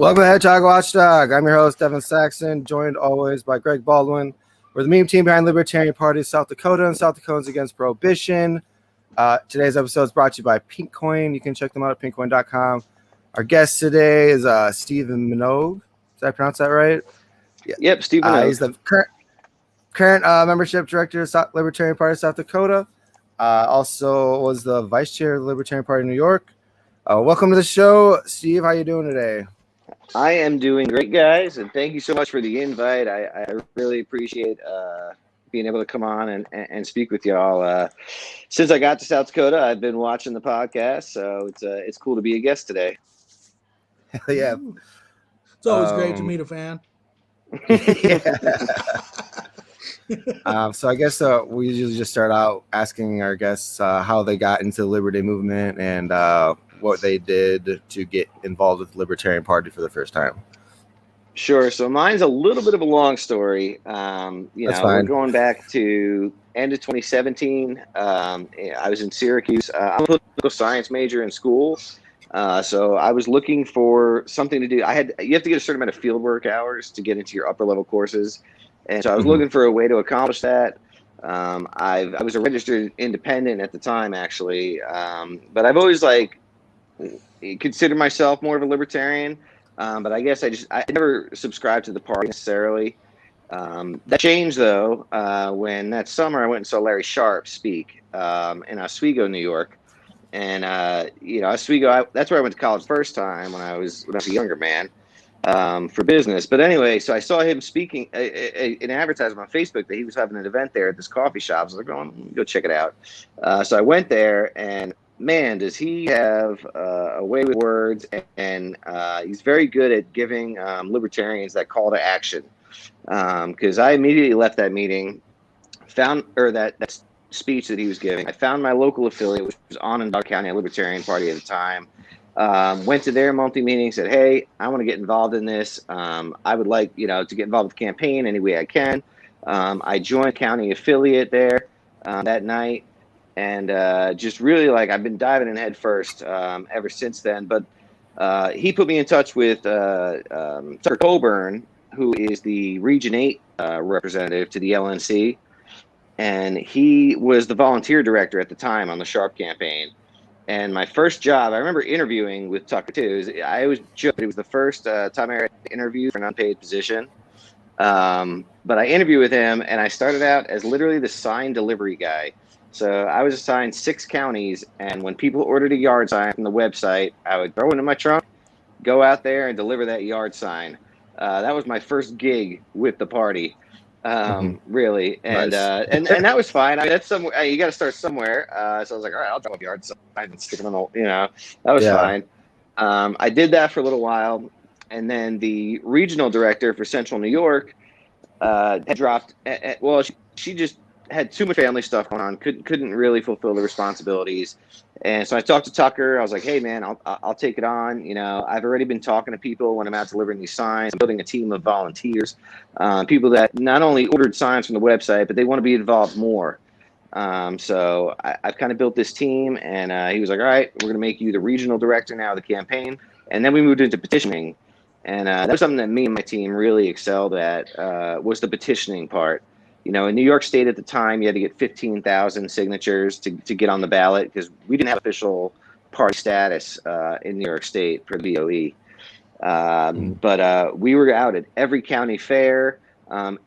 Welcome to Hedgehog Watchdog. I'm your host, Devin Saxon, joined always by Greg Baldwin. We're the meme team behind Libertarian Party, South Dakota, and South Dakotans Against Prohibition. Today's episode is brought to you by Pinkcoin. You can check them out at pinkcoin.com. Our guest today is Stephen Minogue. Did I pronounce that right? Yeah. Yep, Steve Minogue. He's the current membership director of Libertarian Party, South Dakota. Also was the vice chair of the Libertarian Party, New York. Welcome to the show, Steve. How you doing today? I am doing great, guys, and thank you so much for the invite. I really appreciate being able to come on and speak with y'all. Since I got to South Dakota, I've been watching the podcast, so it's cool to be a guest today. Yeah. It's always great to meet a fan. So I guess we usually just start out asking our guests how they got into the Labor Day movement and what they did to get involved with the Libertarian Party for the first time. Sure. So mine's a little bit of a long story. We're going back to end of 2017. I was in Syracuse. I'm a political science major in school. So I was looking for something to do. You have to get a certain amount of fieldwork hours to get into your upper level courses. And so I was looking for a way to accomplish that. I was a registered independent at the time, actually. But I've always considered myself more of a libertarian. But I guess I never subscribed to the party necessarily. That changed though, when that summer I went and saw Larry Sharpe speak, in Oswego, New York. And, Oswego, that's where I went to college the first time when I was a younger man, for business. But anyway, so I saw him speaking an advertisement on Facebook that he was having an event there at this coffee shop. I was like, go check it out. So I went there, and man, does he have a way with words, and he's very good at giving libertarians that call to action. Because I immediately left that meeting, that speech that he was giving. I found my local affiliate, which was Onondaga County Libertarian Party at the time. Went to their monthly meeting, said, hey, I want to get involved in this. I would like, to get involved with the campaign any way I can. I joined county affiliate there that night. And just really I've been diving in head first ever since then. But he put me in touch with Tucker Coburn, who is the Region 8 representative to the LNC. And he was the volunteer director at the time on the Sharpe campaign. And my first job, I remember interviewing with Tucker too. I always joke that it was the first time I had interviewed for an unpaid position. But I interviewed with him, and I started out as literally the sign delivery guy. So I was assigned 6 counties, and when people ordered a yard sign from the website, I would throw it in my trunk, go out there and deliver that yard sign. That was my first gig with the party, really. And, Nice. and that was fine. I mean, that's somewhere, you got to start somewhere. So I was like, all right, I'll drop a yard sign and stick them on that was fine. I did that for a little while. And then the regional director for Central New York had dropped. She just had too much family stuff going on, couldn't really fulfill the responsibilities. And so I talked to Tucker. I was like, hey man, I'll take it on. I've already been talking to people when I'm out delivering these signs. I'm building a team of volunteers, people that not only ordered signs from the website, but they want to be involved more. So I've kind of built this team, and he was like, all right, we're going to make you the regional director now of the campaign. And then we moved into petitioning. And that was something that me and my team really excelled at, was the petitioning part. In New York State at the time, you had to get 15,000 signatures to get on the ballot because we didn't have official party status in New York State for the BOE. But we were out at every county fair.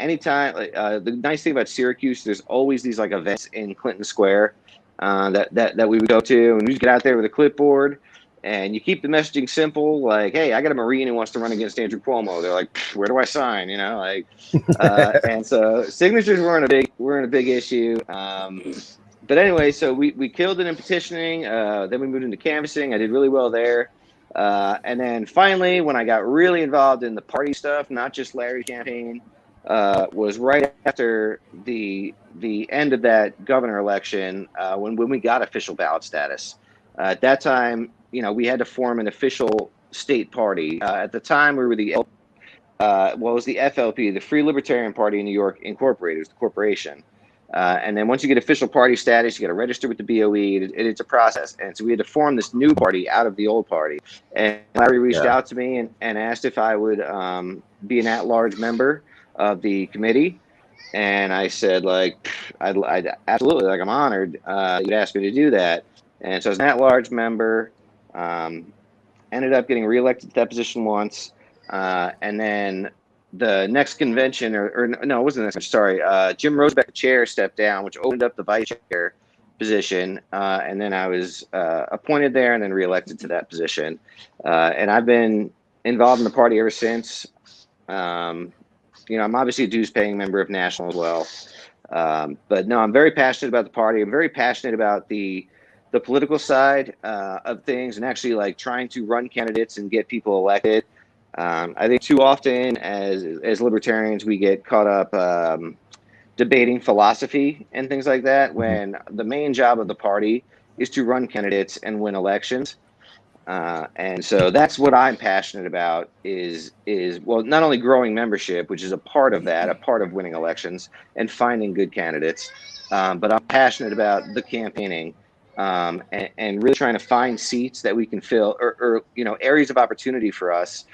Anytime, the nice thing about Syracuse, there's always these events in Clinton Square that we would go to, and we'd get out there with a clipboard. And you keep the messaging simple, hey, I got a Marine who wants to run against Andrew Cuomo. They're like, where do I sign? And so signatures weren't a big issue. But anyway, so we killed it in petitioning. Then we moved into canvassing. I did really well there. And then finally, when I got really involved in the party stuff, not just Larry's campaign, was right after the end of that governor election, when we got official ballot status. At that time, we had to form an official state party. At the time, we were it was the FLP, the Free Libertarian Party in New York Incorporated. It was the corporation. And then once you get official party status, you got to register with the BOE. It's a process. And so we had to form this new party out of the old party. And Larry reached out to me and asked if I would be an at-large member of the committee. And I said, like, I'd absolutely, like, I'm honored you'd ask me to do that. And so I was an at-large member, ended up getting reelected to that position once. And then the next convention, or no, it wasn't the next convention, sorry. Jim Rosebeck, the chair, stepped down, which opened up the vice chair position. And then I was appointed there and then reelected to that position. And I've been involved in the party ever since. You know, I'm obviously a dues-paying member of National as well. But no, I'm very passionate about the party. I'm very passionate about the political side of things, and actually, like, trying to run candidates and get people elected. I think too often as libertarians, we get caught up debating philosophy and things like that, when the main job of the party is to run candidates and win elections. And so that's what I'm passionate about is well, not only growing membership, which is a part of that, a part of winning elections and finding good candidates, but I'm passionate about the campaigning and really trying to find seats that we can fill or you know, areas of opportunity for us.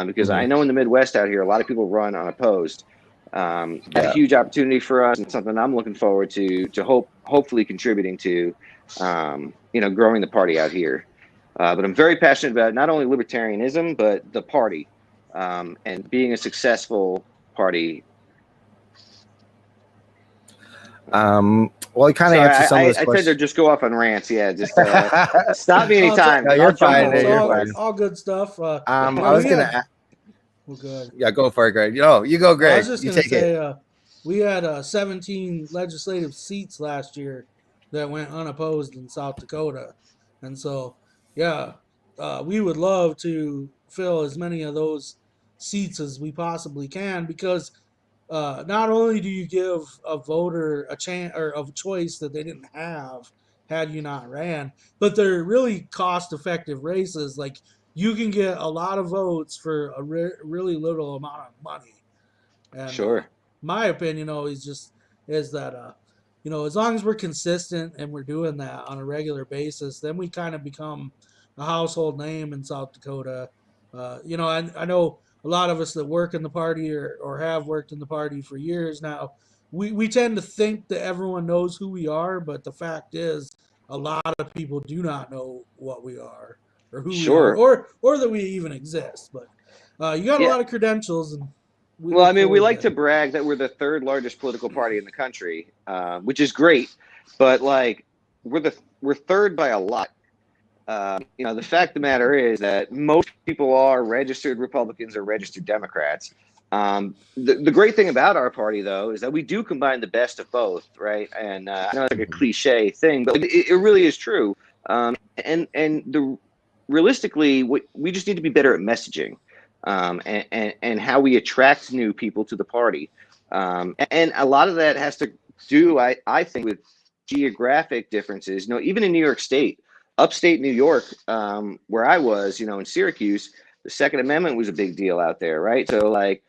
Because I know in the Midwest out here, a lot of people run unopposed. That's a huge opportunity for us, and something I'm looking forward to hopefully contributing to, you know, growing the party out here. But I'm very passionate about not only libertarianism, but the party, and being a successful party. Well, you kind of answered some of this I questions. tend to just go off on rants. Yeah, just stop me anytime. No, you're fine. You're fine. All good stuff. I was gonna. Well, good. Yeah, go for it, Greg. You go, Greg. I was just gonna say, we had 17 legislative seats last year that went unopposed in South Dakota, and so yeah, we would love to fill as many of those seats as we possibly can, because not only do you give a voter a chance or a choice that they didn't have had you not ran, but they're really cost-effective races. Like, you can get a lot of votes for a really little amount of money. And sure. My opinion always just is that you know, as long as we're consistent and we're doing that on a regular basis, then we kind of become a household name in South Dakota. You know, I know a lot of us that work in the party or have worked in the party for years now, we tend to think that everyone knows who we are, but the fact is a lot of people do not know what we are or who we are, or that we even exist. But you got a lot of credentials. And well, I mean, we like to brag that we're the third largest political party in the country, which is great, but like we're third by a lot. You know, the fact of the matter is that most people are registered Republicans or registered Democrats. The great thing about our party, though, is that we do combine the best of both, right? And I know it's like a cliche thing, but it really is true. Realistically, we just need to be better at messaging, and how we attract new people to the party. And a lot of that has to do, I think, with geographic differences. You know, even in New York State, upstate New York, where I was, you know, in Syracuse, the Second Amendment was a big deal out there, right? So, like,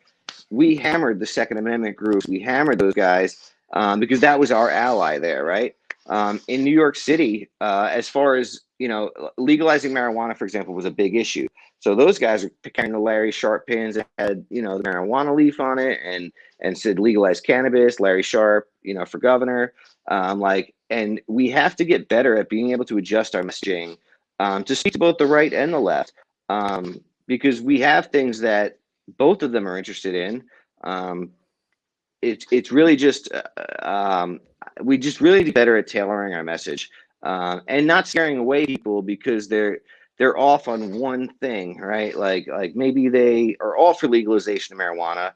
we hammered the Second Amendment groups. We hammered those guys because that was our ally there, right? In New York City, as far as, you know, legalizing marijuana, for example, was a big issue. So those guys are carrying the Larry Sharp pins that had, you know, the marijuana leaf on it and said legalize cannabis, Larry Sharp, you know, for governor. And we have to get better at being able to adjust our messaging to speak to both the right and the left, because we have things that both of them are interested in. It's really just we just really need to be better at tailoring our message and not scaring away people because they're off on one thing, right? Like maybe they are all for legalization of marijuana.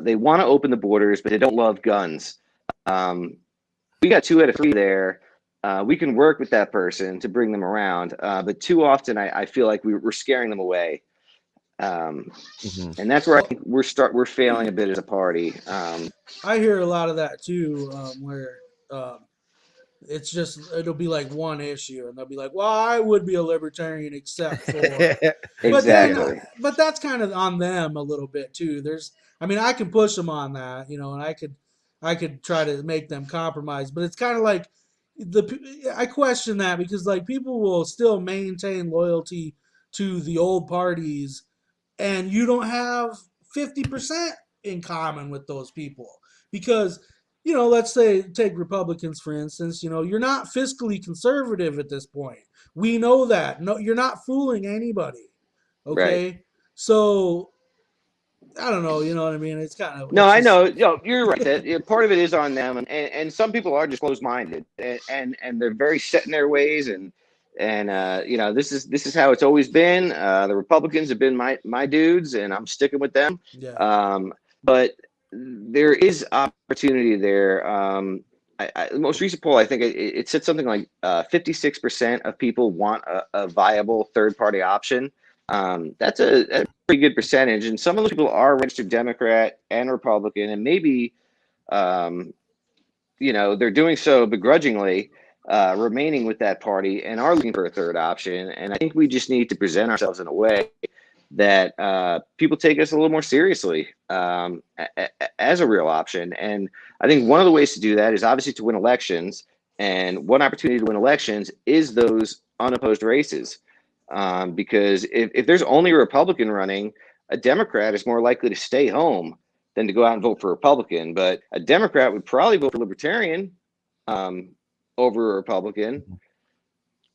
They want to open the borders, but they don't love guns. We got 2 out of 3 there. We can work with that person to bring them around, but too often I feel like we're scaring them away. And that's where I think we're failing a bit as a party. I hear a lot of that too, where it's just, it'll be like one issue and they'll be like, well, I would be a libertarian except for exactly. But that's kind of on them a little bit too. I mean, I can push them on that, you know, and I could try to make them compromise. But it's kind of like I question that because like people will still maintain loyalty to the old parties, and you don't have 50% in common with those people because let's say take Republicans for instance. You're not fiscally conservative at this point. We know that. No, you're not fooling anybody. Right. Okay, so I don't know. You know what I mean? It's kind of No, it's I just know. You're right. That part of it is on them, and some people are just closed-minded, and they're very set in their ways, and this is how it's always been. The Republicans have been my dudes, and I'm sticking with them. yeah. But there is opportunity there. The most recent poll, I think it said something like 56% of people want a viable third-party option. That's a pretty good percentage, and some of those people are registered Democrat and Republican, and maybe they're doing so begrudgingly, remaining with that party and are looking for a third option. And I think we just need to present ourselves in a way that people take us a little more seriously as a real option. And I think one of the ways to do that is obviously to win elections, and one opportunity to win elections is those unopposed races. Because if there's only a Republican running, a Democrat is more likely to stay home than to go out and vote for a Republican. But a Democrat would probably vote for Libertarian over a Republican.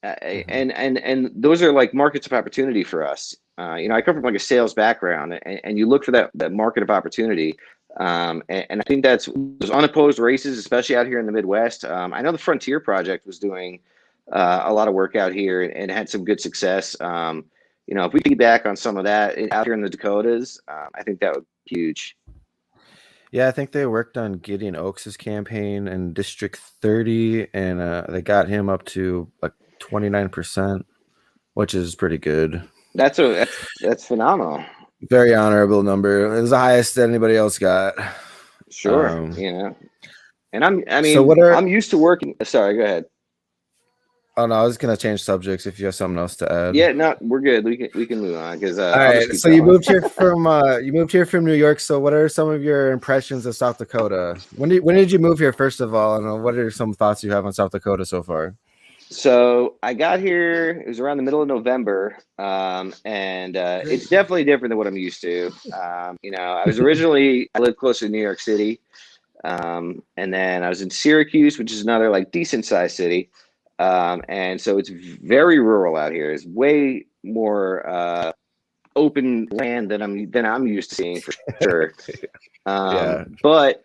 And those are like markets of opportunity for us. I come from like a sales background, and you look for that market of opportunity. And I think that's those unopposed races, especially out here in the Midwest. I know the Frontier Project was doing a lot of work out here and had some good success. If we piggyback on some of that out here in the Dakotas, I think that would be huge. Yeah, I think they worked on Gideon Oaks' campaign in District 30, and they got him up to like 29%, which is pretty good. That's phenomenal. Very honorable number. It was the highest that anybody else got. Sure, and I'm used to working. Sorry, go ahead. Oh no, I was gonna change subjects if you have something else to add. Yeah, no, we're good. We can move on because all right. So you moved here from New York. So what are some of your impressions of South Dakota? When did you move here, first of all, and what are some thoughts you have on South Dakota so far? So I got here, it was around the middle of November, and it's definitely different than what I'm used to. I lived close to New York City, and then I was in Syracuse, which is another like decent sized city. And so it's very rural out here. It's way more open land than I'm used to seeing, for sure. But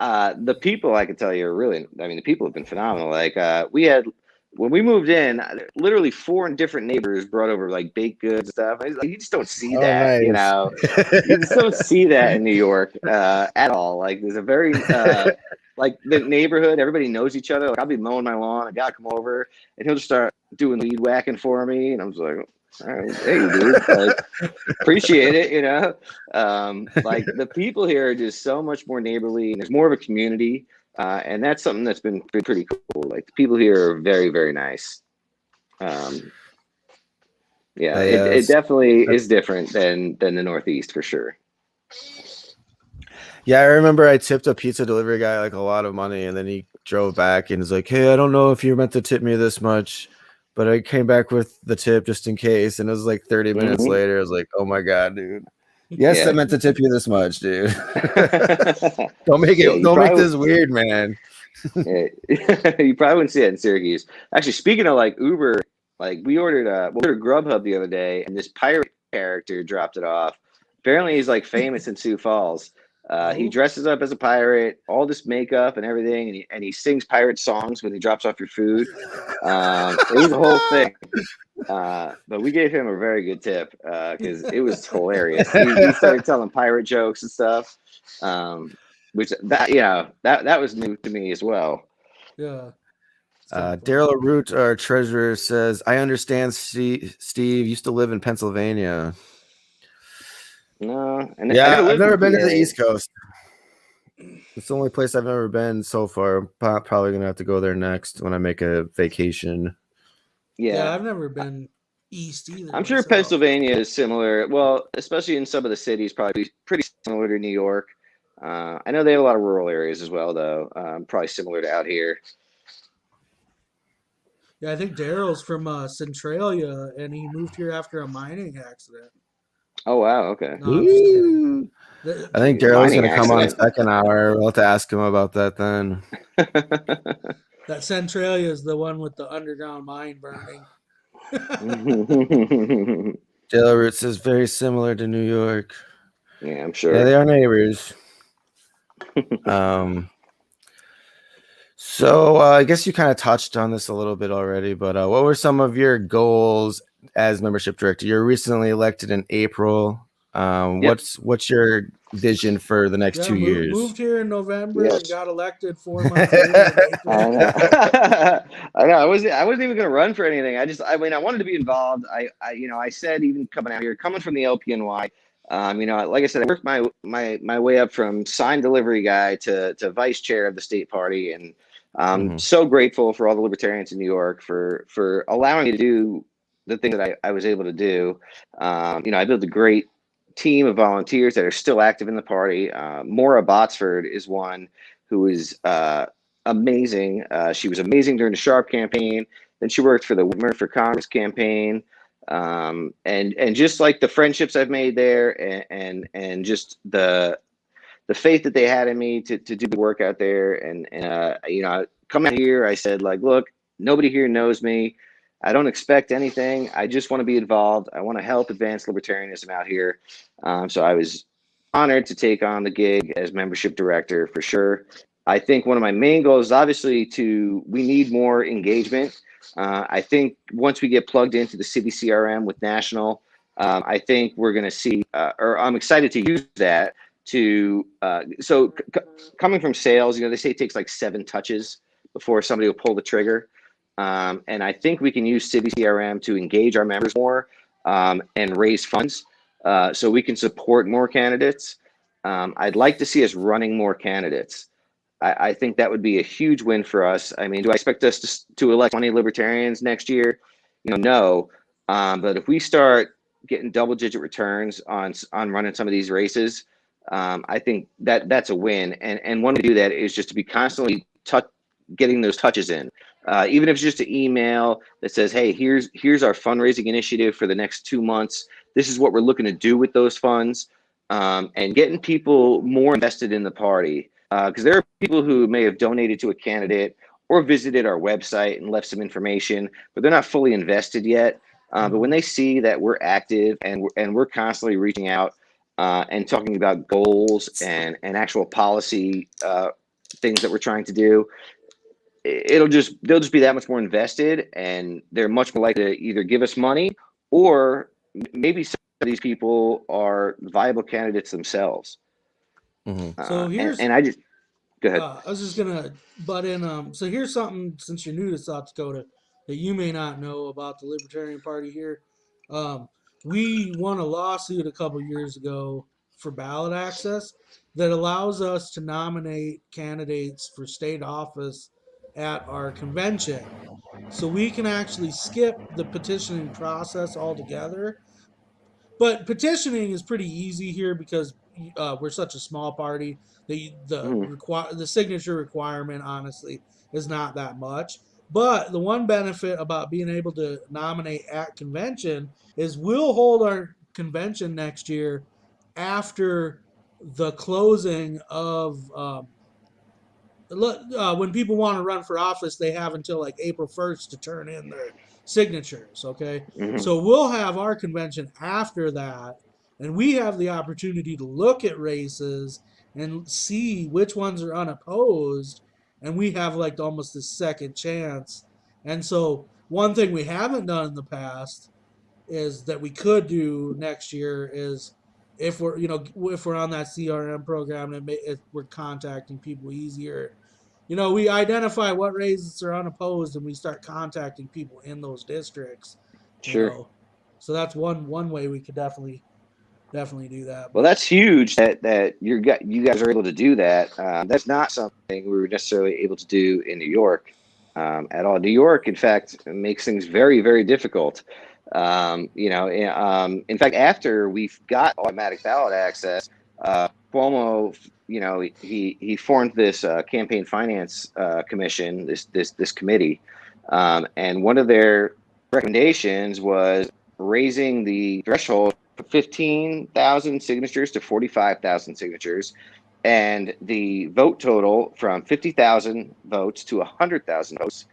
the people, I can tell you, are really, the people have been phenomenal. Like when we moved in, literally 4 different neighbors brought over like baked goods and stuff. You just don't see that, nice. You just don't see that in New York at all. Like there's a very like the neighborhood, everybody knows each other. Like I'll be mowing my lawn, a guy come over and he'll just start doing weed whacking for me, and I'm just like, all right, hey dude, like appreciate it, like the people here are just so much more neighborly, and there's more of a community, and that's something that's been pretty cool. Like the people here are very, very nice. It definitely is different than the Northeast, for sure. Yeah, I remember I tipped a pizza delivery guy like a lot of money, and then he drove back and was like, hey, I don't know if you're meant to tip me this much, but I came back with the tip just in case. And it was like 30 minutes later. I was like, oh my God, dude. Yes, I meant to tip you this much, dude. Don't make this weird, man. You probably wouldn't see that in Syracuse. Actually, speaking of like Uber, like we ordered Grubhub the other day, and this pirate character dropped it off. Apparently he's like famous in Sioux Falls. He dresses up as a pirate, all this makeup and everything, and he sings pirate songs when he drops off your food. It was a whole thing. But we gave him a very good tip because it was hilarious. He started telling pirate jokes and stuff, which that was new to me as well. Yeah. Daryl Root, our treasurer, says, I understand Steve used to live in Pennsylvania. No, and I've never been to the East Coast. It's the only place I've ever been so far. I'm probably gonna have to go there next when I make a vacation. Yeah, I've never been east either. I'm sure Pennsylvania is similar. Well, especially in some of the cities, probably pretty similar to New York. I know they have a lot of rural areas as well, though. Probably similar to out here. Yeah, I think Daryl's from Centralia, and he moved here after a mining accident. Oh wow, okay. No, I'm just kidding. I think Daryl's going to come on second hour. We'll have to ask him about that then. That Centralia is the one with the underground mine burning. Taylor Roots is very similar to New York. Yeah, I'm sure. Yeah, they are neighbors. So I guess you kind of touched on this a little bit already, but what were some of your goals as membership director? You're recently elected in April. Yep. What's your vision for the next 2 years? Moved here in November and got elected 4 months later in April. I know. I know. I wasn't even going to run for anything. I wanted to be involved. I said, even coming out here, coming from the LPNY, like I said, I worked my way up from sign delivery guy to vice chair of the state party, and I'm so grateful for all the libertarians in New York for allowing me to do the things that I was able to do. I built a great team of volunteers that are still active in the party. Maura Botsford is one who is amazing. She was amazing during the Sharp campaign. Then she worked for the Whitmer for Congress campaign. And just like the friendships I've made there, and just the faith that they had in me to do the work out there. And coming out here, I said, like, look, nobody here knows me. I don't expect anything. I just want to be involved. I want to help advance libertarianism out here. So I was honored to take on the gig as membership director for sure. I think one of my main goals is obviously we need more engagement. I think once we get plugged into the city CRM with national, I think we're going to see, or I'm excited to use that coming from sales, they say it takes like 7 touches before somebody will pull the trigger. And I think we can use city CRM to engage our members more and raise funds so we can support more candidates. I'd like to see us running more candidates. I think that would be a huge win for us. I mean, do I expect us to elect 20 libertarians next year? No. But if we start getting double-digit returns on running some of these races, I think that's a win. And one way to do that is just to be constantly getting those touches in. Even if it's just an email that says, hey, here's our fundraising initiative for the next 2 months. This is what we're looking to do with those funds, and getting people more invested in the party. Because there are people who may have donated to a candidate or visited our website and left some information, but they're not fully invested yet. But when they see that we're active and we're constantly reaching out and talking about goals and actual policy things that we're trying to do, they'll just be that much more invested, and they're much more likely to either give us money, or maybe some of these people are viable candidates themselves. So here's and I just go ahead. I was just gonna butt in. So here's something, since you're new to South Dakota, that you may not know about the Libertarian Party here. We won a lawsuit a couple years ago for ballot access that allows us to nominate candidates for state office at our convention. So we can actually skip the petitioning process altogether. But petitioning is pretty easy here because we're such a small party. The signature requirement, honestly, is not that much. But the one benefit about being able to nominate at convention is we'll hold our convention next year after the closing of when people want to run for office, they have until like April 1st to turn in their signatures. Okay. So we'll have our convention after that, and we have the opportunity to look at races and see which ones are unopposed, and we have like almost a second chance. And so one thing we haven't done in the past is that we could do next year is, if we're on that CRM program, and we're contacting people easier, we identify what races are unopposed, and we start contacting people in those districts. Sure. So that's one way we could definitely do that. Well, that's huge that you guys are able to do that. That's not something we were necessarily able to do in New York at all. New York, in fact, makes things very, very difficult. In fact, after we've got automatic ballot access, Cuomo, he formed this campaign finance commission, this committee, and one of their recommendations was raising the threshold from 15,000 signatures to 45,000 signatures, and the vote total from 50,000 votes to 100,000 votes.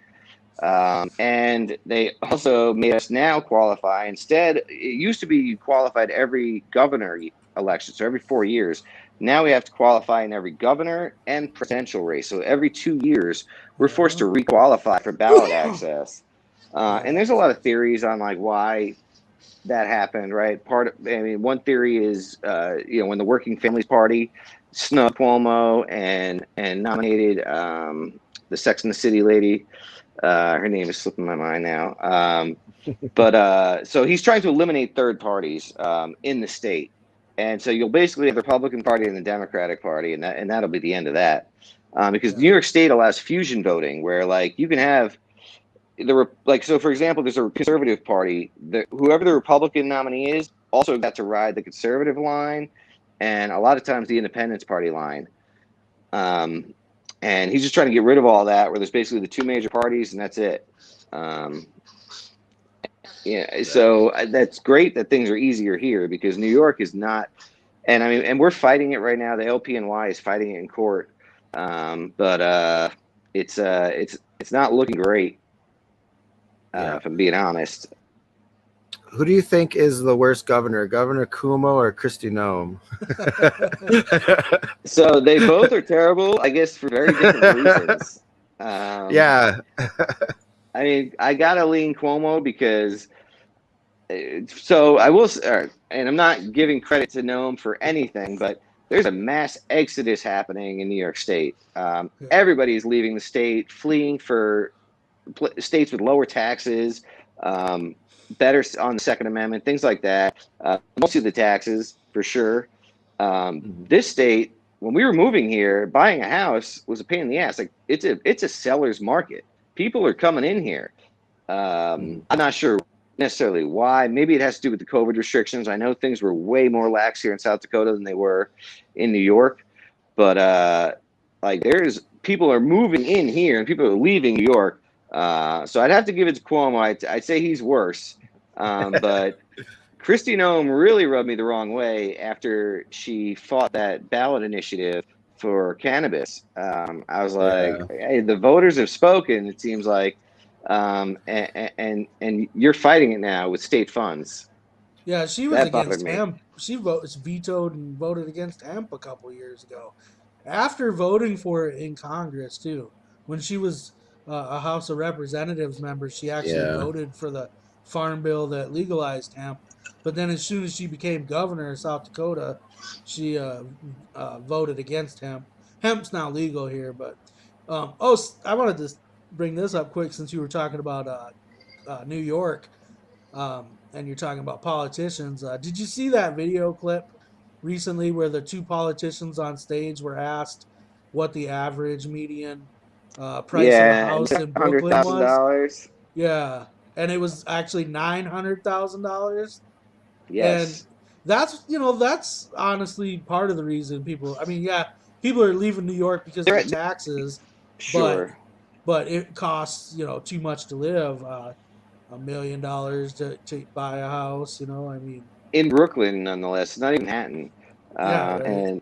And they also made us now qualify. Instead, it used to be you qualified every governor election, so every 4 years. Now we have to qualify in every governor and presidential race. So every 2 years, we're forced to requalify for ballot access. And there's a lot of theories on like why that happened, right? One theory is, when the Working Families Party snubbed Cuomo and nominated the Sex and the City lady. Her name is slipping my mind now. But so he's trying to eliminate third parties in the state. And so you'll basically have the Republican Party and the Democratic Party, and that'll be the end of that. Because New York State allows fusion voting, where like you can have so for example, there's a conservative party. Whoever the Republican nominee is also got to ride the conservative line, and a lot of times the Independence Party line. And he's just trying to get rid of all that, where there's basically the two major parties, and that's it. So that's great that things are easier here, because New York is not, and we're fighting it right now. The LPNY is fighting it in court, but it's not looking great, if I'm being honest. Who do you think is the worst governor, Governor Cuomo or Kristi Noem? So they both are terrible, I guess, for very different reasons. Yeah. I mean, I gotta lean Cuomo because. So I will, and I'm not giving credit to Noem for anything, but there's a mass exodus happening in New York State. Everybody is leaving the state, fleeing for states with lower taxes. Better on the Second Amendment, things like that. Mostly the taxes, for sure. This state, when we were moving here, buying a house was a pain in the ass. Like it's a seller's market. People are coming in here. I'm not sure necessarily why. Maybe it has to do with the COVID restrictions. I know things were way more lax here in South Dakota than they were in New York. But people are moving in here and people are leaving New York. So I'd have to give it to Cuomo. I'd say he's worse. But Kristi Noem really rubbed me the wrong way after she fought that ballot initiative for cannabis. I was like, hey, the voters have spoken, it seems like, and you're fighting it now with state funds. Yeah, she was against hemp. She vetoed and voted against hemp a couple years ago. After voting for it in Congress, too. When she was a House of Representatives member, she actually voted for the farm bill that legalized hemp. But then as soon as she became governor of South Dakota, she voted against hemp. Hemp's now legal here, but I wanted to bring this up quick since you were talking about New York, and you're talking about politicians. Did you see that video clip recently where the two politicians on stage were asked what the average median price of a house in Brooklyn was? Yeah, and it was actually $900,000. Yes, and that's honestly part of the reason people are leaving New York because of the taxes. Sure, but it costs too much to live. $1 million to buy a house. In Brooklyn, nonetheless, not even Manhattan. Right. And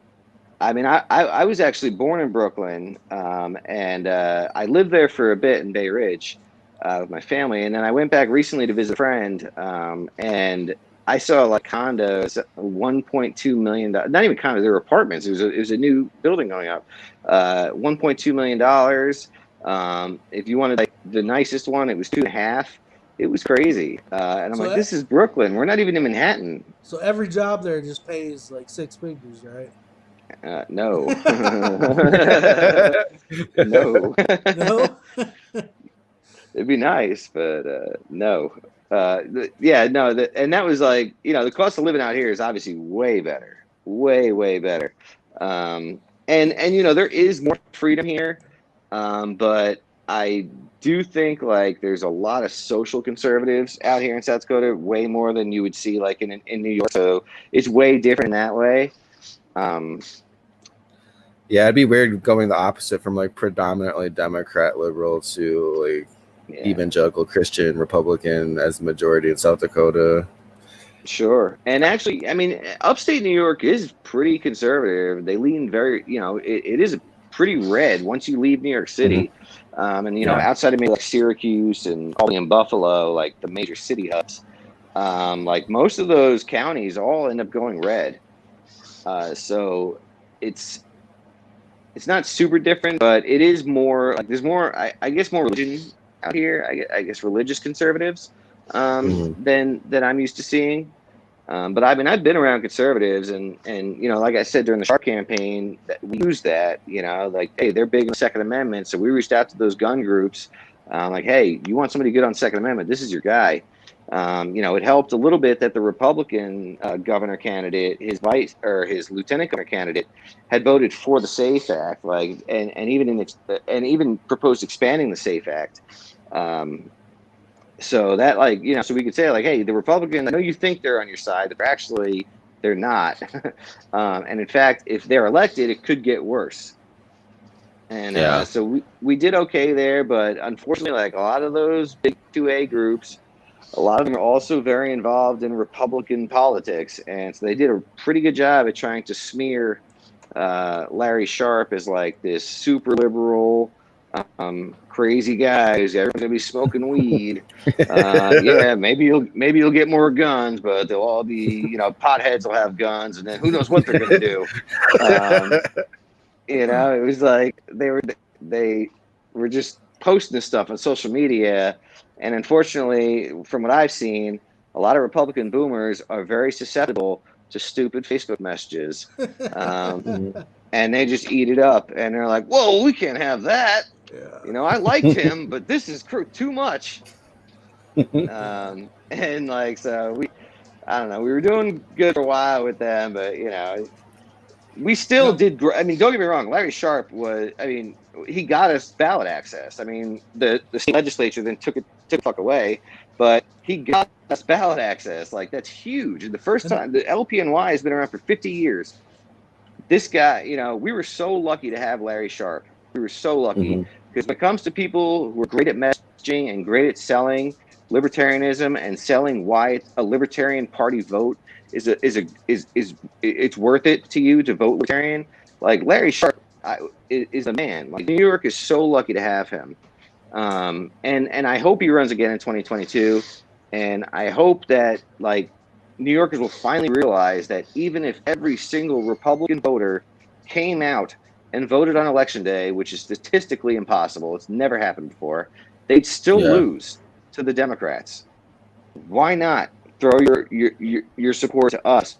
I was actually born in Brooklyn, and I lived there for a bit in Bay Ridge with my family, and then I went back recently to visit a friend, and I saw like condos, $1.2 million. Not even condos; they were apartments. It was a new building going up. $1.2 million. If you wanted like the nicest one, it was 2.5. It was crazy, and I'm this is Brooklyn. We're not even in Manhattan. So every job there just pays like 6 figures, right? No. No. No? It'd be nice, but no. No. And that was like, the cost of living out here is obviously way better, way better. And there is more freedom here, but I do think like there's a lot of social conservatives out here in South Dakota, way more than you would see like in New York. So it's way different that way. Yeah, it'd be weird going the opposite from like predominantly Democrat liberal to like evangelical Christian Republican as the majority in South Dakota. Sure. And actually, I mean, upstate New York is pretty conservative. They lean very, it is pretty red once you leave New York City. And, outside of maybe like Syracuse and Albany and Buffalo, like the major city hubs, like most of those counties all end up going red. So it's not super different, but it is more like there's more, I guess, more religion out here. I guess religious conservatives than I'm used to seeing. But I mean, I've been around conservatives, and like I said during the Sharp campaign, that we used that. Like, hey, they're big on the Second Amendment, so we reached out to those gun groups, like, hey, you want somebody good on Second Amendment? This is your guy. It helped a little bit that the Republican governor candidate, his lieutenant governor candidate, had voted for the SAFE Act, like, and even proposed expanding the SAFE Act. So that, like, so we could say, like, hey, the Republicans, I know you think they're on your side, but they're not. And in fact, if they're elected, it could get worse. And so we did okay there, but unfortunately, like a lot of those big 2A groups, a lot of them are also very involved in Republican politics. And so they did a pretty good job at trying to smear Larry Sharp as like this super liberal, crazy guy who's everyone's gonna be smoking weed. Maybe you'll get more guns, but they'll all be, potheads will have guns, and then who knows what they're gonna do. It was like they were just posting this stuff on social media, and unfortunately, from what I've seen, a lot of Republican boomers are very susceptible to stupid Facebook messages, and they just eat it up, and they're like, "Whoa, we can't have that." Yeah. I liked him, but this is too much. And like, so I don't know, we were doing good for a while with them, but we still did. I mean, don't get me wrong, Larry Sharp he got us ballot access. I mean, the state legislature then took the fuck away, but he got us ballot access. Like, that's huge. And the first time, the LPNY has been around for 50 years. This guy, we were so lucky to have Larry Sharp. We were so lucky, because when it comes to people who are great at messaging and great at selling libertarianism and selling why a Libertarian Party vote is it's worth it to you to vote Libertarian, like Larry Sharp is the man. Like, New York is so lucky to have him, and I hope he runs again in 2022, and I hope that, like, New Yorkers will finally realize that even if every single Republican voter came out and voted on Election Day, which is statistically impossible, it's never happened before, they'd still lose to the Democrats. Why not throw your support to us,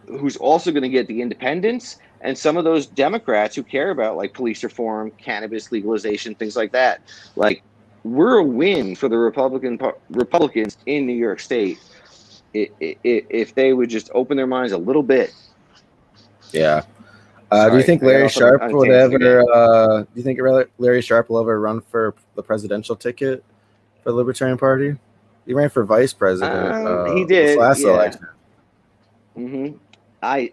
who's also going to get the independents and some of those Democrats who care about, like, police reform, cannabis legalization, things like that. Like, we're a win for the Republicans in New York State if they would just open their minds a little bit. Yeah. Do you think Larry Sharp would ever? Do you think Larry Sharp will ever run for the presidential ticket for the Libertarian Party? He ran for vice president. He did last election. I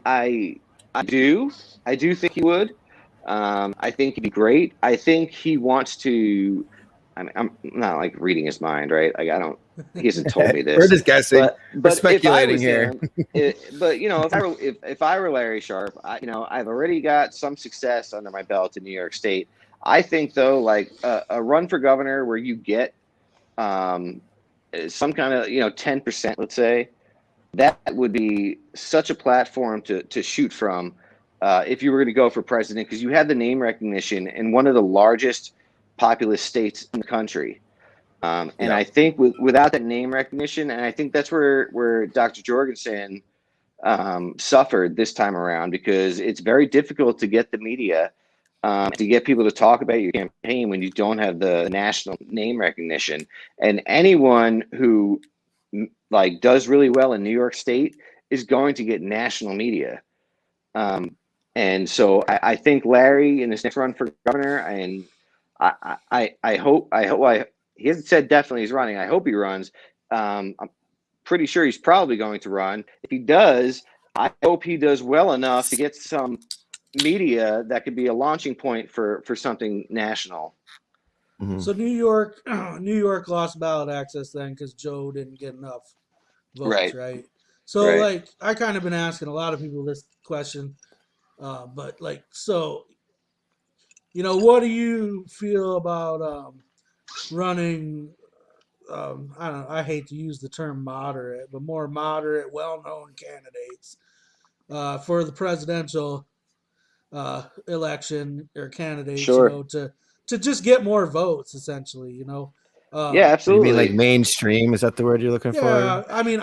do think he would. I think he'd be great. I think he wants to. I mean, I'm not like reading his mind, right? Like, he hasn't told me this. We're just guessing. We're speculating here. If I were Larry Sharp, I've already got some success under my belt in New York State. I think, though, like a run for governor where you get some kind of 10%, let's say, that would be such a platform to shoot from if you were going to go for president, because you have the name recognition in one of the largest populous states in the country. And I think without that name recognition, and I think that's where Dr. Jorgensen suffered this time around, because it's very difficult to get the media, to get people to talk about your campaign when you don't have the national name recognition. And anyone who like does really well in New York State is going to get national media. And so I think Larry in his next run for governor, and I hope he hasn't said definitely he's running. I hope he runs. I'm pretty sure he's probably going to run. If he does, I hope he does well enough to get some media that could be a launching point for something national. Mm-hmm. So New York lost ballot access then because Joe didn't get enough votes, right? So like I kind of been asking a lot of people this question, but like so, what do you feel about running? I don't know. I hate to use the term moderate, but more moderate, well-known candidates for the presidential election or candidates, to just get more votes, essentially, yeah, absolutely. You mean like mainstream? Is that the word you're looking for? Yeah, I mean,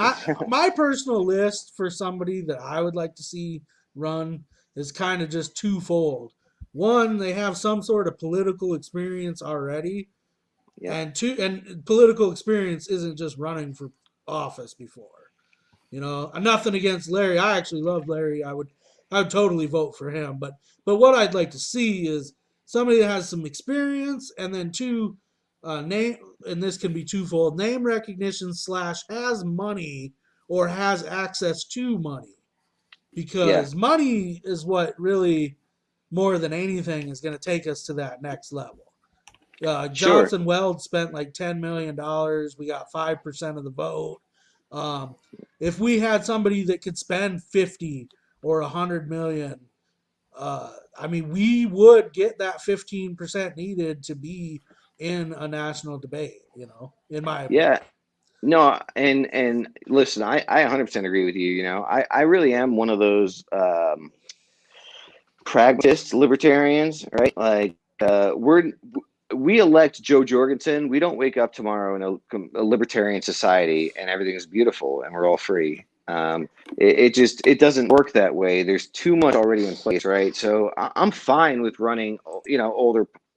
my personal list for somebody that I would like to see run is kind of just twofold. One, they have some sort of political experience already. Yeah. And two, and political experience isn't just running for office before. Nothing against Larry. I actually love Larry. I would totally vote for him. But what I'd like to see is somebody that has some experience, and then two, name, and this can be twofold: name recognition / has money or has access to money, because money is what really, more than anything, is going to take us to that next level. Johnson Weld spent like $10 million. We got 5% of the vote. If we had somebody that could spend 50 or 100 million, I mean, we would get that 15% needed to be in a national debate, in my opinion. Yeah. No, and listen, I 100% agree with you. I really am one of those pragmatist libertarians, right? Like we elect Joe Jorgensen. We don't wake up tomorrow in a libertarian society and everything is beautiful and we're all free. It doesn't work that way. There's too much already in place, right? So I'm fine with running,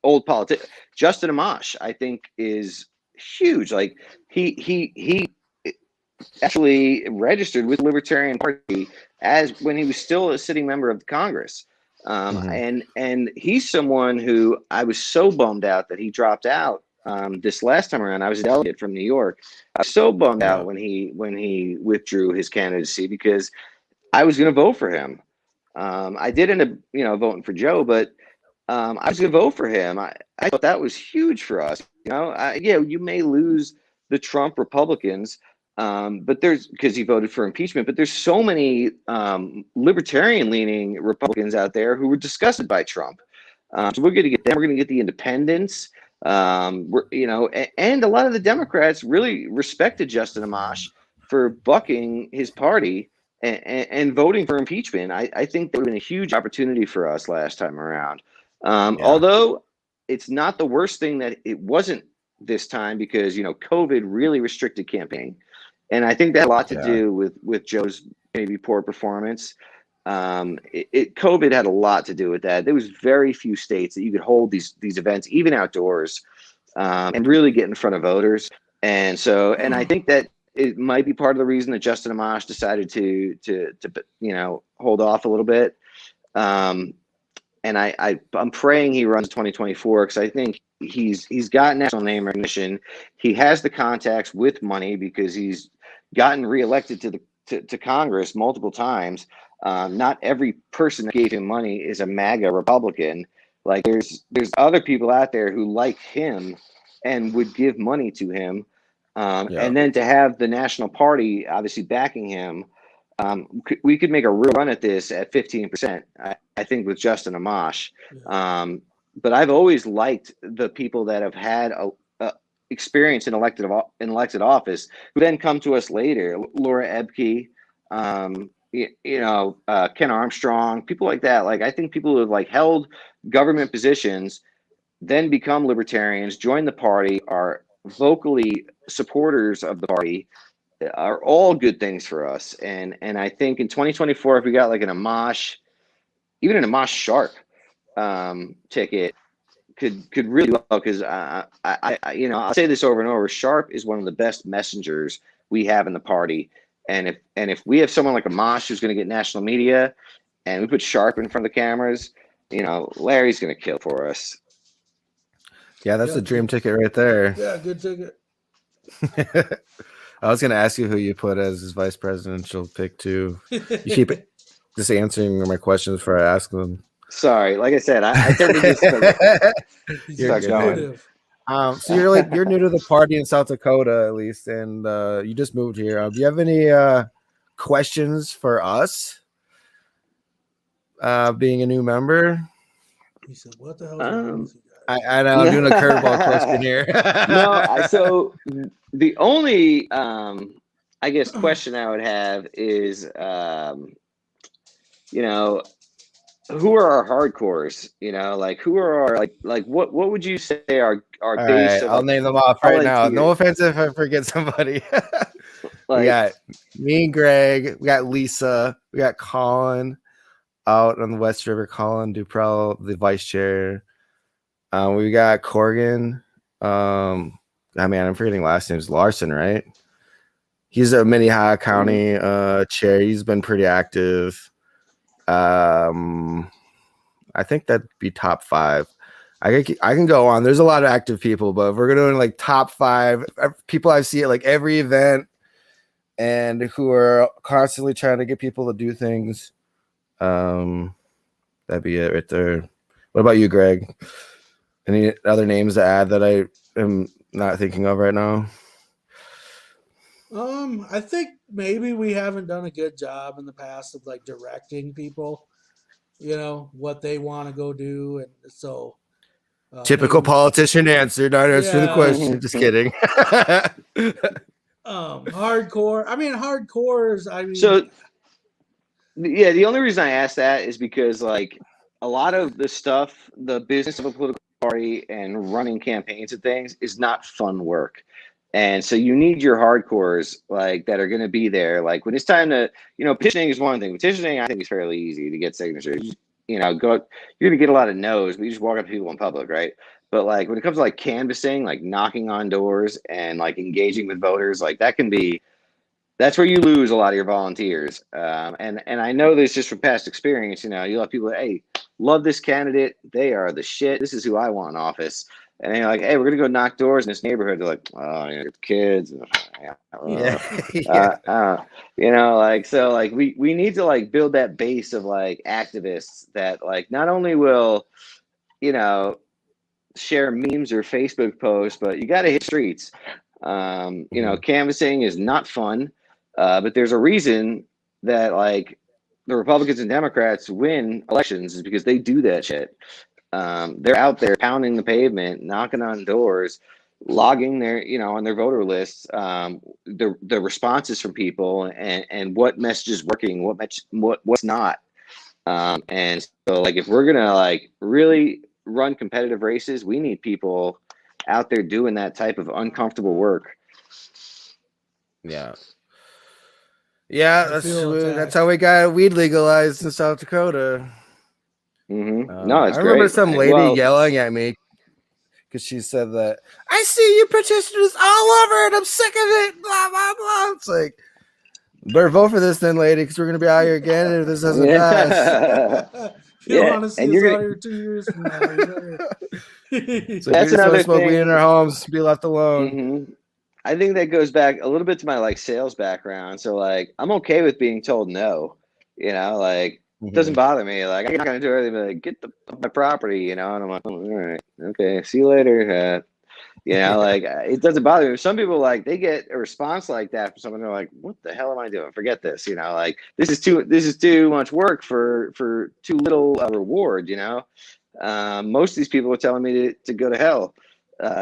old politics. Justin Amash, I think, is huge. Like he actually registered with the Libertarian Party as when he was still a sitting member of the Congress. And he's someone who I was so bummed out that he dropped out this last time around. I was a delegate from New York. I was so bummed out when he withdrew his candidacy because I was going to vote for him. I did end up, voting for Joe, but I was going to vote for him. I thought that was huge for us. You may lose the Trump Republicans, but because he voted for impeachment, but there's so many libertarian-leaning Republicans out there who were disgusted by Trump. So we're going to get them. We're going to get the independents. And a lot of the Democrats really respected Justin Amash for bucking his party and voting for impeachment. I think that would have been a huge opportunity for us last time around. Although it's not the worst thing that it wasn't this time, because COVID really restricted campaigning. And I think that had a lot to do with Joe's maybe poor performance. COVID had a lot to do with that. There was very few states that you could hold these events, even outdoors, and really get in front of voters. And so, and I think that it might be part of the reason that Justin Amash decided to hold off a little bit. And I'm praying he runs 2024, because I think he's got national name recognition. He has the contacts with money because he's gotten reelected to Congress multiple times. Not every person that gave him money is a MAGA Republican. Like there's other people out there who like him and would give money to him. And then to have the national party obviously backing him, we could make a real run at this at 15%. I think with Justin Amash. But I've always liked the people that have had a experience in elected office, who then come to us later. Laura Ebke, Ken Armstrong, people like that. Like I think people who have held government positions, then become libertarians, join the party, are vocally supporters of the party, are all good things for us. And I think in 2024, if we got an Amash, even an Amash Sharp ticket, could really well, because I'll say this over and over. Sharp is one of the best messengers we have in the party, and if we have someone like Amash who's going to get national media, and we put Sharp in front of the cameras, Larry's going to kill for us. Yeah, that's a dream ticket right there. Yeah, good ticket. I was going to ask you who you put as his vice presidential pick too. You keep just answering my questions before I ask them. Sorry, like I said, I tend to just You're going. So you're new to the party in South Dakota at least, and you just moved here. Do you have any questions for us? Being a new member. He said, "What the hell?" I know I'm doing a curveball question here. So the only I guess question I would have is who are our hardcores? Like who are our like what would you say our base? Right, I'll name them off right now. No offense if I forget somebody. We got me and Greg. We got Lisa. We got Colin out on the West River. Colin Duprell, the vice chair. We got Corgan. I'm forgetting last names. Larson, right? He's a Minnehaha County chair. He's been pretty active. I think that'd be top 5. I can go on. There's a lot of active people, but if we're doing like top 5 people I see at like every event and who are constantly trying to get people to do things, that'd be it right there. What about you, Greg? Any other names to add that I am not thinking of right now? I think maybe we haven't done a good job in the past of like directing people, what they want to go do, and so typical politician answer, not answer the question. Just kidding. Hardcore. So yeah, the only reason I asked that is because like a lot of the stuff, the business of a political party and running campaigns and things is not fun work. And so you need your hardcores like that are going to be there. Like when it's time to, petitioning is one thing. Petitioning, I think, is fairly easy to get signatures. You're going to get a lot of no's, but you just walk up to people in public, right? But like when it comes to like canvassing, like knocking on doors and like engaging with voters, like that's where you lose a lot of your volunteers. And I know this just from past experience. You'll have people, hey, love this candidate. They are the shit. This is who I want in office. And then you're like, hey, we're going to go knock doors in this neighborhood. They're like, oh, kids. So like we need to like build that base of like activists that like not only will, share memes or Facebook posts, but you got to hit streets. Canvassing is not fun, but there's a reason that like the Republicans and Democrats win elections is because they do that shit. They're out there pounding the pavement, knocking on doors, logging their, on their voter lists, the responses from people and what message is working, what's not. And so like, if we're going to like really run competitive races, we need people out there doing that type of uncomfortable work. Yeah, that's how we got weed legalized in South Dakota. Mm-hmm. No, it's I remember great. some lady yelling at me because she said that I see you petitioners all over and I'm sick of it. Blah blah blah. It's like, better vote for this then, lady, because we're gonna be out here again if this doesn't pass. You want to see us out here 2 years from now. So that's another smoke weed in our homes, be left alone. Mm-hmm. I think that goes back a little bit to my like sales background. So like I'm okay with being told no. Like it doesn't bother me. Like I'm not gonna do anything but like, get my property, and I'm like, oh, all right, okay, see you later. Like it doesn't bother me. Some people like they get a response like that from someone. They're like, what the hell am I doing? Forget this. Like this is too much work for too little reward. Most of these people are telling me to go to hell.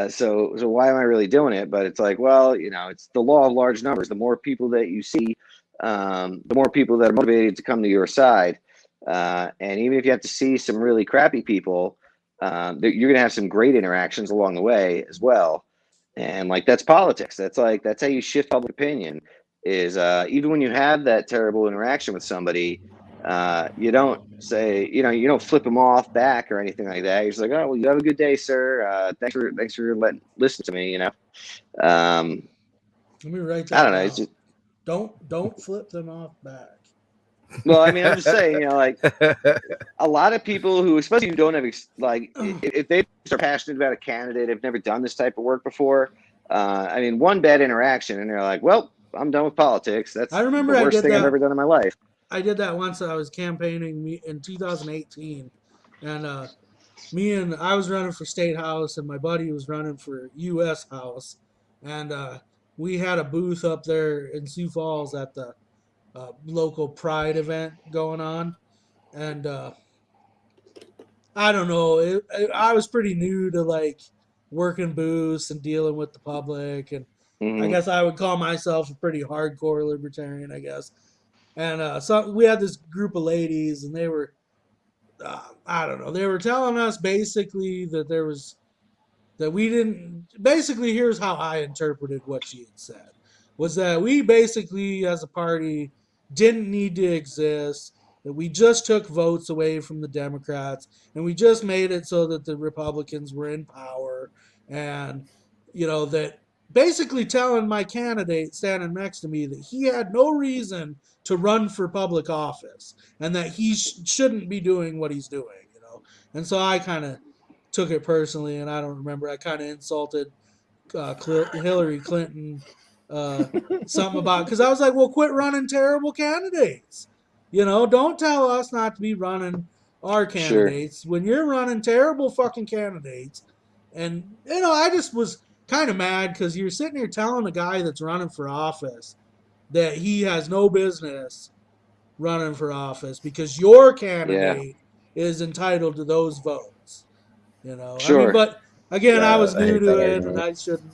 So why am I really doing it? But it's like, well, it's the law of large numbers. The more people that you see, the more people that are motivated to come to your side. And even if you have to see some really crappy people, you're going to have some great interactions along the way as well. And like, that's politics. That's how you shift public opinion is, even when you have that terrible interaction with somebody, you don't say, you don't flip them off back or anything like that. You're just like, oh, well, you have a good day, sir. Thanks for listening to me. Let me write that. I don't know. It's just, don't flip them off back. Well, I mean, I'm just saying, like a lot of people who, especially who don't have like, if they are passionate about a candidate, have never done this type of work before, I mean, one bad interaction, and they're like, "Well, I'm done with politics. That's I remember the I worst did thing I've that. ever done in my life." I did that once. I was campaigning in 2018, and I was running for state house, and my buddy was running for U.S. House, and we had a booth up there in Sioux Falls at the local Pride event going on, and I don't know. I was pretty new to like working booths and dealing with the public, and I Mm-hmm. guess I would call myself a pretty hardcore libertarian, I guess. And so we had this group of ladies, and they were, I don't know, they were telling us basically that we didn't. Basically, here's how I interpreted what she had said: was that we basically, as a party, didn't need to exist. That we just took votes away from the Democrats, and we just made it so that the Republicans were in power, and that basically telling my candidate standing next to me that he had no reason to run for public office and that he shouldn't be doing what he's doing. And so I kind of took it personally, and I don't remember. I kind of insulted Hillary Clinton, uh, something about, because I was like, "Well, quit running terrible candidates. Don't tell us not to be running our Sure. candidates when you're running terrible fucking candidates." And I just was kind of mad because you're sitting here telling a guy that's running for office that he has no business running for office because your Yeah. candidate is entitled to those votes. I mean, Sure. but again, I Yeah, was I new hate that to it, and argument. I shouldn't.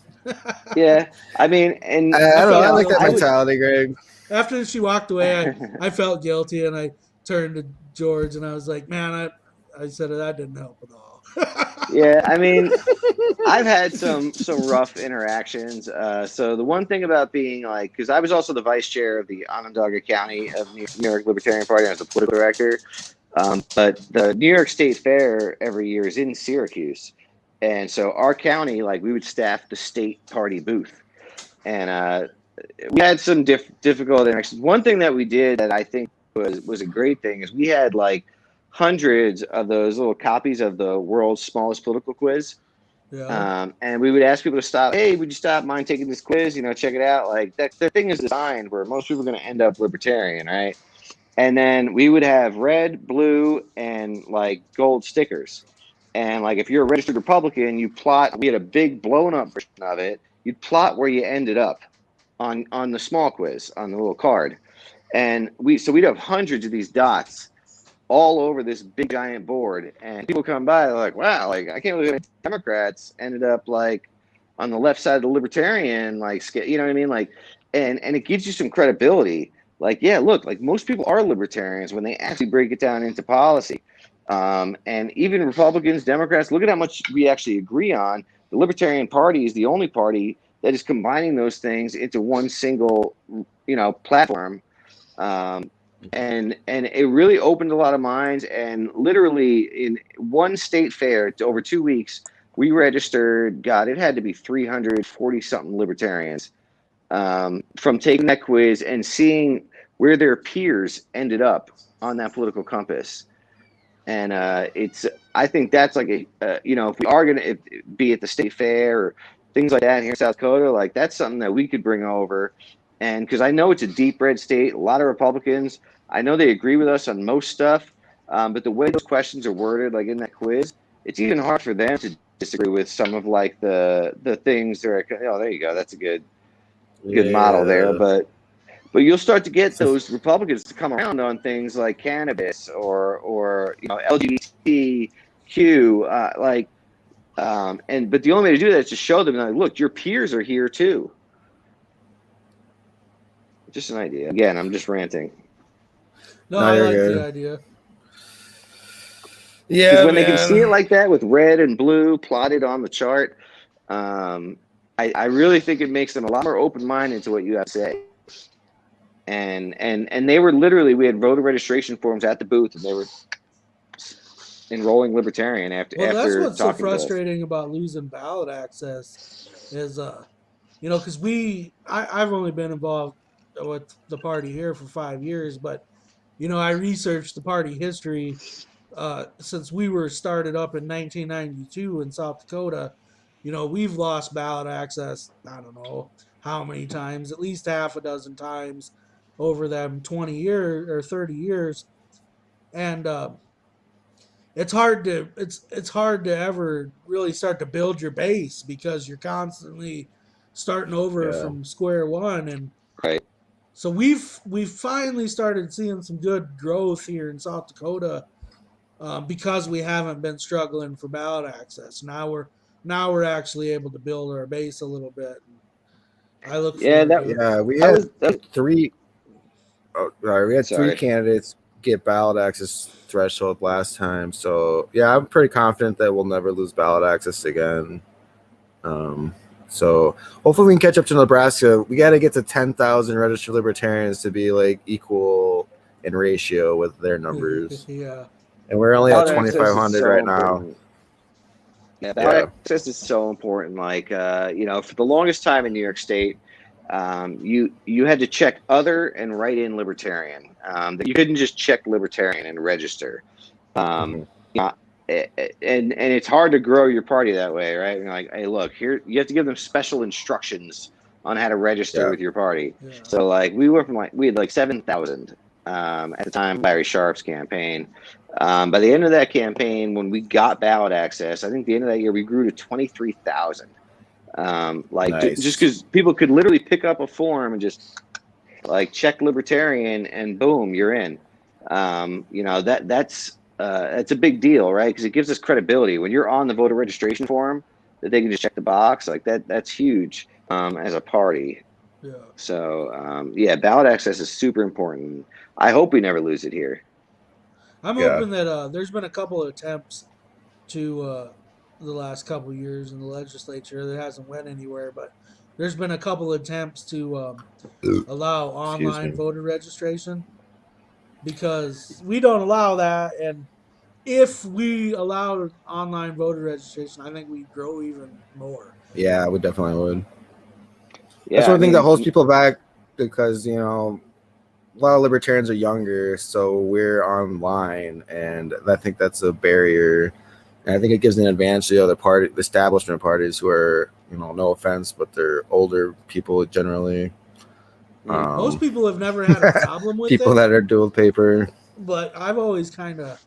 Yeah. I mean, and I I don't know. felt I like that guilty. mentality, Greg. After she walked away, I felt guilty, and I turned to George, and I was like, "Man, I said that didn't help at all." Yeah. I mean, I've had some rough interactions. So the one thing about being like, because I was also the vice chair of the Onondaga County of New York Libertarian Party. I was the political director. But the New York State Fair every year is in Syracuse, and so our county, like, we would staff the state party booth, and we had some difficult interactions. One thing that we did that I think was a great thing is we had like hundreds of those little copies of the world's smallest political quiz. Yeah. And we would ask people to stop. Hey, would you stop mind taking this quiz? Check it out. Like that, the thing is designed where most people are going to end up libertarian, right? And then we would have red, blue, and like gold stickers. And like if you're a registered Republican, you plot. We had a big blown up version of it. You'd plot where you ended up on the small quiz on the little card. And we'd have hundreds of these dots all over this big giant board, and people come by, they're like, "Wow, like I can't believe Democrats ended up like on the left side of the libertarian, like, you know what I mean?" Like, and it gives you some credibility. Like, yeah, look, like most people are libertarians when they actually break it down into policy. And even Republicans, Democrats, look at how much we actually agree on. The Libertarian Party is the only party that is combining those things into one single, platform. And it really opened a lot of minds. And literally in one state fair over 2 weeks, we registered, God, it had to be 340 something libertarians, from taking that quiz and seeing where their peers ended up on that political compass. And I think that's like if we are going to be at the state fair or things like that here in South Dakota, like that's something that we could bring over. And because I know it's a deep red state, a lot of Republicans, I know they agree with us on most stuff, but the way those questions are worded, like in that quiz, it's even hard for them to disagree with some of like the things they're, there you go, that's a good model there. Yeah. But you'll start to get those Republicans to come around on things like cannabis or LGBTQ, but the only way to do that is to show them, like, look, your peers are here too. Just an idea. Again, I'm just ranting. No, I like the idea. Yeah, because when they can see it like that with red and blue plotted on the chart, I really think it makes them a lot more open-minded to what you have to say. And they were literally, we had voter registration forms at the booth, and they were enrolling libertarian after. Well, that's what's so talking to us. frustrating about losing ballot access is, because I've only been involved with the party here for 5 years, but I researched the party history since we were started up in 1992 in South Dakota, we've lost ballot access, I don't know how many times, at least half a dozen times over them 20 years or 30 years. And it's hard to ever really start to build your base because you're constantly starting over from square one. And right. so we've finally started seeing some good growth here in South Dakota because we haven't been struggling for ballot access. Now we're actually able to build our base a little bit. I look forward to it. Yeah, we had three. Oh, sorry, we had three candidates get ballot access threshold last time. So yeah, I'm pretty confident that we'll never lose ballot access again. So hopefully we can catch up to Nebraska. We got to get to 10,000 registered libertarians to be like equal in ratio with their numbers. Yeah. And we're only at 2,500 right now. Yeah, ballot access is so important. Like, for the longest time in New York State, you had to check other and write in libertarian. You couldn't just check libertarian and register. And it's hard to grow your party that way, right? You're like, hey, look, here you have to give them special instructions on how to register with your party. Yeah. So like we had like 7,000 at the time Larry Sharp's campaign. By the end of that campaign, when we got ballot access, I think the end of that year we grew to 23,000. Nice. Just because people could literally pick up a form and just like check libertarian and boom, you're in. That's a big deal, right? Because it gives us credibility when you're on the voter registration form that they can just check the box like that. That's huge as a party. Yeah. So ballot access is super important. I hope we never lose it here. I'm hoping that there's been a couple of attempts to the last couple of years in the legislature that hasn't went anywhere, but there's been a couple of attempts to allow online voter registration because we don't allow that. And if we allowed online voter registration, I think we'd grow even more. Yeah, we definitely would. Yeah, that's one thing that holds people back because, a lot of libertarians are younger, so we're online, and I think that's a barrier. And I think it gives an advantage to the other establishment parties who are, no offense, but they're older people generally. Most people have never had a problem with people that are dual paper. But I've always kind of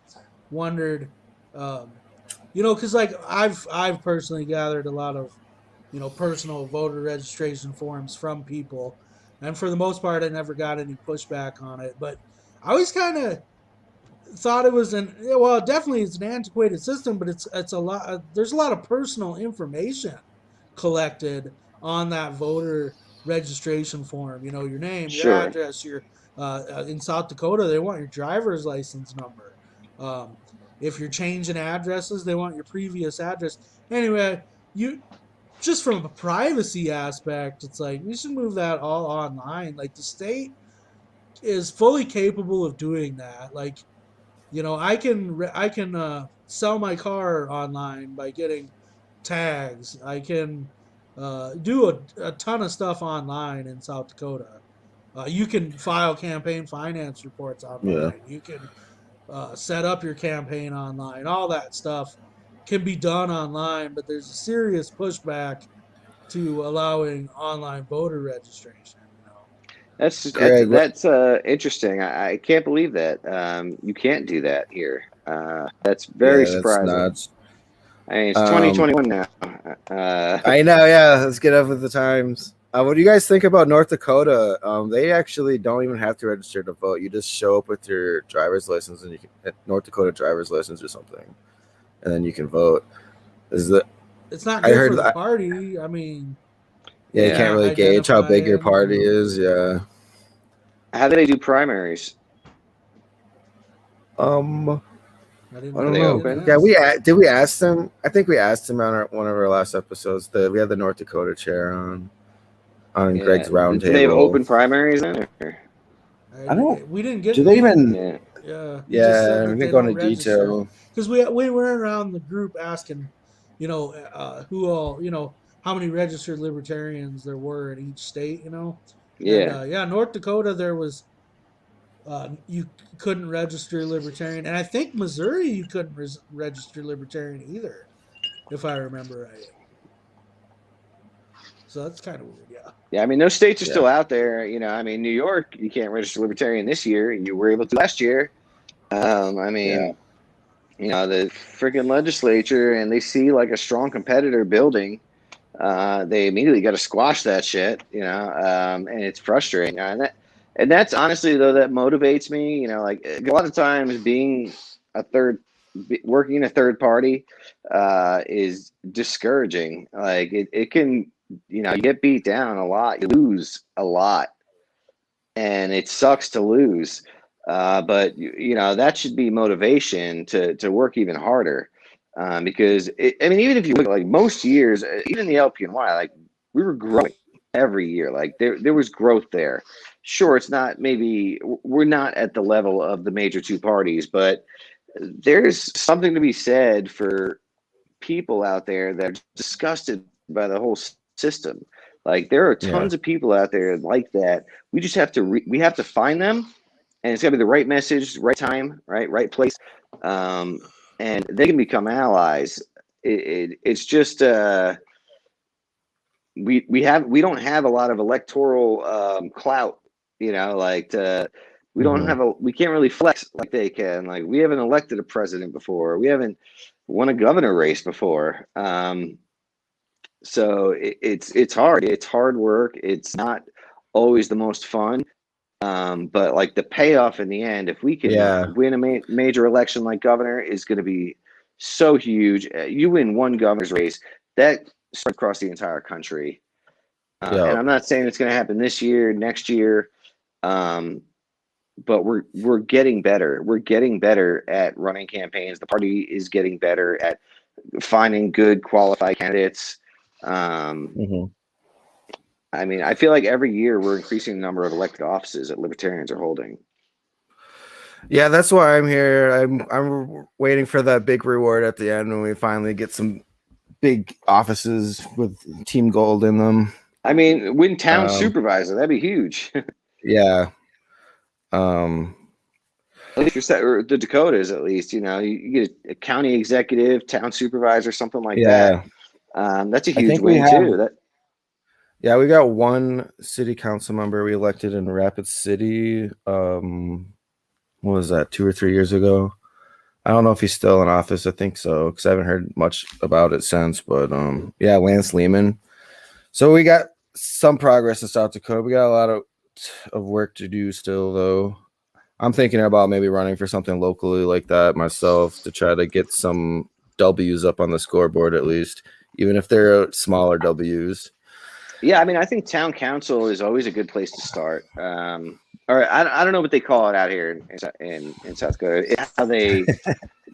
wondered, because like I've personally gathered a lot of, personal voter registration forms from people. And for the most part, I never got any pushback on it. But I always kind of thought it was definitely it's an antiquated system, but it's a lot. There's a lot of personal information collected on that voter registration form. Your name, your address, your in South Dakota, they want your driver's license number. If you're changing addresses, they want your previous address. Anyway, just from a privacy aspect, it's like we should move that all online. Like the state is fully capable of doing that. Like, I can sell my car online by getting tags. I can do a ton of stuff online in South Dakota. You can file campaign finance reports online. Yeah. You can set up your campaign online. All that stuff can be done online, but there's a serious pushback to allowing online voter registration. That's interesting. I can't believe that you can't do that here. That's very surprising. That's I mean, it's 2021 now. I know. Yeah, let's get up with the times. What do you guys think about North Dakota? They actually don't even have to register to vote. You just show up with your driver's license and you can North Dakota driver's license or something, and then you can vote. It's not good for the party. I mean, you can't really gauge how big your party is. Yeah. How do they do primaries? I don't know. Yeah, did we ask them? I think we asked them on one of our last episodes. We had the North Dakota chair on Greg's roundtable. Do they have open primaries then? I don't. We didn't get. Do they even? Yeah. Yeah. We didn't go into detail because we went around the group asking, who all, how many registered libertarians there were in each state, Yeah. And, North Dakota, there was, you couldn't register libertarian. And I think Missouri, you couldn't register libertarian either, if I remember right. So that's kind of weird. Yeah. Yeah, I mean, those states are still out there. You know, I mean, New York, you can't register Libertarian this year. You were able to last year. I mean, you know, the freaking legislature, and they see like a strong competitor building. They immediately got to squash that shit, you know, and it's frustrating. And that's honestly, though, that motivates me. You know, like a lot of times working a third party is discouraging. Like it can, you know, you get beat down a lot, you lose a lot, and it sucks to lose. But you know, that should be motivation to work even harder. Because I mean, even if you look at like most years, even the LPNY, like we were growing every year. Like there was growth there. Sure, it's not, maybe we're not at the level of the major two parties, but there's something to be said for people out there that are disgusted by the whole system. Like there are tons of people out there like that. We just have to we have to find them, and it's got to be the right message, right time, right place, and they can become allies. It's just we don't have a lot of electoral clout, you know, like we don't have we can't really flex like they can. Like we haven't elected a president before, we haven't won a governor race before. So it's hard. It's hard work. It's not always the most fun. But like the payoff in the end, if we can win a major election like governor, is going to be so huge. You win one governor's race, that spreads across the entire country. And I'm not saying it's going to happen this year, next year, but we're getting better. We're getting better at running campaigns. The party is getting better at finding good, qualified candidates. I mean, I feel like every year we're increasing the number of elected offices that Libertarians are holding. Yeah, that's why I'm here. I'm waiting for that big reward at the end when we finally get some big offices with Team Gold in them. I mean, win town supervisor, that'd be huge. Yeah. If you're the Dakotas, at least, you know, you get a county executive, town supervisor, something like that. That's a huge win too. Yeah, we got one city council member we elected in Rapid City. What was that, 2 or 3 years ago? I don't know if he's still in office. I think so, because I haven't heard much about it since. But yeah, Lance Lehman. So we got some progress in South Dakota. We got a lot of work to do still, though. I'm thinking about maybe running for something locally like that myself to try to get some W's up on the scoreboard, at least, even if they're smaller W's. Yeah, I mean, I think town council is always a good place to start. Or I don't know what they call it out here in South Dakota. It's how they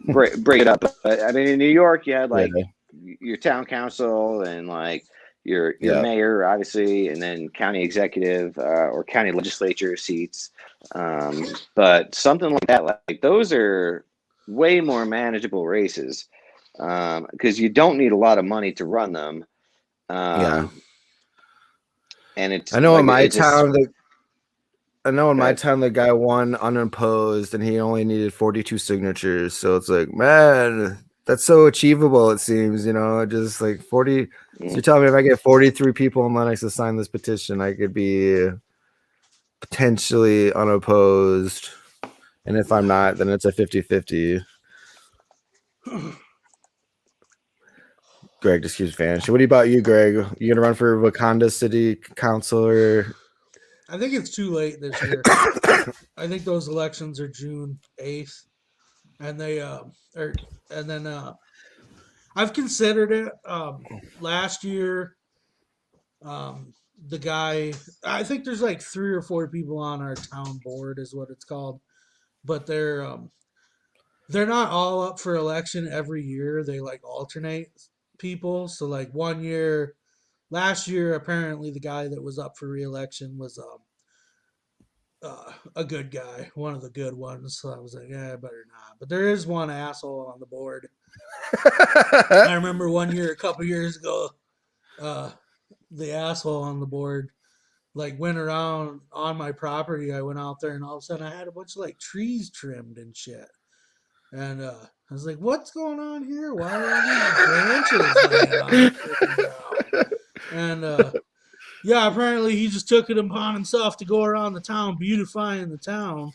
break it up. But I mean, in New York, you had like your town council and like your mayor, obviously, and then county executive or county legislature seats. But something like that, like those are way more manageable races because you don't need a lot of money to run them. And it's, I know in my town, the guy won unopposed and he only needed 42 signatures. So it's like, man, that's so achievable, it seems, you know, just like 40. So you're telling me if I get 43 people in Lennox to sign this petition, I could be potentially unopposed. And if I'm not, then it's a 50-50. Greg just keeps vanishing. What about you, Greg? You gonna run for Wakanda City Council? Or I think it's too late this year. I think those elections are June 8th, and I've considered it. Last year, the guy, I think there's like 3 or 4 people on our town board, is what it's called, but they're not all up for election every year. They like alternate people. So like last year, apparently the guy that was up for re-election was a good guy, one of the good ones. So I was like, yeah, I better not. But there is one asshole on the board. I remember one year, a couple years ago, the asshole on the board like went around on my property. I went out there and all of a sudden I had a bunch of like trees trimmed and shit. And I was like, what's going on here? Why are all these branches laying on the freaking ground? And Yeah, apparently he just took it upon himself to go around the town beautifying the town.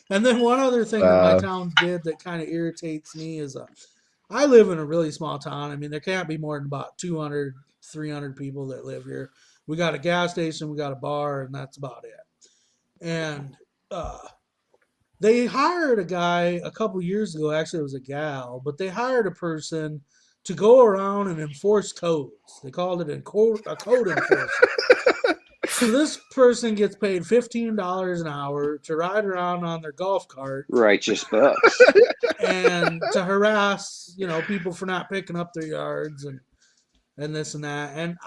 And then one other thing that my town did that kind of irritates me is I live in a really small town. I mean, there can't be more than about 200, 300 people that live here. We got a gas station, we got a bar, and that's about it. And they hired a guy a couple years ago. Actually, it was a gal, but they hired a person to go around and enforce codes. They called it a code enforcer. So this person gets paid $15 an hour to ride around on their golf cart, Righteous bucks, and to harass, people for not picking up their yards and this and that. And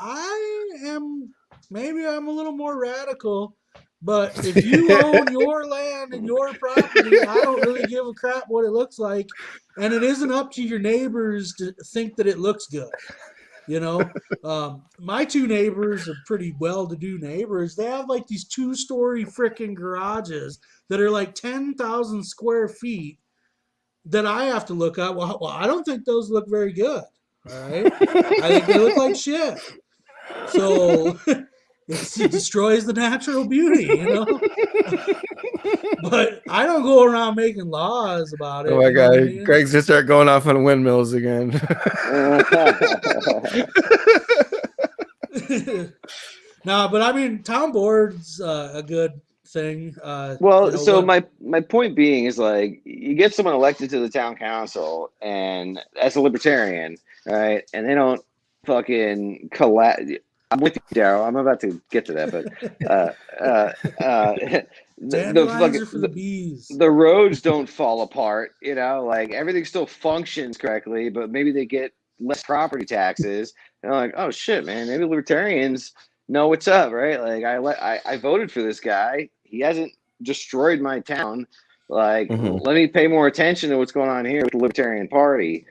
maybe I'm a little more radical, but if you own your land and your property, I don't really give a crap what it looks like, and it isn't up to your neighbors to think that it looks good. My two neighbors are pretty well-to-do neighbors. They have like these 2-story freaking garages that are like 10,000 square feet that I have to look at. Well, I don't think those look very good. All right, I think they look like shit. So it destroys the natural beauty, But I don't go around making laws about it. Oh my God, I mean? Greg's just start going off on windmills again. No, but I mean, town board's a good thing. My point being is, like, you get someone elected to the town council, and as a libertarian, right, and they don't fucking I'm with you, Daryl. I'm about to get to that, but the roads don't fall apart, like everything still functions correctly, but maybe they get less property taxes. And I'm like, oh shit, man, maybe libertarians know what's up, right? Like I voted for this guy. He hasn't destroyed my town. Like, let me pay more attention to what's going on here with the Libertarian Party.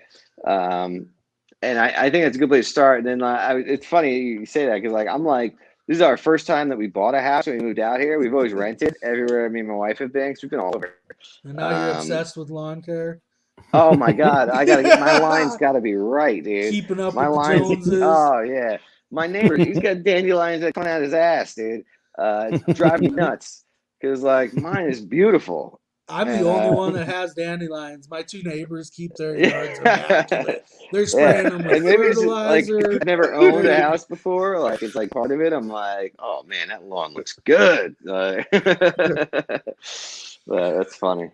And I think that's a good place to start. And then it's funny you say that, because this is our first time that we bought a house when we moved out here. We've always rented everywhere me and my wife have been, because we've been all over. And now you're obsessed with lawn care. Oh my God, I gotta get my line's got to be right, dude. Keeping up my with the Joneses. Oh yeah, my neighbor, he's got dandelions that come out his ass, dude. Drive me nuts, because mine is beautiful. I'm the only one that has dandelions. My two neighbors keep their yards immaculate. They're spraying them with fertilizer. I've never owned a house before. It's part of it. I'm like, oh man, that lawn looks good. That's funny.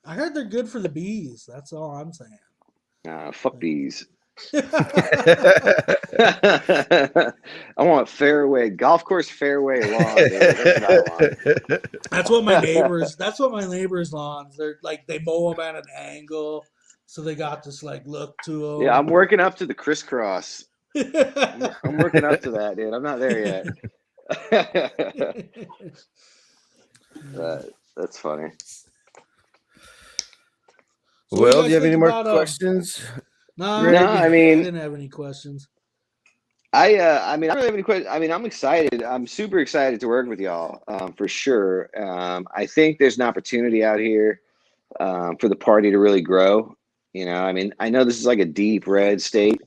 I heard they're good for the bees. That's all I'm saying. Fuck bees. I want golf course fairway lawn. That's what my neighbors' lawns. They're like, they mow them at an angle, so they got this look to them. Yeah, I'm working up to the crisscross. I'm working up to that, dude. I'm not there yet. That's funny. So Will, do you have any more questions? No, I didn't have any questions. I don't really have any questions. I mean, I'm excited. I'm super excited to work with y'all, for sure. I think there's an opportunity out here for the party to really grow. I mean, I know this is like a deep red state,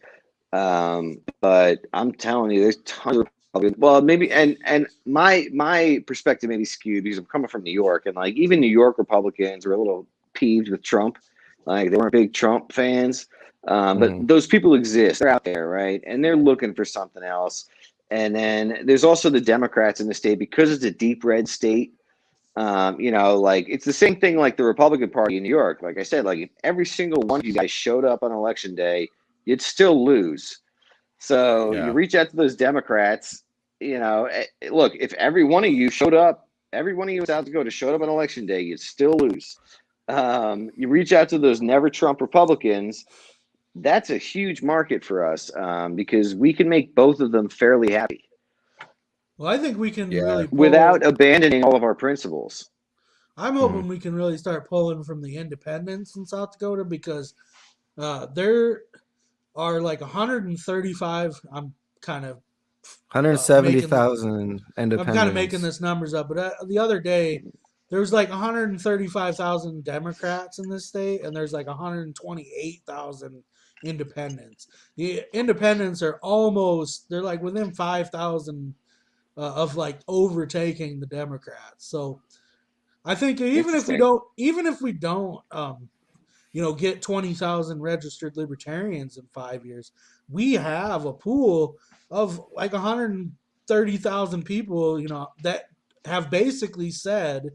but I'm telling you, there's tons of Republicans. Well, maybe, and my perspective may be skewed because I'm coming from New York, and even New York Republicans were a little peeved with Trump. They weren't big Trump fans. But those people exist. They're out there, right? And they're looking for something else. And then there's also the Democrats in the state, because it's a deep red state. It's the same thing like the Republican Party in New York. Like I said, if every single one of you guys showed up on election day, you'd still lose. So you reach out to those Democrats. Look, if every one of you showed up, every one of you in South Dakota showed up on election day, you'd still lose. You reach out to those never Trump Republicans. That's a huge market for us, because we can make both of them fairly happy. Well, I think we can really without abandoning all of our principles. I'm hoping we can really start pulling from the independents in South Dakota, because there are 135. I'm kind of 170,000 independents. I'm kind of making this numbers up, but the other day there was 135,000 Democrats in this state, and there's 128,000 independents. The independents are they're like within 5,000 of like overtaking the Democrats. So I think even if we don't, get 20,000 registered libertarians in 5 years, we have a pool of like 130,000 people, that have basically said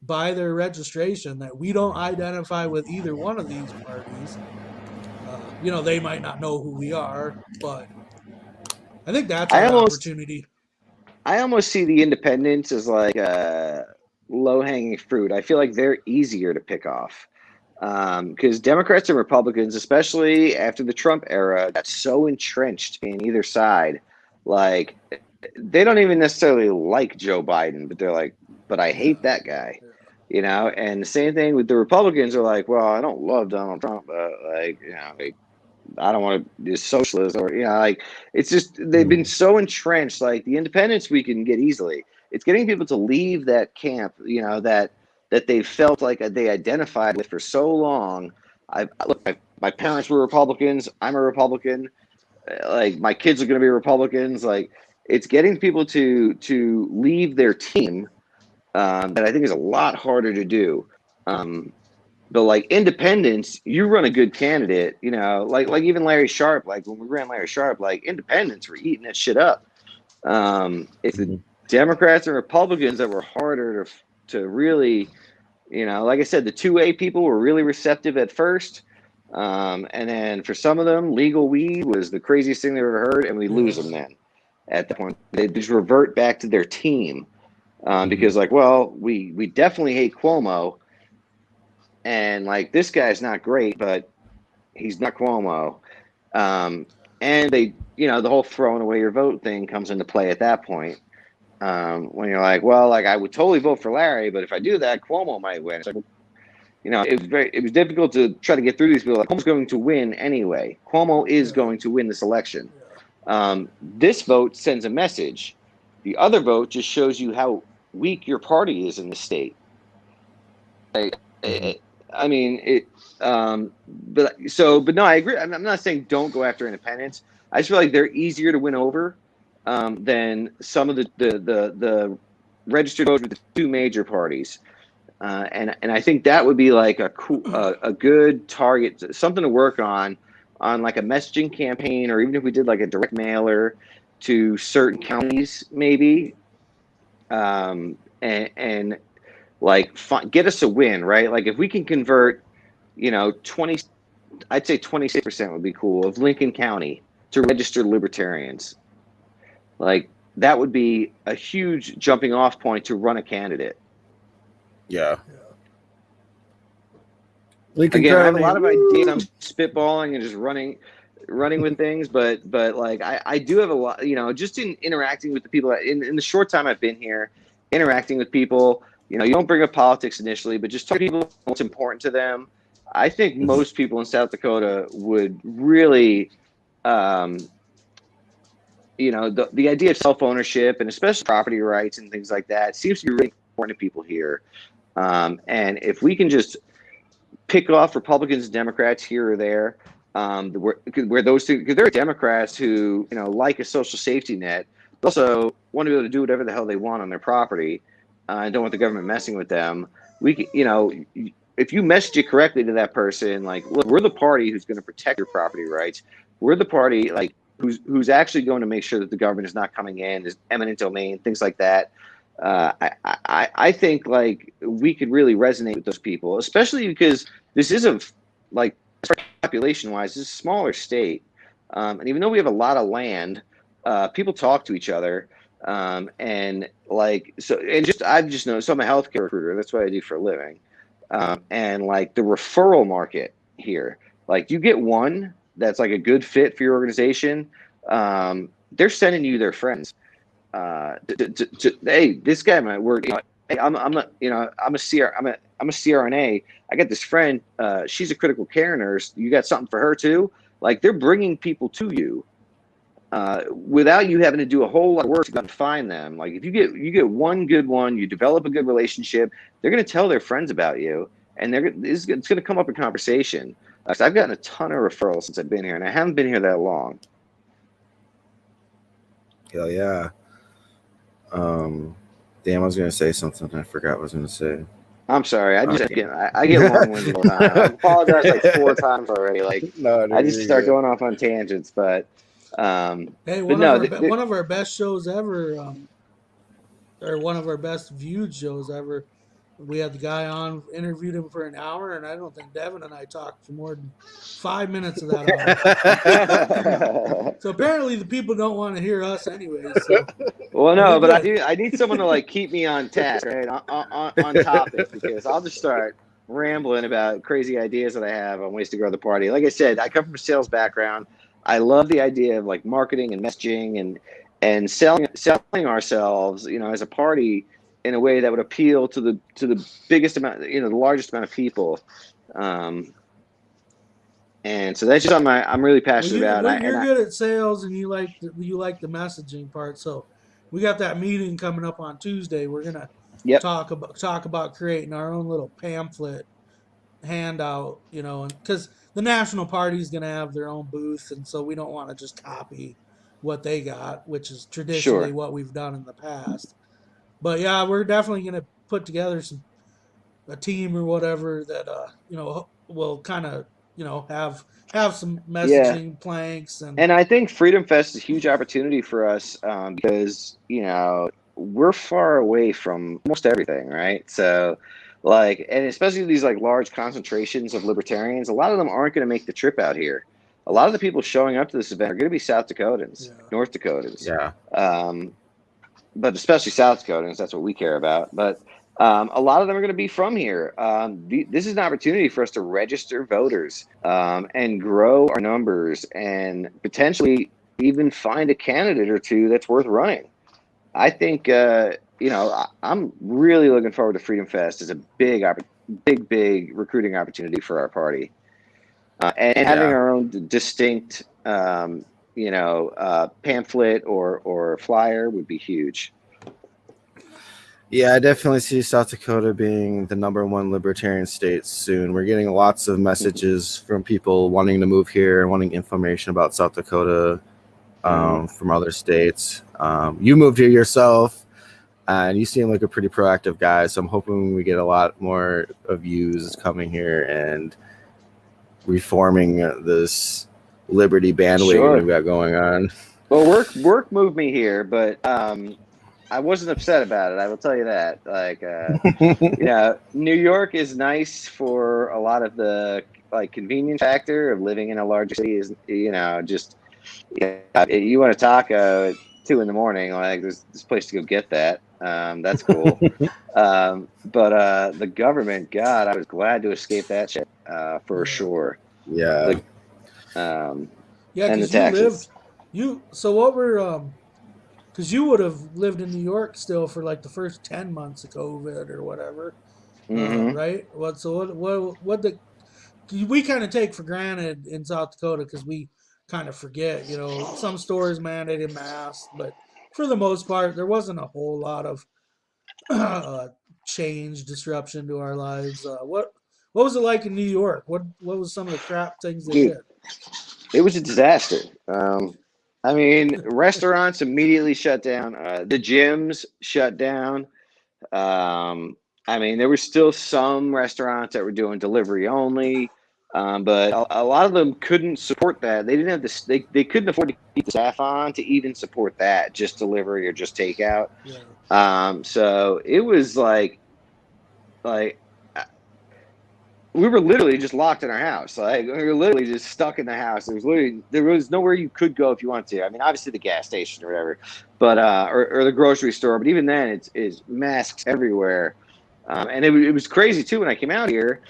by their registration that we don't identify with either one of these parties. They might not know who we are, but I think that's I our almost opportunity. I almost see the independents as like low hanging fruit. I feel like they're easier to pick off because Democrats and Republicans, especially after the Trump era, got so entrenched in either side. Like they don't even necessarily like Joe Biden, but they're like, but I hate that guy. And the same thing with the Republicans are like, well, I don't love Donald Trump, but like, I don't want to be socialist or, like it's just, they've been so entrenched, like the independents we can get easily. It's getting people to leave that camp, that they felt like they identified with for so long. My parents were Republicans. I'm a Republican. Like my kids are going to be Republicans. Like it's getting people to leave their team that I think is a lot harder to do. But like independents, you run a good candidate, like even Larry Sharp, like when we ran Larry Sharp, like independents were eating that shit up. It's the Democrats and Republicans that were harder to really, like I said, the 2A people were really receptive at first. And then for some of them, legal weed was the craziest thing they ever heard, and we lose them then. At the point, they just revert back to their team because, like, well, we definitely hate Cuomo. And like this guy's not great, but he's not Cuomo. And they, the whole throwing away your vote thing comes into play at that point. When you're like, well, like I would totally vote for Larry, but if I do that, Cuomo might win. It's like, it was difficult to try to get through these people. Like, Cuomo's going to win anyway. Cuomo is going to win this election. This vote sends a message. The other vote just shows you how weak your party is in the state. Like, I mean, but no, I agree. I'm not saying don't go after independents. I just feel like they're easier to win over than some of the registered voters with the two major parties. And I think that would be like a good target, something to work on like a messaging campaign, or even if we did like a direct mailer to certain counties, maybe, and like get us a win, right? Like if we can convert, 20, I'd say 26% would be cool of Lincoln County to registered libertarians. Like that would be a huge jumping off point to run a candidate. Yeah. Lincoln Again, I have a lot of ideas. I'm spitballing and just running with things, but like I do have a lot, just in interacting with the people in the short time I've been here, interacting with people. You don't bring up politics initially, but just talk to people what's important to them. I think most people in South Dakota would really, the idea of self-ownership and especially property rights and things like that seems to be really important to people here. And if we can just pick off Republicans and Democrats here or there, where those two, because there are Democrats who, like a social safety net, also want to be able to do whatever the hell they want on their property. And don't want the government messing with them. If you message it correctly to that person, like, look, we're the party who's going to protect your property rights. We're the party, like, who's actually going to make sure that the government is not coming in, is eminent domain, things like that. I think like we could really resonate with those people, especially because this is population wise, it's a smaller state. And even though we have a lot of land, people talk to each other. And like, I've just noticed, so I'm a healthcare recruiter. That's what I do for a living. And like the referral market here, like you get one that's like a good fit for your organization. They're sending you their friends. Hey, this guy might work. Hey, I'm a CRNA. I got this friend. She's a critical care nurse. You got something for her too? Like they're bringing people to you. Without you having to do a whole lot of work to go and find them. Like if you get one good one, you develop a good relationship, they're going to tell their friends about you, and it's going to come up in conversation. So I've gotten a ton of referrals since I've been here, and I haven't been here that long. Hell yeah. Damn, I was gonna say something. I forgot what I was gonna say. I'm sorry. I get long-winded all the time. I've apologized like 4 times already. Like, no, dude, I just start going off on tangents, but hey, one of our best shows ever, or one of our best viewed shows ever. We had the guy on, interviewed him for an hour, and I don't think Devin and I talked for more than 5 minutes of that hour. So apparently the people don't want to hear us anyway. So. Well, no, but I need someone to like keep me on task, right, on topic, because I'll just start rambling about crazy ideas that I have on ways to grow the party. Like I said, I come from a sales background. I love the idea of like marketing and messaging and selling ourselves, as a party in a way that would appeal to the biggest amount, the largest amount of people. And so that's just something I'm really passionate about. You're good at sales, and you like the messaging part. So we got that meeting coming up on Tuesday. We're gonna talk about creating our own little pamphlet handout, because the national party is gonna have their own booth, and so we don't want to just copy what they got, which is traditionally what we've done in the past. But yeah, we're definitely gonna put together a team or whatever that will kind of have some messaging planks, and I think Freedom Fest is a huge opportunity for us because we're far away from almost everything, right? So and especially these like large concentrations of libertarians, a lot of them aren't going to make the trip out here. A lot of the people showing up to this event are going to be South Dakotans, North Dakotans, but especially South Dakotans. That's what we care about. But a lot of them are going to be from here. This is an opportunity for us to register voters and grow our numbers and potentially even find a candidate or two that's worth running. I think, I'm really looking forward to Freedom Fest as a big recruiting opportunity for our party. And having our own distinct, pamphlet or flyer would be huge. Yeah, I definitely see South Dakota being the #1 libertarian state soon. We're getting lots of messages from people wanting to move here and wanting information about South Dakota from other states. You moved here yourself, and you seem like a pretty proactive guy, so I'm hoping we get a lot more of yous coming here and reforming this liberty bandwagon we've got going on. Well, work moved me here, but I wasn't upset about it. I will tell you that. Like, New York is nice for a lot of the convenience factor of living in a larger city. Is you want a taco at 2 a.m. Like, there's this place to go get that. That's cool. But the government, God, I was glad to escape that shit for sure. Yeah. And the taxes. Because you would have lived in New York still for like the first 10 months of COVID or whatever, right? We kind of take for granted in South Dakota because we kind of forget, some stores mandated masks, but for the most part, there wasn't a whole lot of change, disruption to our lives. What was it like in New York? What was some of the crap things they did? It was a disaster. Restaurants immediately shut down. The gyms shut down. There were still some restaurants that were doing delivery only, but a lot of them couldn't support that. They didn't have this. They couldn't afford to keep the staff on to even support that, just delivery or just takeout. Yeah. So it was like we were literally just locked in our house. Like, we were literally just stuck in the house. There was nowhere you could go if you wanted to. I mean, obviously the gas station or whatever, but or the grocery store. But even then, it's masks everywhere. And it was crazy too when I came out here.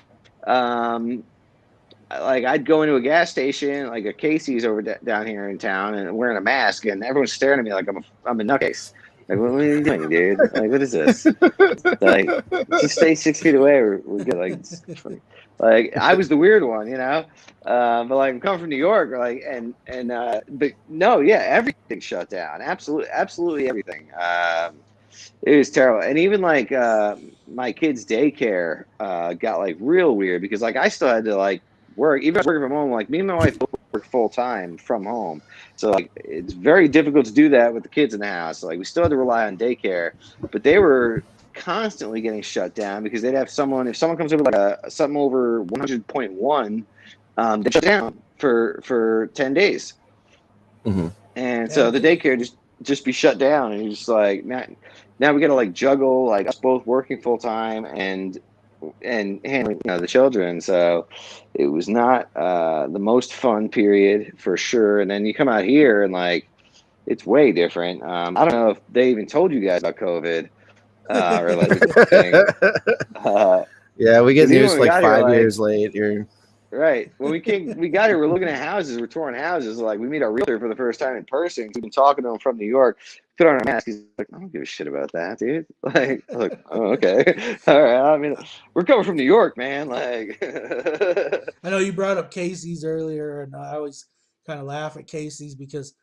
I'd go into a gas station, like a Casey's over down here in town, and wearing a mask, and everyone's staring at me like I'm a nutcase. Like, what are you doing, dude? Like, what is this? Like, just stay 6 feet away. We're good. Like, I was the weird one, But I'm coming from New York, but no, everything shut down. Absolutely everything. It was terrible, and even my kids' daycare got real weird because I still had to work. Even working from home, like me and my wife both work full time from home, so like it's very difficult to do that with the kids in the house. Like we still had to rely on daycare, but they were constantly getting shut down because they'd have someone. If someone comes over like something over 100.1, they shut down for 10 days, and so the daycare just be shut down, and you're just like, now we got to like juggle like us both working full time and handling the children. So it was not the most fun period for sure. And then you come out here and like it's way different. I don't know if they even told you guys about COVID or like thing. Yeah, we get news like 5 years late here. Right. When we got here, we're looking at houses, we're touring houses. Like we meet our realtor for the first time in person. We've been talking to him from New York. Put on our mask. He's like, I don't give a shit about that, dude. Like, oh, okay. All right. I mean, we're coming from New York, man. Like, I know you brought up Casey's earlier, and I always kind of laugh at Casey's because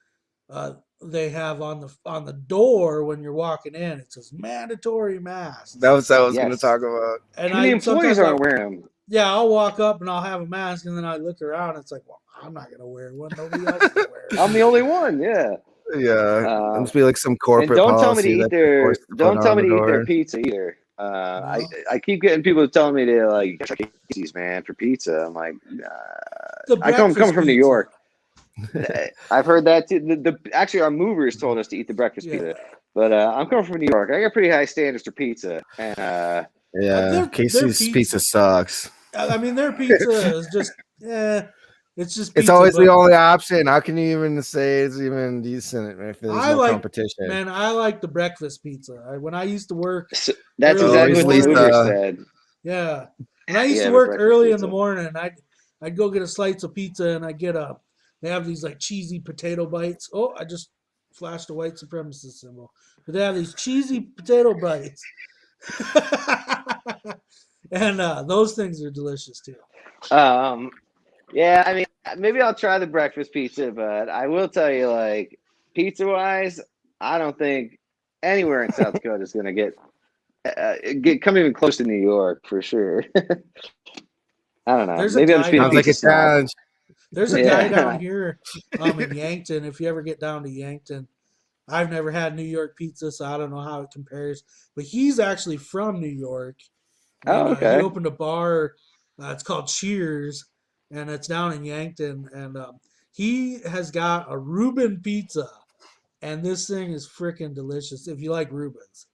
they have on the door when you're walking in, it says mandatory mask. That was what I was going to talk about. And the employees aren't wearing them. Yeah, I'll walk up and I'll have a mask, and then I look around. And it's like, well, I'm not gonna wear one. Nobody else is gonna wear it. I'm the only one. Yeah. Yeah. It must be like some corporate. And don't tell me to eat their pizza either. I keep getting people telling me to like Casey's, man, for pizza. I'm like, I come from New York. I've heard that too. Actually, our movers told us to eat the breakfast pizza, but I'm coming from New York. I got pretty high standards for pizza, and Casey's pizza sucks. I mean, their pizza is just, it's just pizza. It's always the only option. How can you even say it's even decent if there's no competition? Man, I like the breakfast pizza. When I used to work, that's exactly what Lisa said. Yeah, when I used to work early in the morning, I'd go get a slice of pizza, and I get they have these like cheesy potato bites. Oh, I just flashed a white supremacist symbol. But they have these cheesy potato bites. And those things are delicious too. Yeah, I mean, maybe I'll try the breakfast pizza, but I will tell you, like, pizza wise, I don't think anywhere in South Dakota is going to come even close to New York for sure. I don't know. Maybe I'm just being like a challenge. There's a guy down here in Yankton. If you ever get down to Yankton, I've never had New York pizza, so I don't know how it compares. But he's actually from New York. And, okay. He opened a bar. It's called Cheers, and it's down in Yankton. And he has got a Reuben pizza, and this thing is freaking delicious if you like Reubens.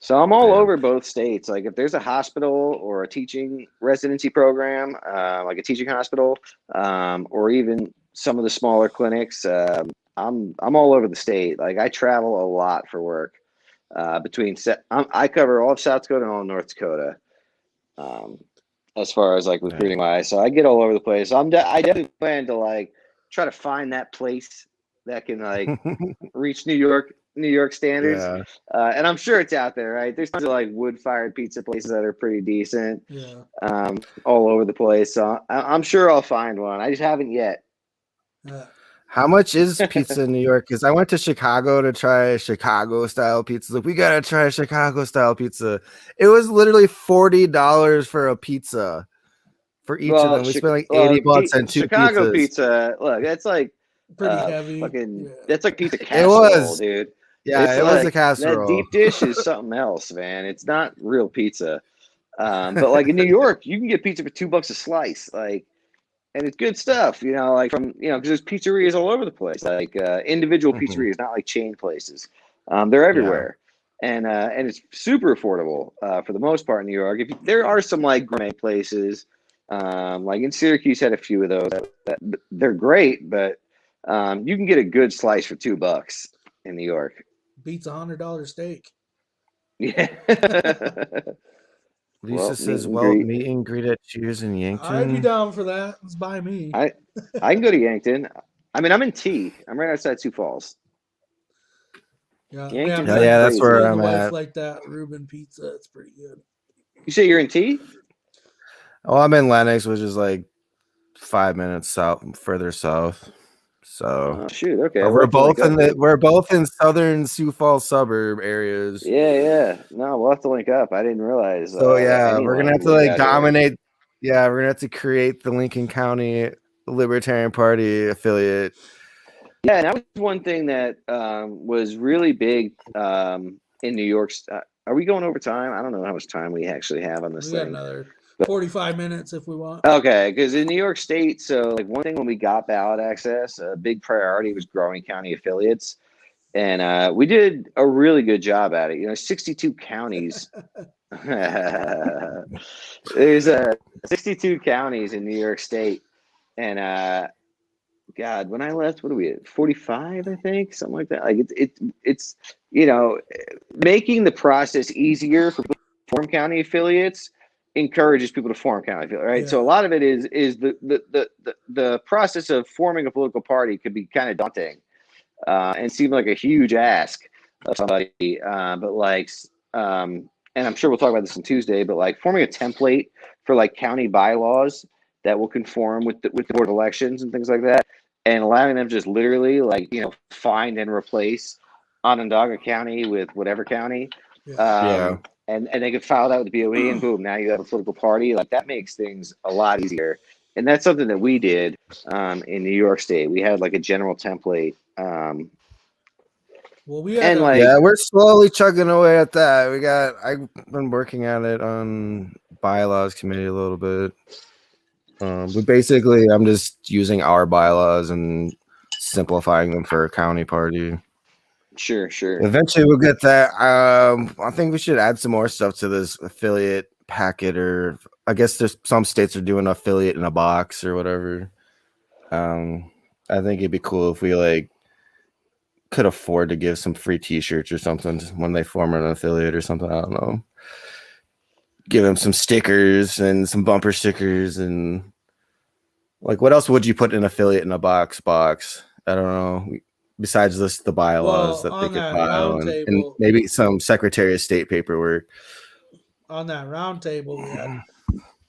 So I'm all over both states. Like if there's a hospital or a teaching residency program, like a teaching hospital, or even some of the smaller clinics, I'm all over the state. Like I travel a lot for work. I cover all of South Dakota and all of North Dakota, as far as like recruiting wise. So I get all over the place. I definitely plan to like try to find that place that can like reach New York standards. Yeah. And I'm sure it's out there, right? There's tons of like wood-fired pizza places that are pretty decent. Yeah. All over the place. So I'm sure I'll find one. I just haven't yet. How much is pizza in New York? Because I went to Chicago to try Chicago-style pizza. Like, we got to try Chicago-style pizza. It was literally $40 for a pizza for each of them. We spent like $80 on two Chicago pizzas. Pizza, look, that's like pretty heavy. That's like pizza casserole, dude. Yeah, it was a casserole. That deep dish is something else, man. It's not real pizza. But like in New York, you can get pizza for $2 a slice. Like, and it's good stuff, like from, because there's pizzerias all over the place, like individual pizzerias, not like chain places. They're everywhere. Yeah. And it's super affordable for the most part in New York. There are some like gourmet places, like in Syracuse had a few of those that they're great, but you can get a good slice for $2 in New York. Beats $100 steak. Yeah. Lisa says, meet and greet at Cheers in Yankton. I'd be down for that. It's by me. I can go to Yankton. I mean, I'm in T. I'm right outside Sioux Falls. Yeah, that's where I'm at. Like that Reuben pizza, it's pretty good. You say you're in T? Oh, I'm in Lenox, which is like 5 minutes further south. So shoot, okay. We're both in southern Sioux Falls suburb areas. Yeah. No, we'll have to link up. I didn't realize. So we're gonna have to like dominate Yeah, we're gonna have to create the Lincoln County Libertarian Party affiliate. Yeah, and that was one thing that was really big in New York. Are we going over time? I don't know how much time we actually have on this We got thing. another 45 minutes if we want. Okay, because in New York State, so like one thing when we got ballot access, a big priority was growing county affiliates. And we did a really good job at it. 62 counties. There's 62 counties in New York State. And God, when I left, what are we at? 45, I think, something like that. Like it's making the process easier for people to form county affiliates encourages people to form county affiliates, right? Yeah. So a lot of it is the process of forming a political party could be kind of daunting. And seem like a huge ask of somebody, and I'm sure we'll talk about this on Tuesday. But like forming a template for like county bylaws that will conform with the board of elections and things like that, and allowing them to just literally find and replace Onondaga County with whatever county, and they could file that with the BOE, and boom, now you have a political party. Like that makes things a lot easier. And that's something that we did in New York State. We had like a general template. Well, we're slowly chugging away at that. I've been working at it on bylaws committee a little bit. But basically, I'm just using our bylaws and simplifying them for a county party. Sure. Eventually, we'll get that. I think we should add some more stuff to this affiliate packet, or I guess there's some states are doing affiliate in a box or whatever. I think it'd be cool if we could afford to give some free T-shirts or something when they form an affiliate or something. I don't know. Give them some stickers and some bumper stickers and what else would you put in affiliate in a box? I don't know. Besides the bylaws that they could file and maybe some Secretary of State paperwork. On that round table, we had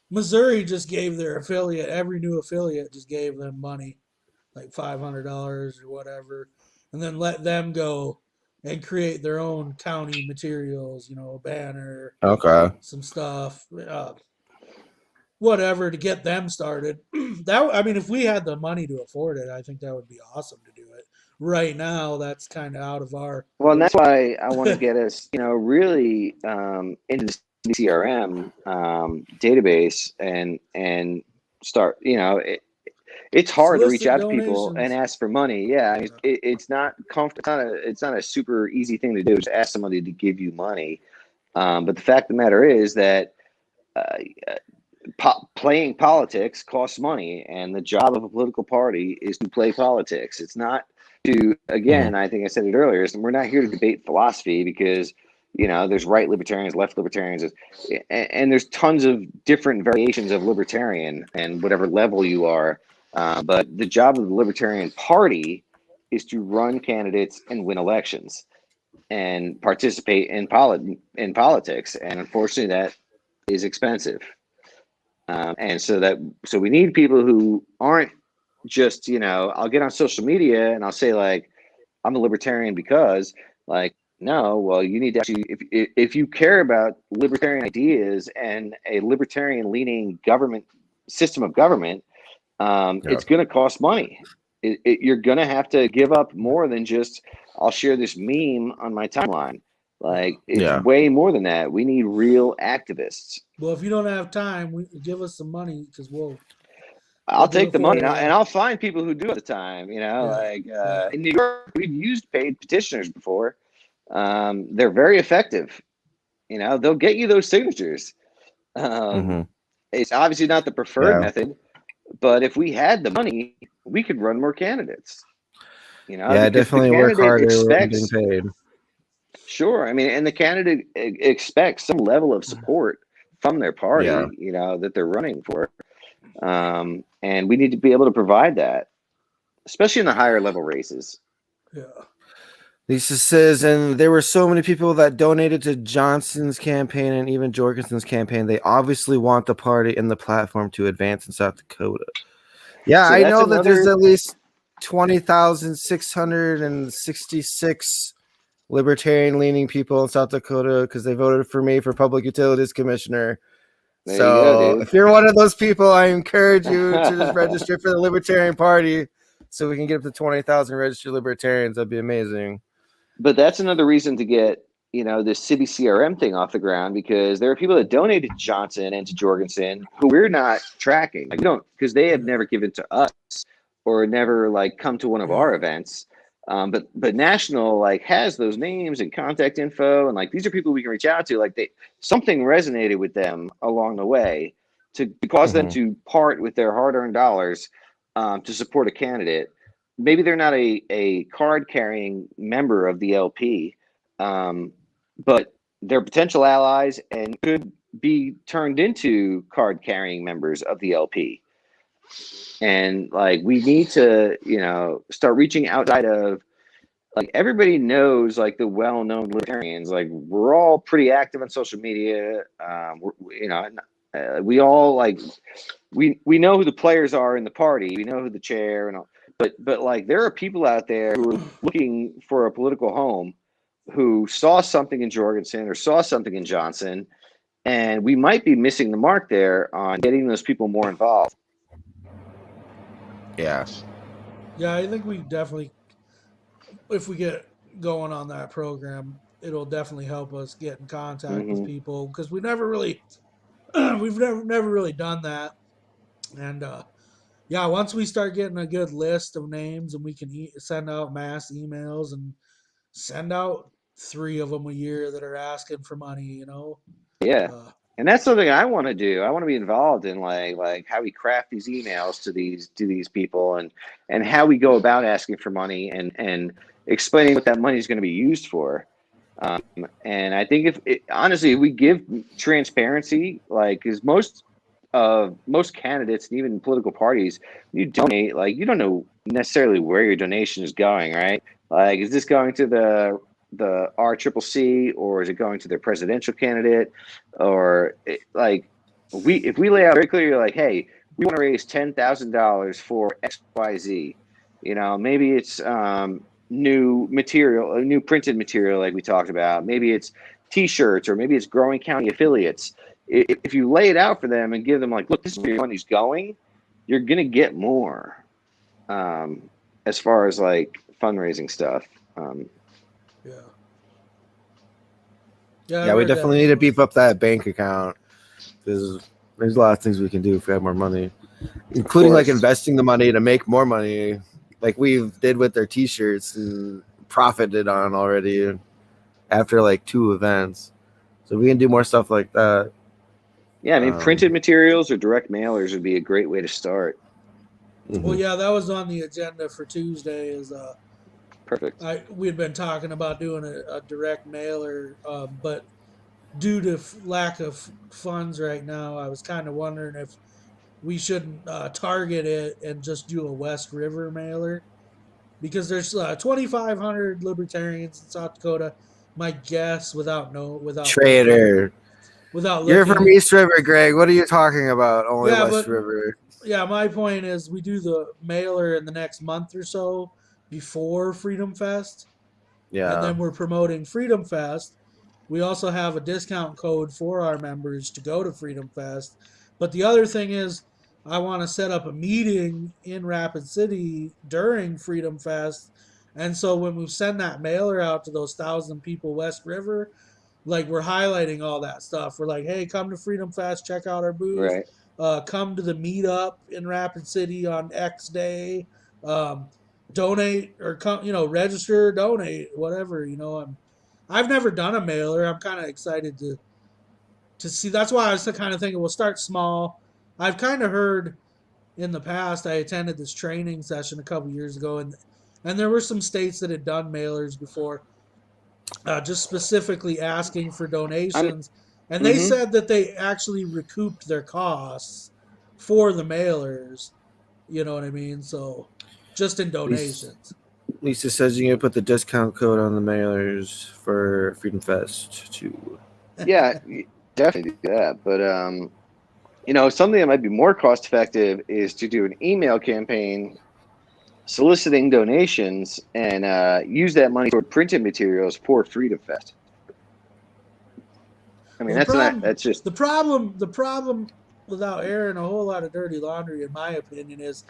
Missouri just gave their affiliate, every new affiliate just gave them money, like $500 or whatever, and then let them go and create their own county materials, a banner, some stuff, whatever, to get them started. If we had the money to afford it, I think that would be awesome to do it. Right now, that's kind of out of our. Well, and that's why I want to get us, really into the CRM database and start. It's hard to reach out to people and ask for money. Yeah, it's not comfortable. It's not a super easy thing to do. Just ask somebody to give you money. But the fact of the matter is that playing politics costs money, and the job of a political party is to play politics. It's not to, again, I think I said it earlier, we're not here to debate philosophy because, there's right libertarians, left libertarians, and there's tons of different variations of libertarian and whatever level you are. But the job of the Libertarian Party is to run candidates and win elections and participate in politics. And unfortunately, that is expensive. And so we need people who aren't just, I'll get on social media and I'll say I'm a libertarian because no, well, you need to actually, if you care about libertarian ideas and a libertarian leaning system of government, it's going to cost money. You're going to have to give up more than just, I'll share this meme on my timeline. It's way more than that. We need real activists. Well, if you don't have time, give us some money because I'll take the money and I'll find people who do at the time. In New York, we've used paid petitioners before. They're very effective. They'll get you those signatures. It's obviously not the preferred method, but if we had the money, we could run more candidates. Definitely work harder than being paid. Sure. And the candidate expects some level of support from their party, that they're running for. And we need to be able to provide that, especially in the higher level races. Yeah. Lisa says, and there were so many people that donated to Johnson's campaign and even Jorgensen's campaign. They obviously want the party and the platform to advance in South Dakota. Yeah, so I know that there's at least 20,666 libertarian leaning people in South Dakota because they voted for me for public utilities commissioner. There you go, So dude. if you're one of those people, I encourage you to just register for the Libertarian Party so we can get up to 20,000 registered libertarians. That'd be amazing. But that's another reason to get, this city CRM thing off the ground, because there are people that donated to Johnson and to Jorgensen who we're not tracking. Like, we don't, because they have never given to us or never like come to one of our events. But National like has those names and contact info, and like these are people we can reach out to. Like something resonated with them along the way to cause them to part with their hard-earned dollars to support a candidate. Maybe they're not a card-carrying member of the LP, but they're potential allies and could be turned into card-carrying members of the LP. And like we need to, start reaching outside of, like, everybody knows like the well-known libertarians. Like, we're all pretty active on social media. We all like we know who the players are in the party. We know who the chair and all. But like there are people out there who are looking for a political home, who saw something in Jorgensen or saw something in Johnson, and we might be missing the mark there on getting those people more involved. Yeah, I think we definitely, if we get going on that program, it'll definitely help us get in contact with people, because we've never really done that. And once we start getting a good list of names, and we can send out mass emails and send out 3 of them a year that are asking for money, Yeah. And that's something I want to do. I want to be involved in like how we craft these emails to these people, and how we go about asking for money, and explaining what that money is going to be used for. And I think honestly, if we give transparency, like, because most candidates and even political parties, you donate, like, you don't know necessarily where your donation is going, right? Like, is this going to the RCCC, or is it going to their presidential candidate? Or like, if we lay out very clearly, like, hey, we want to raise $10,000 for XYZ, maybe it's new material, new printed material, like we talked about. Maybe it's T-shirts, or maybe it's growing county affiliates. If you lay it out for them and give them, like, look, this is where your money's going, you're gonna get more as far as like fundraising stuff. We definitely need to beef up that bank account, because there's a lot of things we can do if we have more money, including like investing the money to make more money, like we did with their T-shirts and profited on already after like 2 events. So we can do more stuff like that. Yeah, I mean, printed materials or direct mailers would be a great way to start. Well, yeah, that was on the agenda for Tuesday. Perfect. We had been talking about doing a direct mailer, but due to lack of funds right now, I was kind of wondering if we shouldn't target it and just do a West River mailer, because there's 2,500 libertarians in South Dakota. My guess, without Traitor. Without You're from East River, Greg. What are you talking about? Only West River. Yeah, my point is, we do the mailer in the next month or so before Freedom Fest. Yeah. And then we're promoting Freedom Fest. We also have a discount code for our members to go to Freedom Fest. But the other thing is, I want to set up a meeting in Rapid City during Freedom Fest. And so when we send that mailer out to those 1,000 people West River, like, we're highlighting all that stuff. We're like, hey, come to Freedom Fest, check out our booth. Right. Come to the meetup in Rapid City on X day. Donate, or come, register, donate, whatever. I've never done a mailer. I'm kind of excited to see. That's why I was kind of thinking we'll start small. I've kind of heard in the past. I attended this training session a couple years ago, and there were some states that had done mailers before, just specifically asking for donations. And they said that they actually recouped their costs for the mailers. You know what I mean? So just in donations. Lisa says you can put the discount code on the mailers for Freedom Fest too. Yeah, definitely do that. But something that might be more cost effective is to do an email campaign soliciting donations, and use that money toward printed materials for Freedom Fest. I mean, that's just the problem. The problem, without airing a whole lot of dirty laundry, in my opinion, is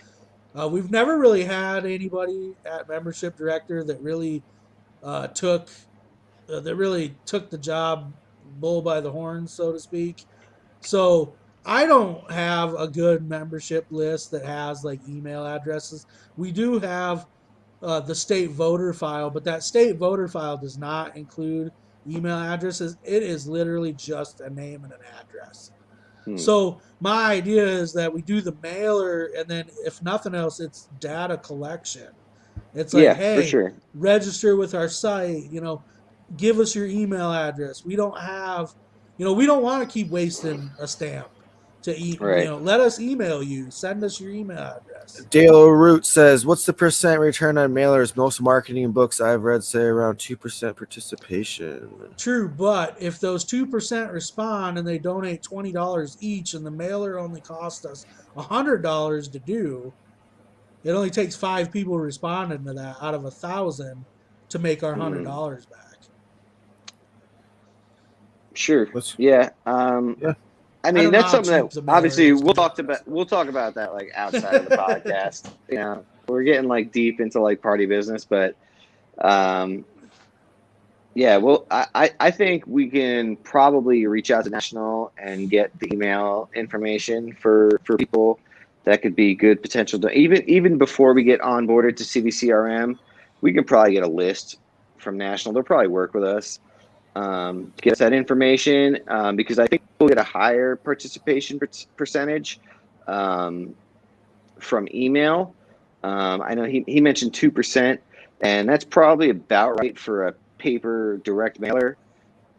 we've never really had anybody at membership director that really took the job bull by the horns, so to speak. So I don't have a good membership list that has like email addresses. We do have the state voter file, but that state voter file does not include email addresses. It is literally just a name and an address. So my idea is that we do the mailer, and then if nothing else, it's data collection. It's like, hey, for sure. register with our site. Give us your email address. We don't want to keep wasting a stamp to eat. Right. Let us email you. Send us your email address. Dale Root says, "What's the percent return on mailers? Most marketing books I've read say around 2% participation." True, but if those 2% respond and they donate $20 each, and the mailer only cost us $100 to do, it only takes 5 people responding to that out of 1,000 to make our $100 back. Sure. Yeah. Yeah. I mean, that's something that obviously we'll talk about that like outside of the podcast. We're getting like deep into like party business, but yeah, well, I think we can probably reach out to National and get the email information for people that could be good potential. Even before we get onboarded to CVCRM, we can probably get a list from National. They'll probably work with us. Get us that information because I think we'll get a higher participation percentage from email. I know he mentioned 2%, and that's probably about right for a paper direct mailer.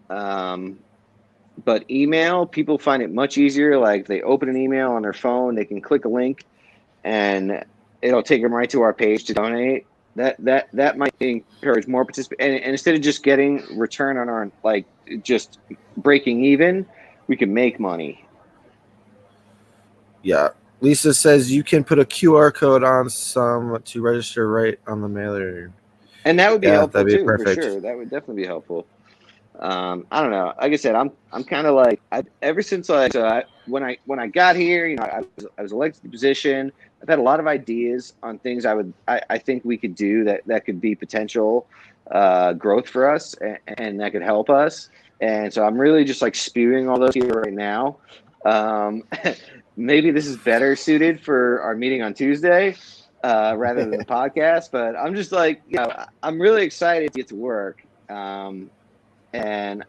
But email, people find it much easier. Like they open an email on their phone, they can click a link, and it'll take them right to our page to donate. That might encourage more participation. And instead of just getting return on our, like, just breaking even, we can make money. Yeah. Lisa says you can put a QR code on some to register right on the mailer. And that would be helpful that'd be too, perfect. for sure. That would definitely be helpful. I don't know. Like I said, I'm kind of like, ever since when I got here, I was elected to the position. I've had a lot of ideas on things I think we could do that could be potential growth for us and that could help us. And so I'm really just like spewing all those here right now. Maybe this is better suited for our meeting on Tuesday rather than the podcast. But I'm just like, I'm really excited to get to work. And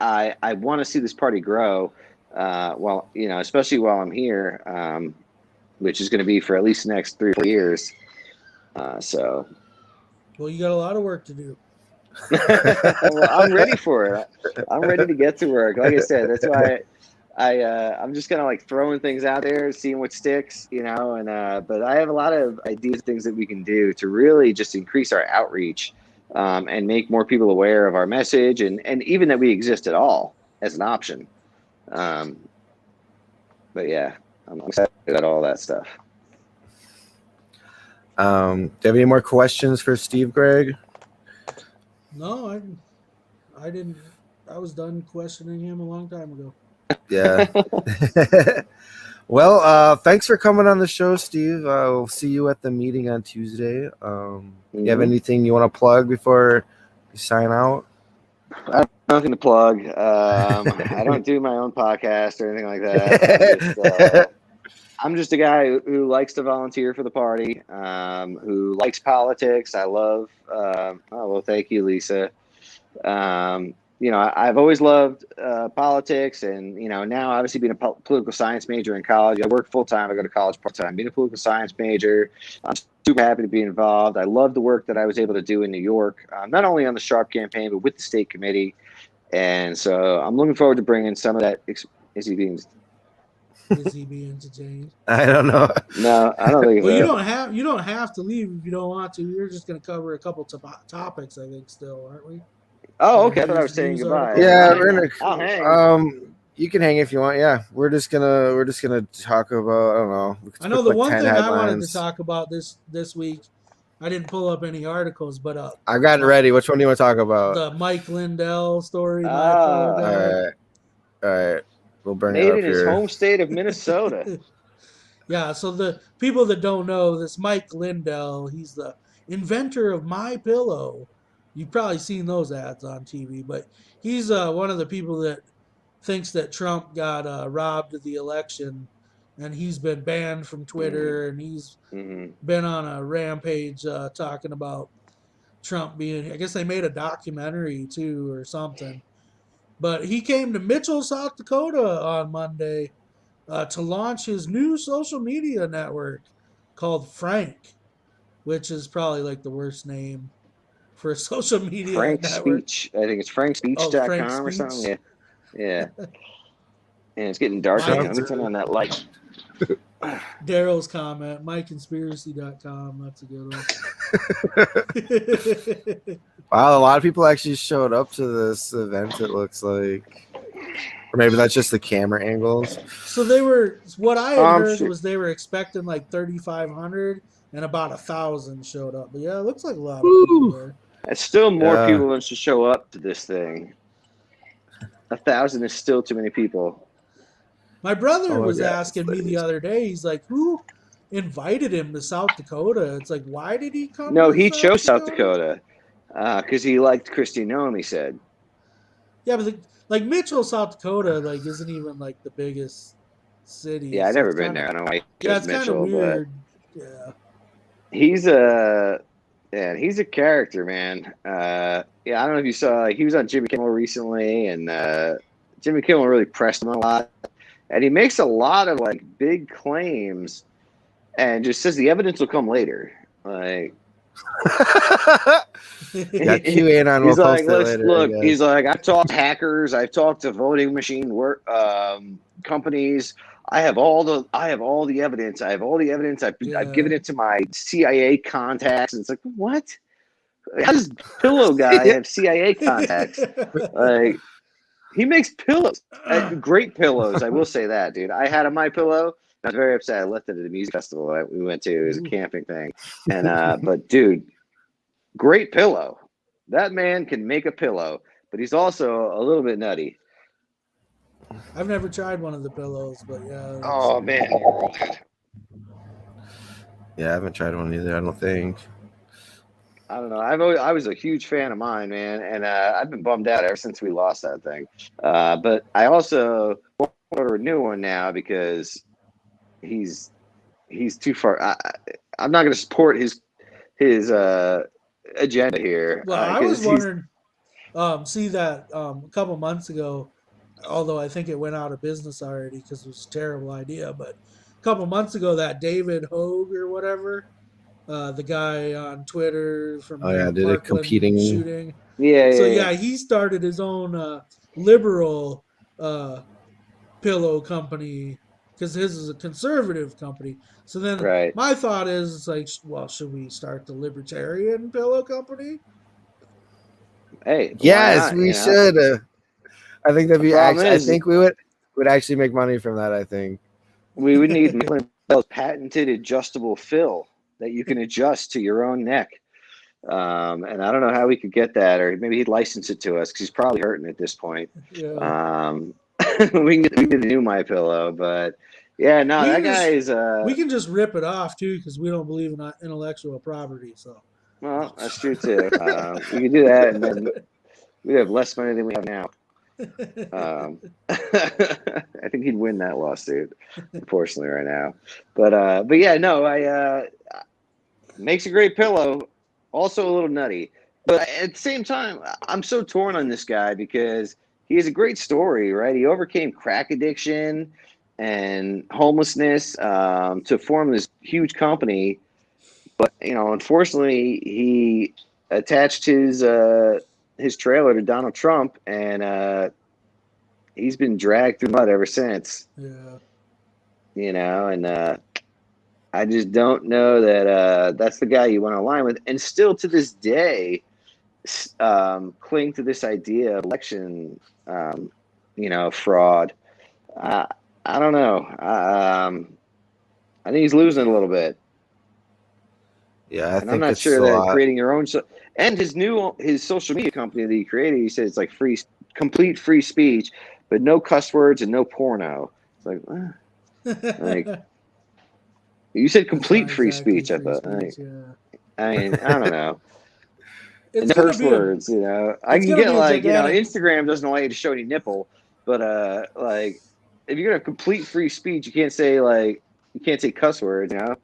I want to see this party grow. Especially while I'm here, which is going to be for at least the next 3 or 4 years. Well, you got a lot of work to do. Well, I'm ready for it. I'm ready to get to work. Like I said, that's why I'm just kind of like throwing things out there, seeing what sticks, but I have a lot of ideas, things that we can do to really just increase our outreach and make more people aware of our message and even that we exist at all as an option. But yeah, I'm excited about all that stuff. Do you have any more questions for Steve, Greg? No, I didn't. I was done questioning him a long time ago. Yeah. Well, thanks for coming on the show, Steve. We'll see you at the meeting on Tuesday. You have anything you want to plug before you sign out? I have nothing to plug. I don't do my own podcast or anything like that. I'm just a guy who likes to volunteer for the party, who likes politics. I love, thank you, Lisa. I've always loved politics, and now obviously being a political science major in college, I work full time. I go to college part time. Being a political science major, I'm super happy to be involved. I love the work that I was able to do in New York, not only on the Sharp campaign but with the state committee. And so I'm looking forward to bringing some of that. Is he being entertained? I don't know. No, I don't think so. Well, you don't have to leave if you don't want to. We're just going to cover a couple topics, I think, still, aren't we? Oh, okay. I thought I was saying goodbye. Yeah, I'll hang. You can hang if you want. Yeah, we're just gonna talk about. I don't know. I know the one thing I wanted to talk about this week. I didn't pull up any articles, but I've gotten ready. Which one do you want to talk about? The Mike Lindell story. All right. All right, we'll bring it Made up in his here. home state of Minnesota. Yeah, so the people that don't know, this Mike Lindell, he's the inventor of My Pillow. You've probably seen those ads on TV, but he's one of the people that thinks that Trump got robbed of the election, and he's been banned from Twitter, and he's been on a rampage talking about Trump being. I guess they made a documentary too or something. But he came to Mitchell, South Dakota on Monday to launch his new social media network called Frank, which is probably like the worst name for a social media Frank network. Speech. I think it's Oh, Frank frankspeech.com or Speech. something. Yeah. And it's getting dark. Let me turn on that light. Daryl's comment, myconspiracy.com. That's a good one. Wow, a lot of people actually showed up to this event, it looks like. Or maybe that's just the camera angles. So they were, what I had heard was they were expecting like 3,500 and about 1,000 showed up. But yeah, it looks like a lot of people there. It's still more people than should show up to this thing. 1,000 is still too many people. My brother was asking me the other day, he's like, who invited him to South Dakota? It's like, why did he come? No, he chose South Dakota because he liked Kristi Noem, he said. Yeah, but like Mitchell, South Dakota, like isn't even like the biggest city. Yeah, I've never been there. I don't know why he chose Mitchell, kind of weird. Yeah. He's a character, man. Yeah, I don't know if you saw, he was on Jimmy Kimmel recently, and Jimmy Kimmel really pressed him a lot. And he makes a lot of like big claims and just says the evidence will come later. Like QAnon he's like, later, he's like, I've talked to hackers, I've talked to voting machine companies. I have all the evidence. I've given it to my CIA contacts. And it's like, what? How does Pillow Guy have CIA contacts? Like, he makes pillows, great pillows. I will say that, dude. I had a My Pillow. I was very upset. I left it at a music festival that we went to. It was a camping thing, and but dude, great pillow. That man can make a pillow, but he's also a little bit nutty. I've never tried one of the pillows, but yeah. Oh man. Yeah, I haven't tried one either. I don't think. I don't know. I was a huge fan of mine, man, and I've been bummed out ever since we lost that thing. But I also want to order a new one now because he's too far. I'm not going to support his agenda here. Well, I was wondering. See that a couple months ago, although I think it went out of business already because it was a terrible idea. But a couple months ago, that David Hogue or whatever. The guy on Twitter from did a competing shooting. Yeah. So yeah, he started his own liberal pillow company because his is a conservative company. So then my thought is, it's like, well, should we start the Libertarian Pillow Company? Hey, yes, we should. I think that'd be actually. I think we would actually make money from that. I think we would need Bell's patented adjustable fill that you can adjust to your own neck. And I don't know how we could get that, or maybe he'd license it to us because he's probably hurting at this point. Yeah. we can get a new My Pillow, but yeah, no, that guy is. We can just rip it off too because we don't believe in intellectual property. So. Well, that's true too. We could do that, and then we'd have less money than we have now. I think he'd win that lawsuit, unfortunately, right now. But yeah, no, makes a great pillow. Also a little nutty, but at the same time, I'm so torn on this guy because he has a great story, right? He overcame crack addiction and homelessness to form this huge company. But unfortunately, he attached his trailer to Donald Trump, and he's been dragged through mud ever since. Yeah. And I just don't know that that's the guy you want to align with, and still to this day, cling to this idea of election, fraud. I don't know. I think he's losing a little bit. Yeah, I'm not sure that creating your own and his social media company that he created, he said it's like complete free speech, but no cuss words and no porno. It's like you said complete free speech. I thought. I mean, I don't know. It's and curse words, I can get Instagram doesn't allow you to show any nipple, but like if you're gonna have complete free speech, you can't say cuss words, Yeah.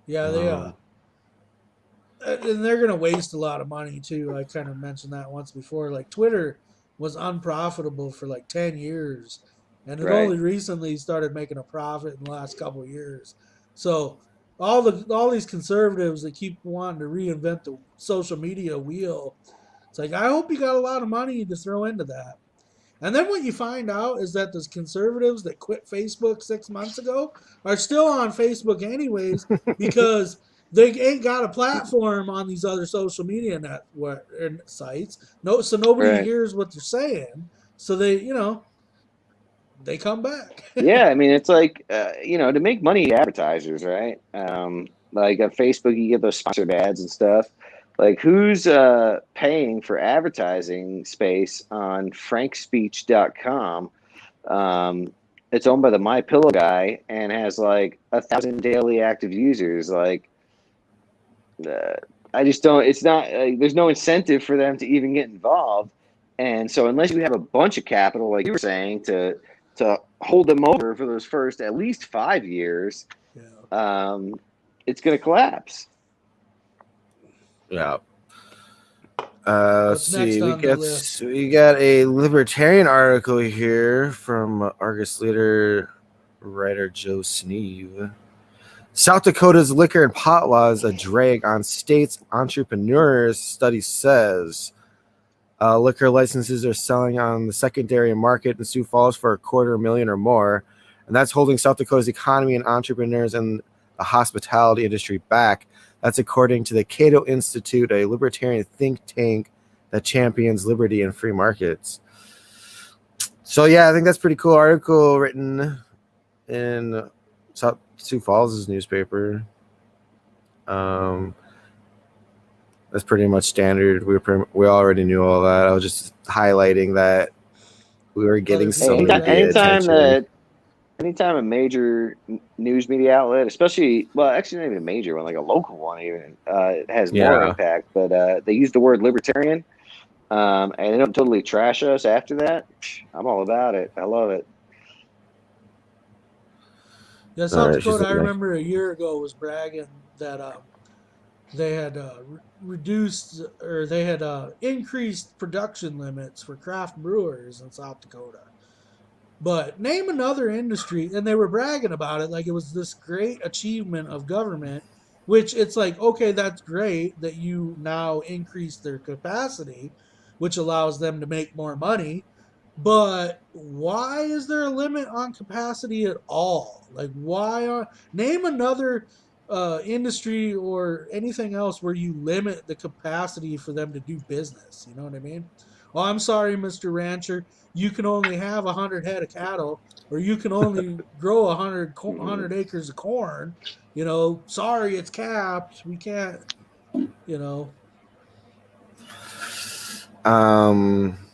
Yeah, and they're gonna waste a lot of money too. I kind of mentioned that once before. Like Twitter was unprofitable for like 10 years, and it only recently started making a profit in the last couple of years. So all these conservatives that keep wanting to reinvent the social media wheel, it's like I hope you got a lot of money to throw into that. And then what you find out is that those conservatives that quit Facebook 6 months ago are still on Facebook anyways because they ain't got a platform on these other social media network sites. No, so nobody hears what they're saying. So they come back. Yeah, I mean, it's like to make money, advertisers, right? Like on Facebook, you get those sponsored ads and stuff. Like, who's paying for advertising space on frankspeech.com? It's owned by the My Pillow guy and has like 1,000 daily active users. Like, I just don't. It's not. There's no incentive for them to even get involved. And so, unless you have a bunch of capital, like you were saying, to hold them over for those first at least 5 years, it's going to collapse. Yeah. Let's see. We got a Libertarian article here from Argus leader writer Joe Sneeve. South Dakota's liquor and pot law is a drag on states' entrepreneurs, study says. Liquor licenses are selling on the secondary market in Sioux Falls for $250,000 or more, and that's holding South Dakota's economy and entrepreneurs in the hospitality industry back. That's according to the Cato Institute, a libertarian think tank that champions liberty and free markets. So, yeah, I think that's a pretty cool article written in Sioux Falls' newspaper. That's pretty much standard. We already knew all that. I was just highlighting that we were getting so many attention. Anytime a major news media outlet, actually not even a major one, like a local one even, has more impact, but they use the word libertarian, and they don't totally trash us after that, I'm all about it. I love it. Yeah, South Dakota, I remember a year ago, was bragging that they had reduced, or they had increased production limits for craft brewers in South Dakota. But name another industry, and they were bragging about it like it was this great achievement of government, which it's like, okay, that's great that you now increase their capacity, which allows them to make more money. But why is there a limit on capacity at all? Like, name another industry or anything else where you limit the capacity for them to do business. You know what I mean? Well, I'm sorry, Mr. Rancher, you can only have 100 head of cattle, or you can only grow 100 acres of corn. Sorry, it's capped. We can't.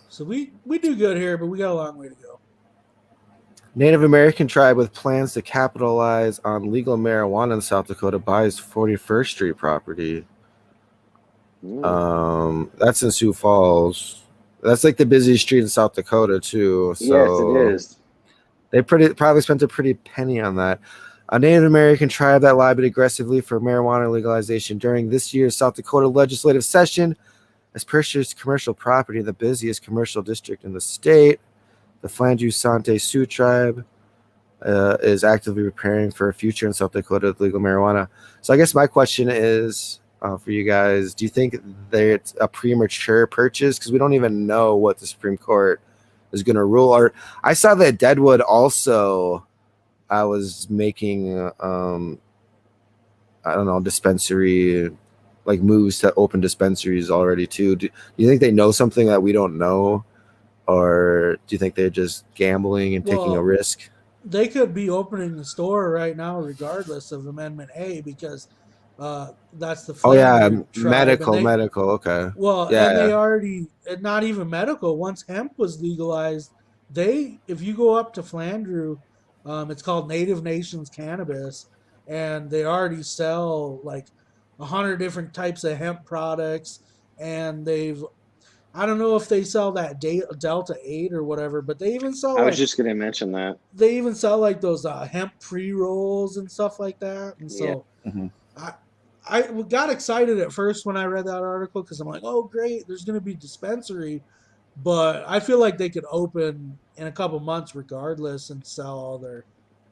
So we do good here, but we got a long way to go. Native American tribe with plans to capitalize on legal marijuana in South Dakota buys 41st Street property. That's in Sioux Falls. That's like the busiest street in South Dakota too. So yes, it is. They probably spent a pretty penny on that. A Native American tribe that lobbied aggressively for marijuana legalization during this year's South Dakota legislative session has purchased commercial property in the busiest commercial district in the state. The Flandu Sante Sioux tribe is actively preparing for a future in South Dakota with legal marijuana. So I guess my question is for you guys, do you think that it's a premature purchase? Because we don't even know what the Supreme Court is going to rule. Or I saw that Deadwood also was making, dispensary, like moves to open dispensaries already too. Do you think they know something that we don't know? Or do you think they're just gambling and taking a risk? They could be opening the store right now regardless of Amendment A, because That's the Oh yeah, Flanders tribe, and medical. Okay. well, Yeah. and they already, and not even medical. Once hemp was legalized, if you go up to Flandreau, it's called Native Nations Cannabis, and they already sell like 100 different types of hemp products, and I don't know if they sell that Delta 8 or whatever, but they even sell I was just going to mention that. they even sell like those hemp pre rolls and stuff like that, and Yeah. so. I I got excited at first when I read that article because I'm like, oh great, there's going to be dispensary, but I feel like they could open in a couple months regardless and sell all their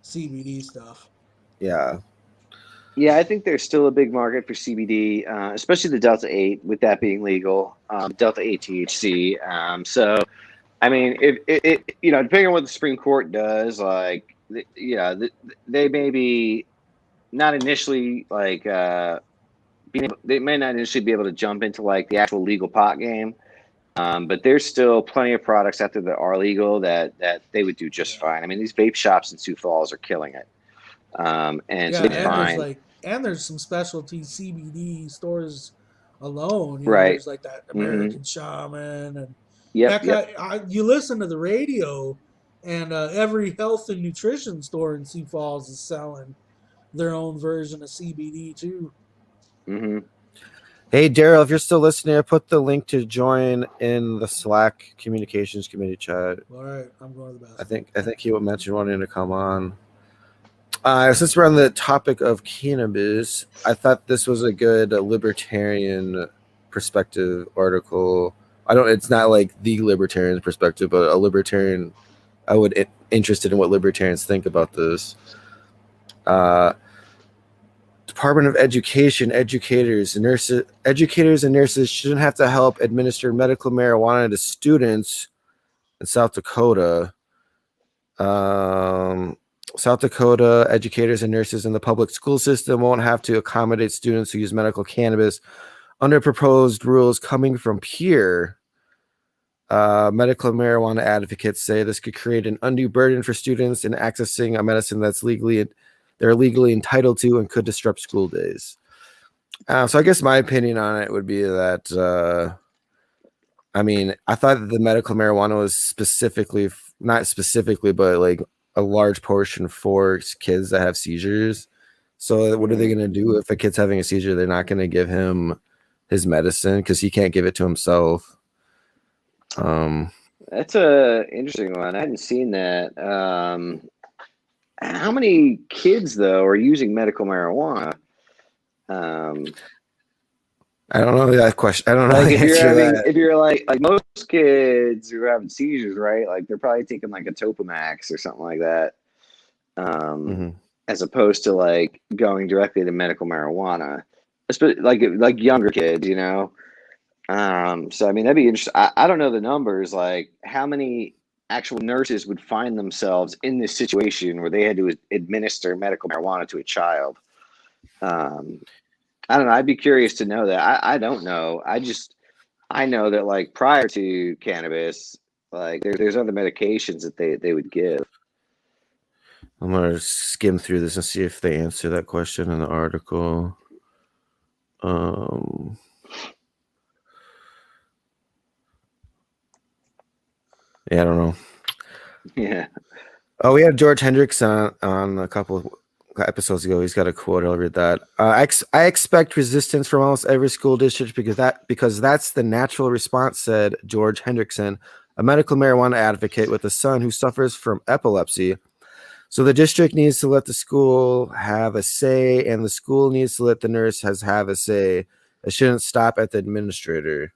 CBD stuff. Yeah. Yeah, I think there's still a big market for CBD, especially the Delta 8, with that being legal, Delta 8 THC. So, I mean, if it, depending on what the Supreme Court does, like, they may be not initially like they may not initially be able to jump into like the actual legal pot game, but there's still plenty of products out there that are legal that they would do just fine. I mean, these vape shops in Sioux Falls are killing it, and so they find there's some specialty CBD stores alone. right. There's like that American Shaman, and Yep. you listen to the radio, and every health and nutrition store in Sioux Falls is selling their own version of CBD too. Hey Daryl, if you're still listening, I put the link to join in the Slack communications committee chat. All right, I'm going to the best. I think he mentioned wanting to come on. Since we're on the topic of cannabis, I thought this was a good libertarian perspective article. It's not like the libertarian perspective, but a libertarian. I would interested in what libertarians think about this. Department of Education, educators and nurses shouldn't have to help administer medical marijuana to students in South Dakota. South Dakota educators and nurses in the public school system won't have to accommodate students who use medical cannabis under proposed rules coming from peer. Medical marijuana advocates say this could create an undue burden for students in accessing a medicine they're legally entitled to and could disrupt school days. So I guess my opinion on it would be that, I thought that the medical marijuana was not specifically, but like a large portion for kids that have seizures. So what are they going to do if a kid's having a seizure? They're not going to give him his medicine because he can't give it to himself. That's a interesting one. I hadn't seen that. How many kids though are using medical marijuana? I don't know that question. I don't know. Like if you're like most kids who are having seizures, right? Like they're probably taking like a Topamax or something like that, as opposed to like going directly to medical marijuana, especially like younger kids, So I mean that'd be interesting. I don't know the numbers, like how many actual nurses would find themselves in this situation where they had to administer medical marijuana to a child. I don't know. I'd be curious to know that. I don't know. I know that like prior to cannabis, like there's other medications that they would give. I'm going to skim through this and see if they answer that question in the article. Yeah, I don't know. Yeah. Oh, we had George Hendricks on a couple of episodes ago. He's got a quote. I'll read that. I expect resistance from almost every school district because that's the natural response, said George Hendrickson, a medical marijuana advocate with a son who suffers from epilepsy. So the district needs to let the school have a say, and the school needs to let the nurse have a say. It shouldn't stop at the administrator.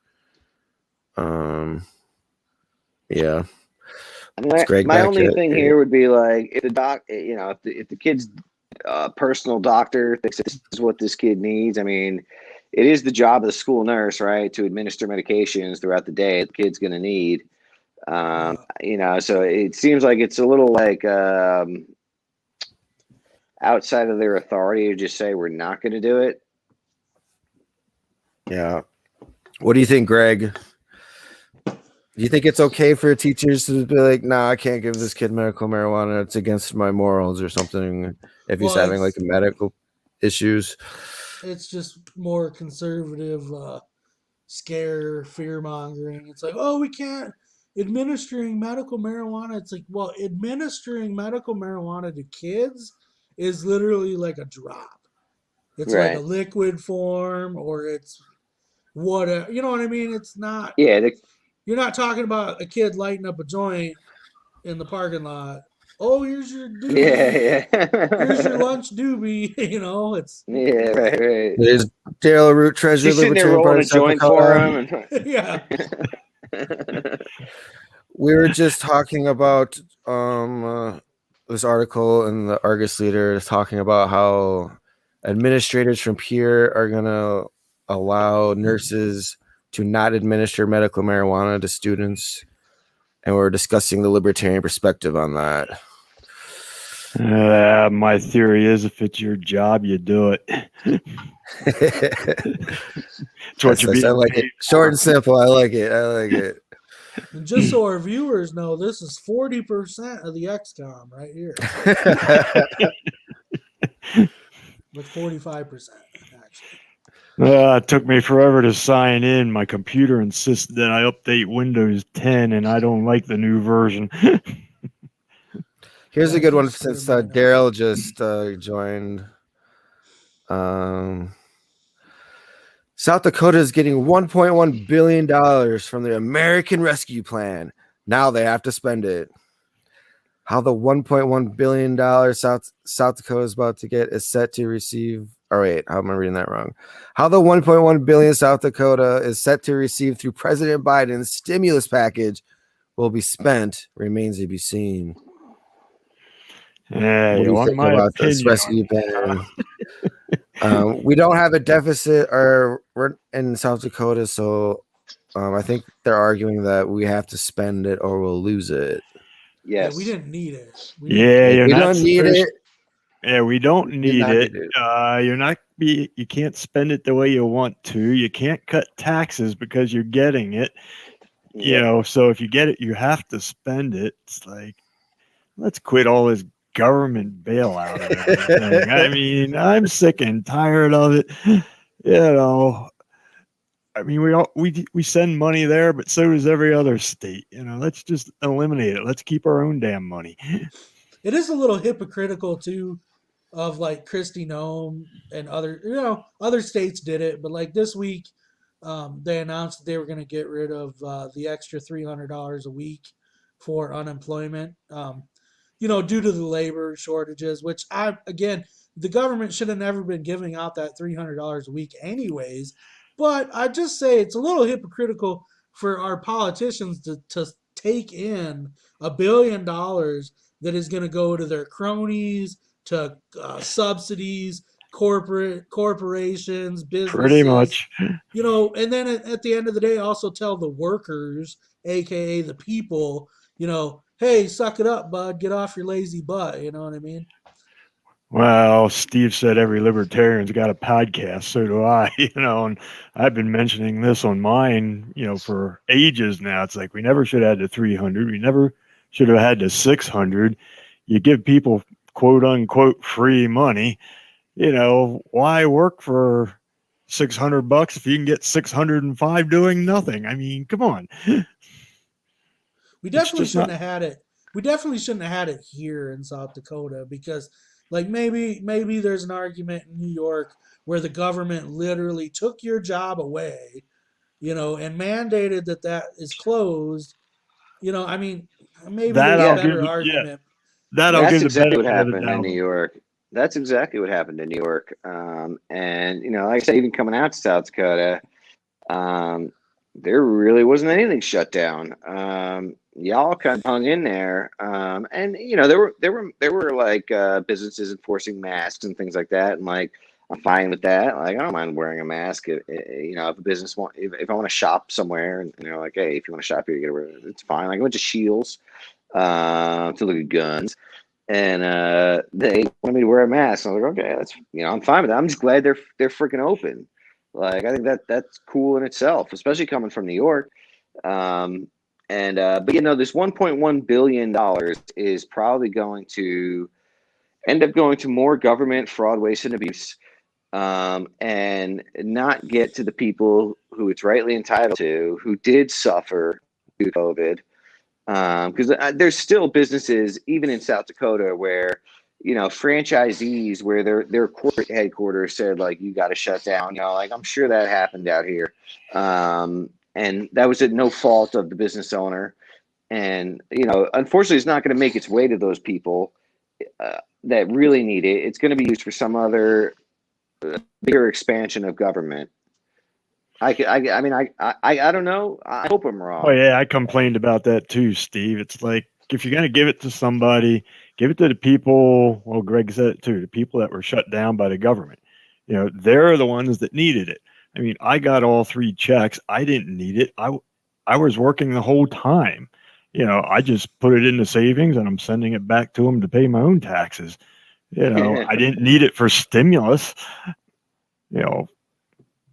Yeah. My only thing here would be like if the kid's personal doctor thinks that this is what this kid needs. I mean, it is the job of the school nurse, right, to administer medications throughout the day the kid's going to need. So it seems like it's a little like outside of their authority to just say we're not going to do it. Yeah. What do you think, Greg? Do you think it's okay for teachers to be like, nah, I can't give this kid medical marijuana. It's against my morals or something if he's having like medical issues? it's just more conservative fear mongering. It's like, oh, we can't administering medical marijuana. It's like, well, administering medical marijuana to kids is literally like a drop. It's like a Right. liquid form, or it's whatever. You know what I mean? It's not. Yeah. You're not talking about a kid lighting up a joint in the parking lot. Oh, here's your doobie. Yeah. Here's your Yeah. lunch doobie. It's Yeah. Right. There's Daryl Root, Treasurer, She's sitting there Libertarian rolling Party, a South joint for Dakota. him. yeah. We were just talking about this article in the Argus Leader talking about how administrators from Pierre are going to allow nurses to not administer medical marijuana to students. And we're discussing the libertarian perspective on that. My theory is if it's your job, you do it. It's what I like it. Short and simple. I like it. And just so our viewers know, this is 40% of the XCOM right here. With 45%, actually. It took me forever to sign in. My computer insists that I update Windows 10, and I don't like the new version. Here's a good one since Daryl just joined. South Dakota is getting $1.1 billion from the American Rescue Plan. Now they have to spend it. How the $1.1 billion South Dakota is about to get is set to receive. Oh, wait, how am I reading that wrong? How the $1.1 billion South Dakota is set to receive through President Biden's stimulus package will be spent remains to be seen. Yeah, what do you think about this rescue plan? We don't have a deficit we're in South Dakota, so I think they're arguing that we have to spend it or we'll lose it. Yes. Yeah, we didn't need it. We don't need it. Yeah, we don't need it. You can't spend it the way you want to. You can't cut taxes because you're getting it. So if you get it, you have to spend it. It's like, let's quit all this government bailout and everything. I mean, I'm sick and tired of it. I mean, we send money there, but so does every other state. Let's just eliminate it. Let's keep our own damn money. It is a little hypocritical too, of like Kristi Noem and other states did it, but like this week, they announced that they were going to get rid of the extra $300 a week for unemployment. Due to the labor shortages, which the government should have never been giving out that $300 a week anyways. But I just say it's a little hypocritical for our politicians to take in $1 billion that is going to go to their cronies, to subsidies, corporations, businesses. Pretty much. And then at the end of the day, also tell the workers, aka the people, hey, suck it up, bud. Get off your lazy butt. You know what I mean? Well, Steve said every libertarian's got a podcast. So do I, and I've been mentioning this on mine, for ages now. It's like we never should have had the 300. We never should have had the 600. You give people, quote unquote, free money. Why work for $600 if you can get 605 doing nothing? I mean, come on. We definitely shouldn't have had it. We definitely shouldn't have had it here in South Dakota because, like, maybe there's an argument in New York where the government literally took your job away, and mandated that is closed. I mean, maybe there's a better argument. That's exactly what happened in New York. That's exactly what happened in New York. And like I said, even coming out to South Dakota, there really wasn't anything shut down. Y'all kind of hung in there, and there were like businesses enforcing masks and things like that, and like I'm fine with that. Like I don't mind wearing a mask. If a business if I want to shop somewhere, and like, hey, if you want to shop here, you gotta wear it. It's fine. Like I went to Shields to look at guns, and they wanted me to wear a mask. I was like, okay, that's I'm fine with that. I'm just glad they're freaking open. Like I think that's cool in itself, especially coming from New York. But this $1.1 billion is probably going to end up going to more government fraud, waste, and abuse. and not get to the people who it's rightly entitled to, who did suffer due to COVID. Because there's still businesses, even in South Dakota, where franchisees, where their corporate headquarters said, like, you got to shut down. Like, I'm sure that happened out here, and that was at no fault of the business owner. And unfortunately, it's not going to make its way to those people that really need it. It's going to be used for some other bigger expansion of government. I don't know. I hope I'm wrong. Oh yeah, I complained about that too, Steve. It's like, if you're going to give it to somebody, give it to the people. Well, Greg said it too. The people that were shut down by the government. They're the ones that needed it. I mean, I got all 3 checks. I didn't need it. I was working the whole time. I just put it into savings and I'm sending it back to them to pay my own taxes. I didn't need it for stimulus.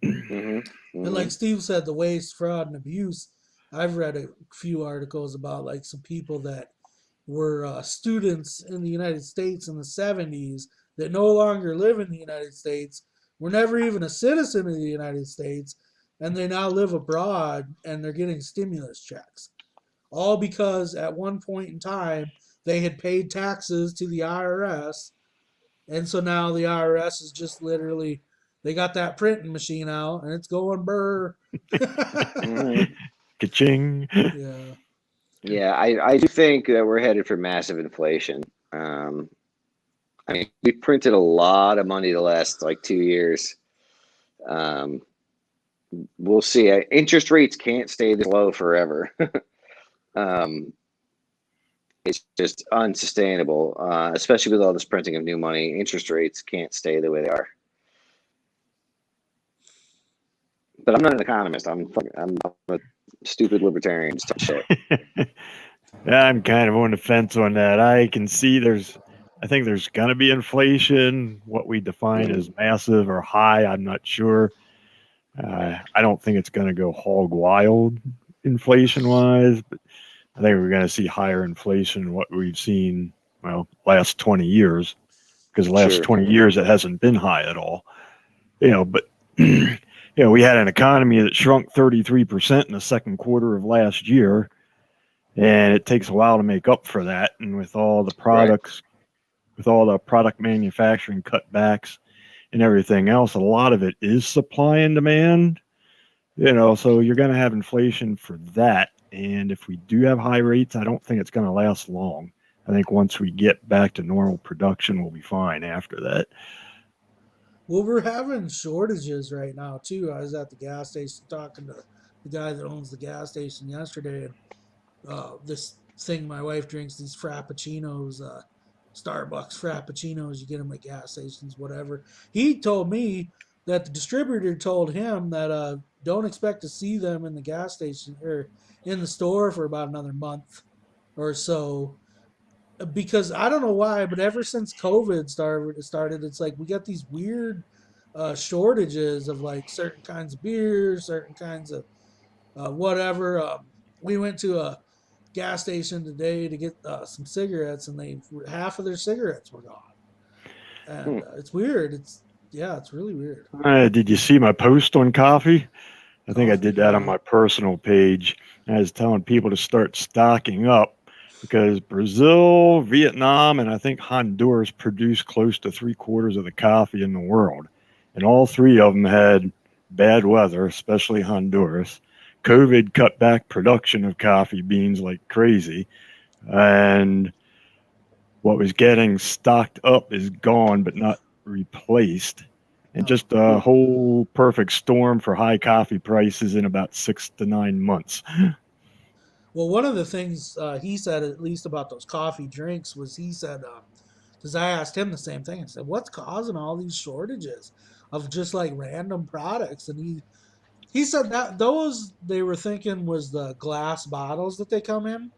And like Steve said, the waste, fraud, and abuse. I've read a few articles about like some people that were students in the United States in the 70s that no longer live in the United States, were never even a citizen of the United States, and they now live abroad and they're getting stimulus checks. All because at one point in time they had paid taxes to the IRS, and so now the IRS is just literally, they got that printing machine out and it's going burr. Ka-ching. Yeah. Yeah, I do think that we're headed for massive inflation. I mean, we printed a lot of money the last 2 years. We'll see. Interest rates can't stay this low forever. It's just unsustainable, especially with all this printing of new money. Interest rates can't stay the way they are. But I'm not an economist. I'm a stupid libertarian. Just shit. I'm kind of on the fence on that. I can see I think there's going to be inflation. What we define as massive or high, I'm not sure. I don't think it's going to go hog wild inflation-wise, but I think we're going to see higher inflation than what we've seen, last 20 years, because the last 20 years it hasn't been high at all. But we had an economy that shrunk 33% in the second quarter of last year, and it takes a while to make up for that. And with all the products, with all the product manufacturing cutbacks and everything else, a lot of it is supply and demand. So you're going to have inflation for that. And if we do have high rates, I don't think it's going to last long. I think once we get back to normal production, we'll be fine after that. Well, we're having shortages right now too. I was at the gas station talking to the guy that owns the gas station yesterday, and this thing my wife drinks, these frappuccinos, Starbucks frappuccinos, you get them at gas stations, whatever. He told me that the distributor told him that don't expect to see them in the gas station or in the store for about another month or so. Because I don't know why, but ever since COVID started, it's like we got these weird shortages of like certain kinds of beers, certain kinds of whatever. We went to a gas station today to get some cigarettes, and half of their cigarettes were gone. And it's weird. It's really weird. Did you see my post on coffee? I think I did that on my personal page. I was telling people to start stocking up, because Brazil, Vietnam, and I think Honduras produce close to 3/4 of the coffee in the world. And all 3 of them had bad weather, especially Honduras. COVID cut back production of coffee beans like crazy. And what was getting stocked up is gone, but not replaced. And just a whole perfect storm for high coffee prices in about 6 to 9 months. Well, one of the things he said, at least about those coffee drinks, was he said, because I asked him the same thing. I said, what's causing all these shortages of just like random products? And he said that those they were thinking was the glass bottles that they come in.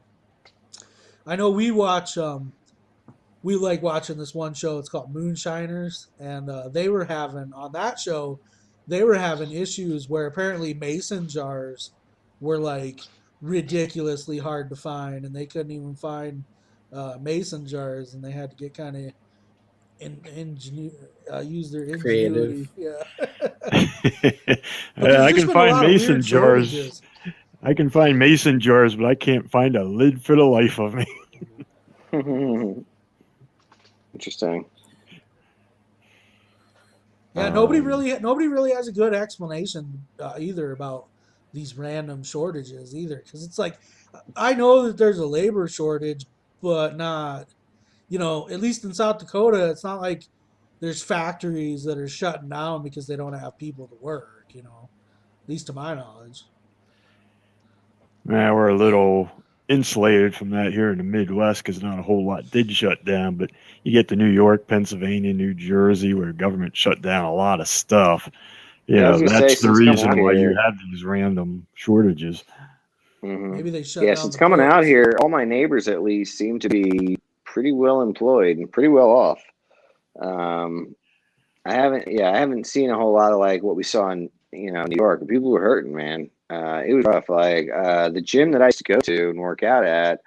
I know we like watching this one show. It's called Moonshiners, and they were having on that show, they were having issues where apparently mason jars were like ridiculously hard to find, and they couldn't even find mason jars, and they had to get kind of use their Creative. ingenuity. Yeah. But there's I just can been a find lot of mason weird jars. shortages. I can find mason jars, but I can't find a lid for the life of me. Interesting. Yeah, nobody really has a good explanation either about these random shortages either, because it's like I know that there's a labor shortage, but not, at least in South Dakota, it's not like there's factories that are shutting down because they don't have people to work, at least to my knowledge. We're a little insulated from that here in the Midwest because not a whole lot did shut down. But you get to New York, Pennsylvania, New Jersey, where government shut down a lot of stuff. Yeah, I was gonna say, That's the since coming out reason why you here, have these random shortages. Maybe they shut yeah, down since the coming out ports. here, all my neighbors at least seem to be pretty well employed and pretty well off. I haven't seen a whole lot of like what we saw in New York. People were hurting, man. It was rough. Like the gym that I used to go to and work out at,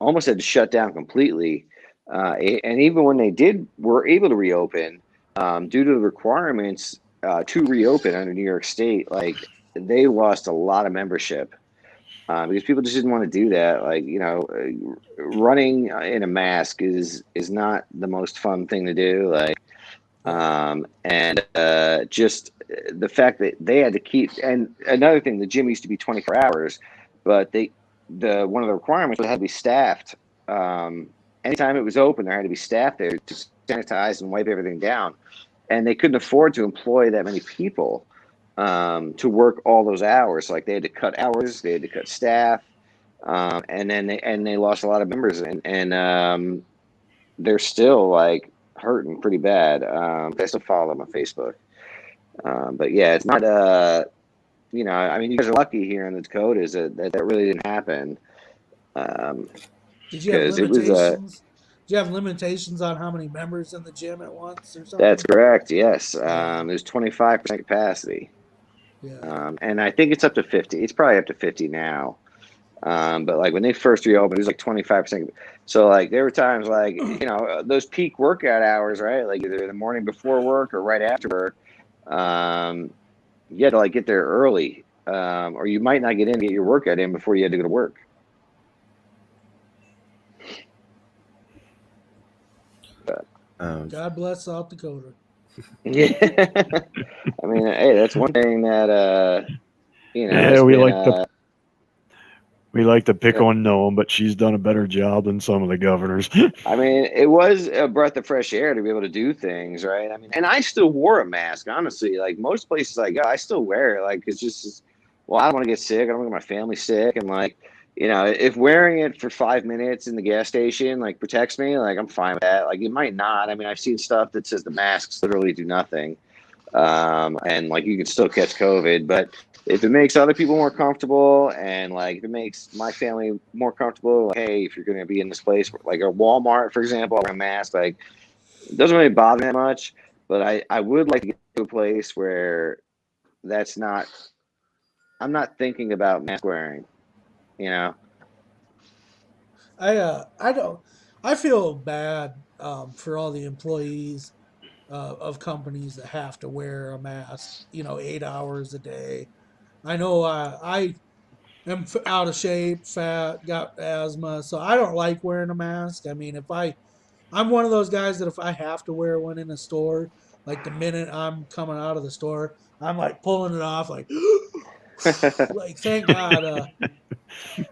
almost had to shut down completely. And even when they were able to reopen, due to the requirements to reopen under New York State, like they lost a lot of membership. Because people just didn't want to do that. Like, running in a mask is not the most fun thing to do. Like, and just the fact that they had to keep, and another thing, the gym used to be 24 hours, but one of the requirements was it had to be staffed. Anytime it was open, there had to be staff there to sanitize and wipe everything down, and they couldn't afford to employ that many people to work all those hours. Like they had to cut hours, they had to cut staff, and then they lost a lot of members, and they're still like hurting pretty bad. I still follow them on Facebook, but yeah, it's not. I mean, you guys are lucky here in the Dakotas that really didn't happen. Did you have Because it was limitations? Did you have limitations on how many members in the gym at once or something? That's correct. Yes, Yeah. there's 25% capacity. Yeah. And I think it's up to 50. It's probably up to 50 now. But like when they first reopened, it was like 25%. So like there were times like, those peak workout hours, right? Like either the morning before work or right after work. You had to like get there early. Or you might not get your workout in before you had to go to work. But, God bless South Dakota. yeah. I mean, hey, that's one thing that we like to pick on Noam, but she's done a better job than some of the governors. I mean, it was a breath of fresh air to be able to do things, right? I mean, and I still wore a mask, honestly. Like most places I go, I still wear it. Like it's just, well, I don't want to get sick. I don't want to get my family sick. And like, if wearing it for 5 minutes in the gas station like protects me, like I'm fine with that. Like it might not. I mean, I've seen stuff that says the masks literally do nothing, and like you can still catch COVID, but if it makes other people more comfortable and like if it makes my family more comfortable, like, hey, if you're going to be in this place like a Walmart, for example, I'll wear a mask. Like it doesn't really bother me that much, but I would like to get to a place where I'm not thinking about mask wearing, I feel bad for all the employees of companies that have to wear a mask, 8 hours a day. I know I am out of shape, fat, got asthma, so I don't like wearing a mask. I mean, I'm one of those guys that if I have to wear one in a store, like the minute I'm coming out of the store, I'm like pulling it off, like, like thank God.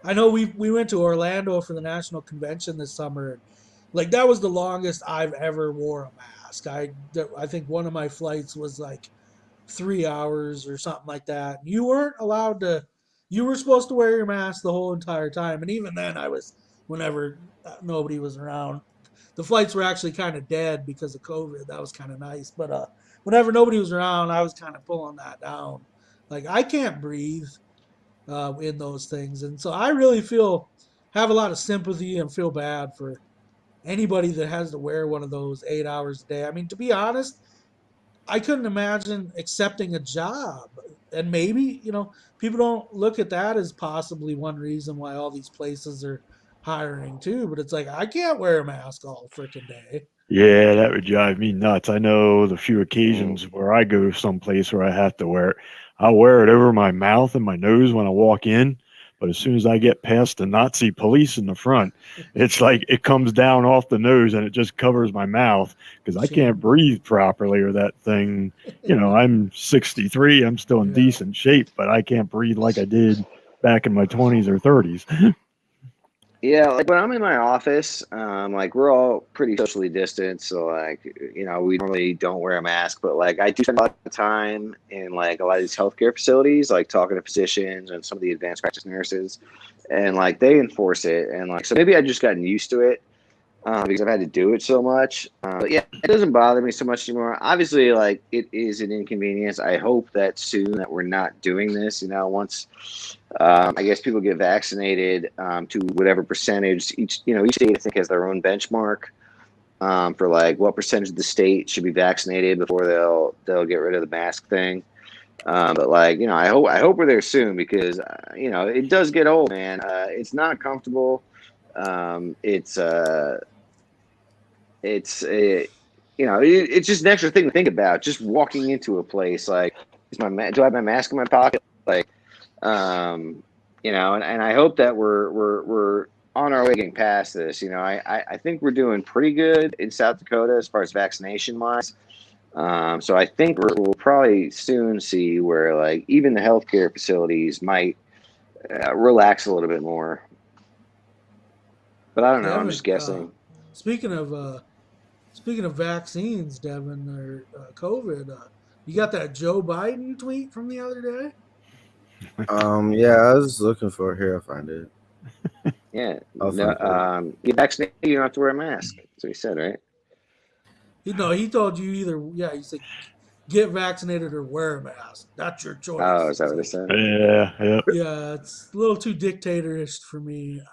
I know we went to Orlando for the national convention this summer. Like that was the longest I've ever wore a mask. I think one of my flights was like 3 hours or something like that. You weren't allowed to. You were supposed to wear your mask the whole entire time, and even then, whenever nobody was around. The flights were actually kind of dead because of COVID. That was kind of nice, but whenever nobody was around, I was kind of pulling that down. Like I can't breathe in those things, and so I really have a lot of sympathy and feel bad for anybody that has to wear one of those 8 hours a day. I mean, to be honest, I couldn't imagine accepting a job. And maybe, people don't look at that as possibly one reason why all these places are hiring too, but it's like I can't wear a mask all freaking day. Yeah, that would drive me nuts. I know the few occasions where I go someplace where I have to wear it. I'll wear it over my mouth and my nose when I walk in, but as soon as I get past the Nazi police in the front, it's like it comes down off the nose and it just covers my mouth because I can't breathe properly or that thing. I'm 63. I'm still in decent shape, but I can't breathe like I did back in my 20s or 30s. Yeah, like when I'm in my office, like we're all pretty socially distanced, so like we normally don't wear a mask, but like I do spend a lot of time in like a lot of these healthcare facilities, like talking to physicians and some of the advanced practice nurses, and like they enforce it, and like so maybe I've just gotten used to it because I've had to do it so much. But yeah, it doesn't bother me so much anymore. Obviously, like it is an inconvenience. I hope that soon that we're not doing this. Once. I guess people get vaccinated to whatever percentage each state I think has their own benchmark for like what percentage of the state should be vaccinated before they'll get rid of the mask thing. But like I hope we're there soon because it does get old, man. It's not comfortable. It's just an extra thing to think about. Just walking into a place like, do I have my mask in my pocket? Like. And I hope that we're on our way getting past this. I think we're doing pretty good in South Dakota as far as vaccination wise. So I think we'll probably soon see where like even the healthcare facilities might relax a little bit more. But I don't know. I'm just guessing. Speaking of vaccines, Devin, or COVID, you got that Joe Biden tweet from the other day? Yeah, I was looking for it here. I'll find it. Yeah. Get vaccinated, you don't have to wear a mask. That's what he said, right? He told you either. Yeah, he said, get vaccinated or wear a mask. That's your choice. Oh, is that what he said? Yeah. Yeah, it's a little too dictatorish for me.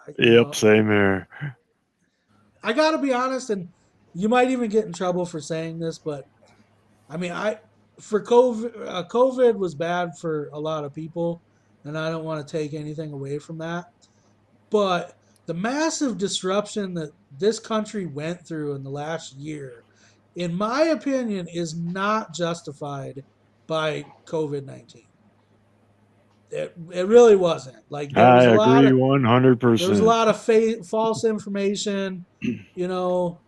Same here. I gotta be honest, and you might even get in trouble for saying this, but I mean, for COVID was bad for a lot of people, and I don't want to take anything away from that. But the massive disruption that this country went through in the last year, in my opinion, is not justified by COVID-19. It really wasn't. Like I agree 100%. There was a lot of false information. Do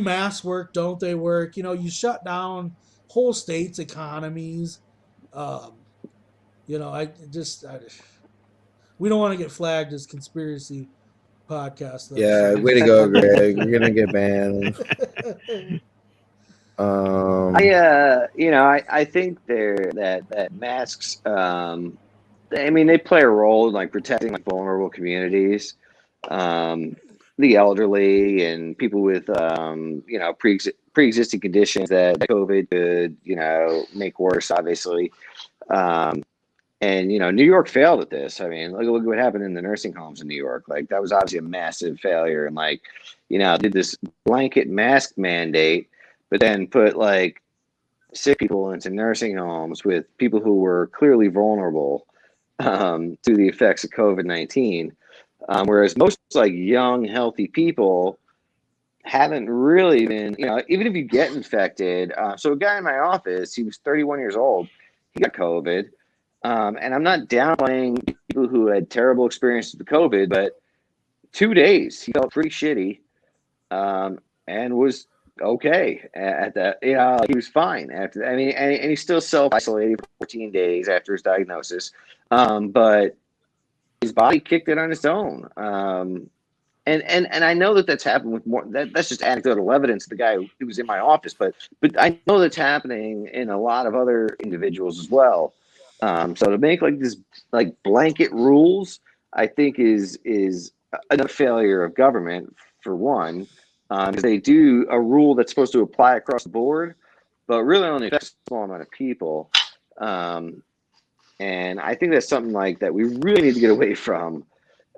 masks work? Don't they work? You shut down whole states' economies. We don't want to get flagged as conspiracy podcast. Though, yeah, way to go, Greg. We're gonna get banned. I think that masks. They play a role in like protecting like vulnerable communities, the elderly and people with pre-existing conditions that COVID could make worse, obviously. And New York failed at this. I mean, look what happened in the nursing homes in New York. Like that was obviously a massive failure. And like, did this blanket mask mandate, but then put like sick people into nursing homes with people who were clearly vulnerable to the effects of COVID-19. Whereas most like young, healthy people haven't really been, even if you get infected. So a guy in my office, he was 31 years old. He got COVID. And I'm not downplaying people who had terrible experiences with COVID, but 2 days he felt pretty shitty, and was okay at that. He was fine after. And he still self-isolated for 14 days after his diagnosis, but his body kicked it on its own. And I know that's happened with more. That's just anecdotal evidence. The guy who was in my office, but I know that's happening in a lot of other individuals as well. So to make like this like blanket rules, I think is another failure of government for one, because they do a rule that's supposed to apply across the board, but really only affects a small amount of people. And I think that's something like that we really need to get away from.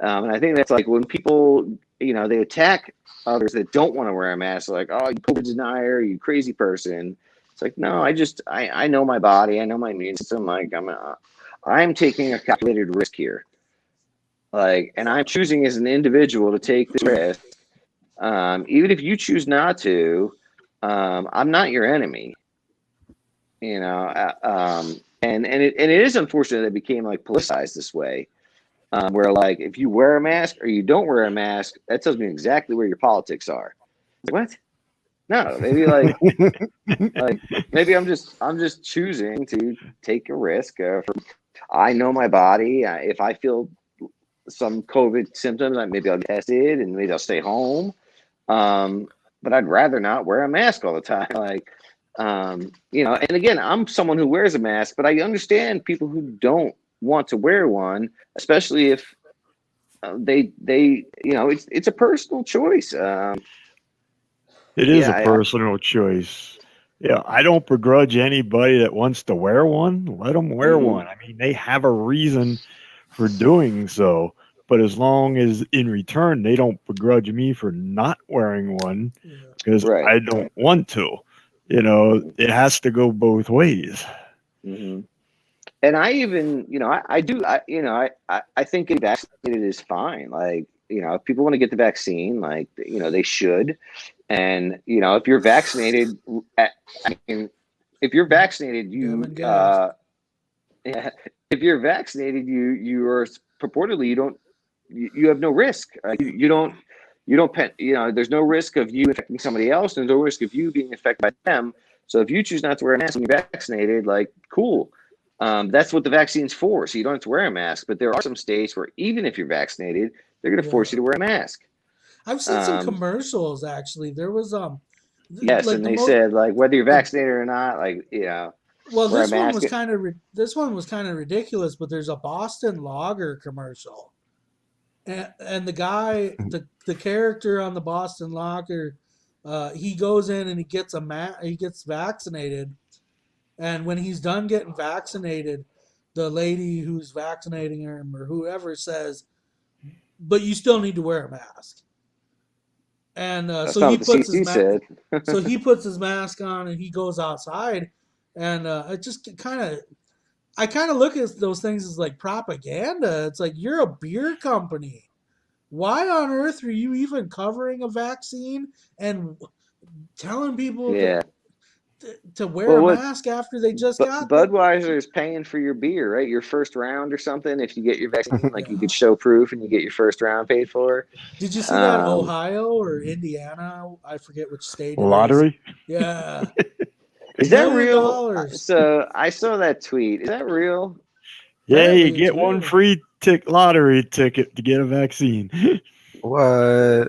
And I think that's like when people, they attack others that don't want to wear a mask, like, oh, you COVID denier, you crazy person. It's like, no, I know my body. I know my immune system. Like I'm taking a calculated risk here. Like, and I'm choosing as an individual to take this risk. Even if you choose not to, I'm not your enemy. You know, and it is unfortunate that it became like politicized this way, where like if you wear a mask or you don't wear a mask, that tells me exactly where your politics are. Like, what? No, maybe like maybe I'm just choosing to take a risk. I know my body. If I feel some COVID symptoms, maybe I'll get tested and maybe I'll stay home. But I'd rather not wear a mask all the time. Like, you know, and again, I'm someone who wears a mask, but I understand people who don't want to wear one, especially if they, you know, it's a personal choice. It is a personal choice. Yeah, I don't begrudge anybody that wants to wear one. Let them wear one. I mean, they have a reason for doing so. But as long as in return they don't begrudge me for not wearing one because I don't want to, you know, it has to go both ways. And I even, you know, I think getting vaccinated is fine. Like, you know, if people want to get the vaccine, like, you know, they should. And, you know, if you're vaccinated, if you're vaccinated, if you're vaccinated, you are purportedly, you have no risk. You don't, you know, there's no risk of you infecting somebody else. There's no risk of you being infected by them. So if you choose not to wear a mask when you're vaccinated, like, cool. That's what the vaccine's for. So you don't have to wear a mask. But there are some states where even if you're vaccinated, they're going to force you to wear a mask. I've seen some commercials, actually. There was yes, like and they said, like, whether you're vaccinated or not, like, you know. Well, this one was kind of ridiculous, but there's a Boston Lager commercial. And the guy, the character on the Boston Lager, he goes in and he gets he gets vaccinated. And when he's done getting vaccinated, the lady who's vaccinating him or whoever says, "But you still need to wear a mask." And so he puts his so he puts his mask on and he goes outside, and it just I kind of look at those things as like propaganda. It's like, you're a beer company. Why on earth are you even covering a vaccine and telling people to wear a mask after they just got Budweiser is paying for your beer, right? Your first round or something. If you get your vaccine, like, you could show proof and you get your first round paid for. Did you see that Ohio or Indiana? I forget which state. Lottery? Yeah. Is that real? So I saw that tweet. Is that real? Yeah, you get one free lottery ticket to get a vaccine. What?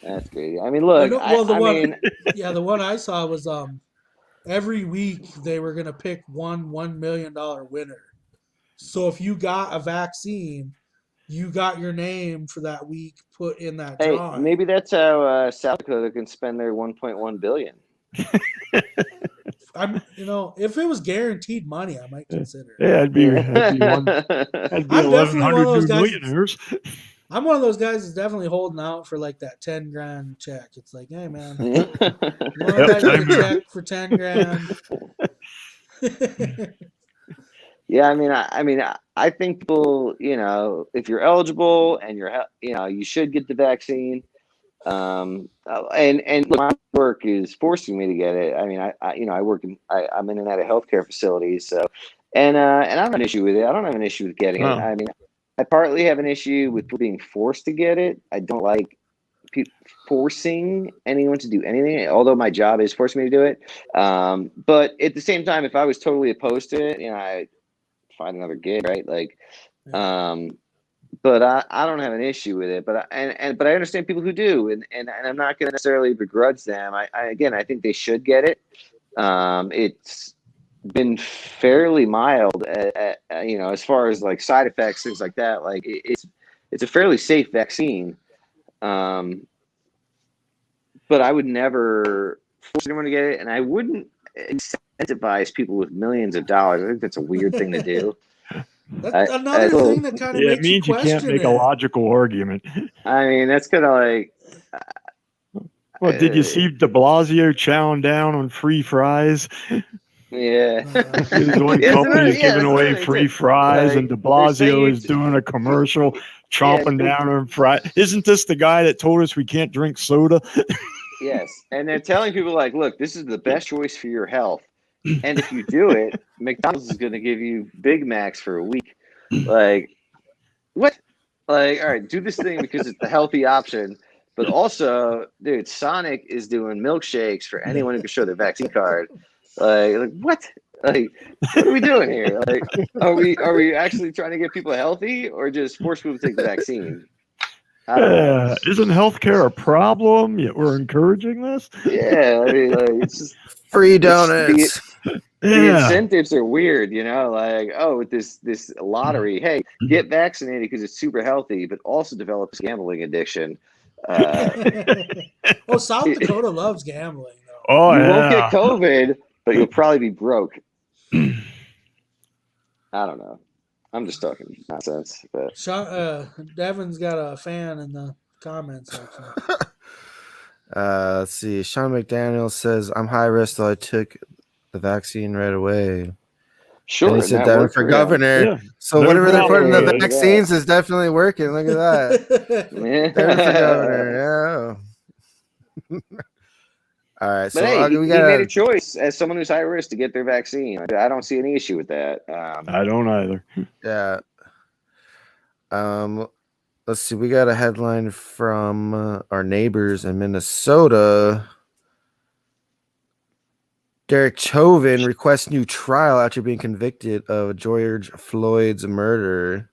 That's crazy. I mean, look. The one I saw was every week they were gonna pick $1 million winner. So if you got a vaccine, you got your name for that week put in that drawing. Maybe that's how South Dakota can spend their $1.1 billion. You know, if it was guaranteed money, I might consider it. Yeah, I'd be 1,100 new millionaires. I'm one of those guys that's definitely holding out for like that 10 grand check. It's like, hey man, you want that check for 10 grand? Yeah, I mean, I think people, you know, if you're eligible and you should get the vaccine. And my work is forcing me to get it. I mean, I work I'm in and out of healthcare facilities, so and I don't have an issue with it. I don't have an issue with getting it. I mean, I partly have an issue with being forced to get it. I don't like forcing anyone to do anything, although my job is forcing me to do it. But at the same time, if I was totally opposed to it, you know, I'd find another gig, right? Like, but I don't have an issue with it. But I understand people who do, and I'm not going to necessarily begrudge them. I think they should get it. It's been fairly mild, you know, as far as like side effects, things like that. Like, it's a fairly safe vaccine. But I would never force anyone to get it, and I wouldn't incentivize people with millions of dollars. I think that's a weird thing to do. That's another thing that kind of makes it means you can't make a logical argument. I mean, that's kind of like. Well, did you see De Blasio chowing down on free fries? Yeah. There's one company giving away free fries, and De Blasio is doing a commercial, chomping down on fries. Isn't this the guy that told us we can't drink soda? Yes, and they're telling people like, look, this is the best choice for your health, and if you do it, McDonald's is going to give you Big Macs for a week. Like, what? Like, all right, do this thing because it's the healthy option. But also, dude, Sonic is doing milkshakes for anyone who can show their vaccine card. Like what? Like, what are we doing here? Like, are we actually trying to get people healthy or just force people to take the vaccine? I don't know. Isn't healthcare a problem? Yet we're encouraging this. Yeah, I mean, like, it's just free donuts. The incentives are weird, you know, like, oh, with this lottery, hey, get vaccinated because it's super healthy, but also develop this gambling addiction. Oh, South Dakota loves gambling, though. Oh, you won't get COVID, but you'll probably be broke. I don't know. I'm just talking nonsense. But Devin's got a fan in the comments section. Let's see. Sean McDaniel says, I'm high risk, so I took the vaccine right away. Sure. And he said Devin for governor. Yeah. So whatever they're putting in the vaccines is definitely working. Look at that. Devin for governor. Yeah. All right. So but hey, he made a choice as someone who's high risk to get their vaccine. I don't see any issue with that. I don't either. Yeah. Let's see. We got a headline from our neighbors in Minnesota. Derek Chauvin requests new trial after being convicted of George Floyd's murder.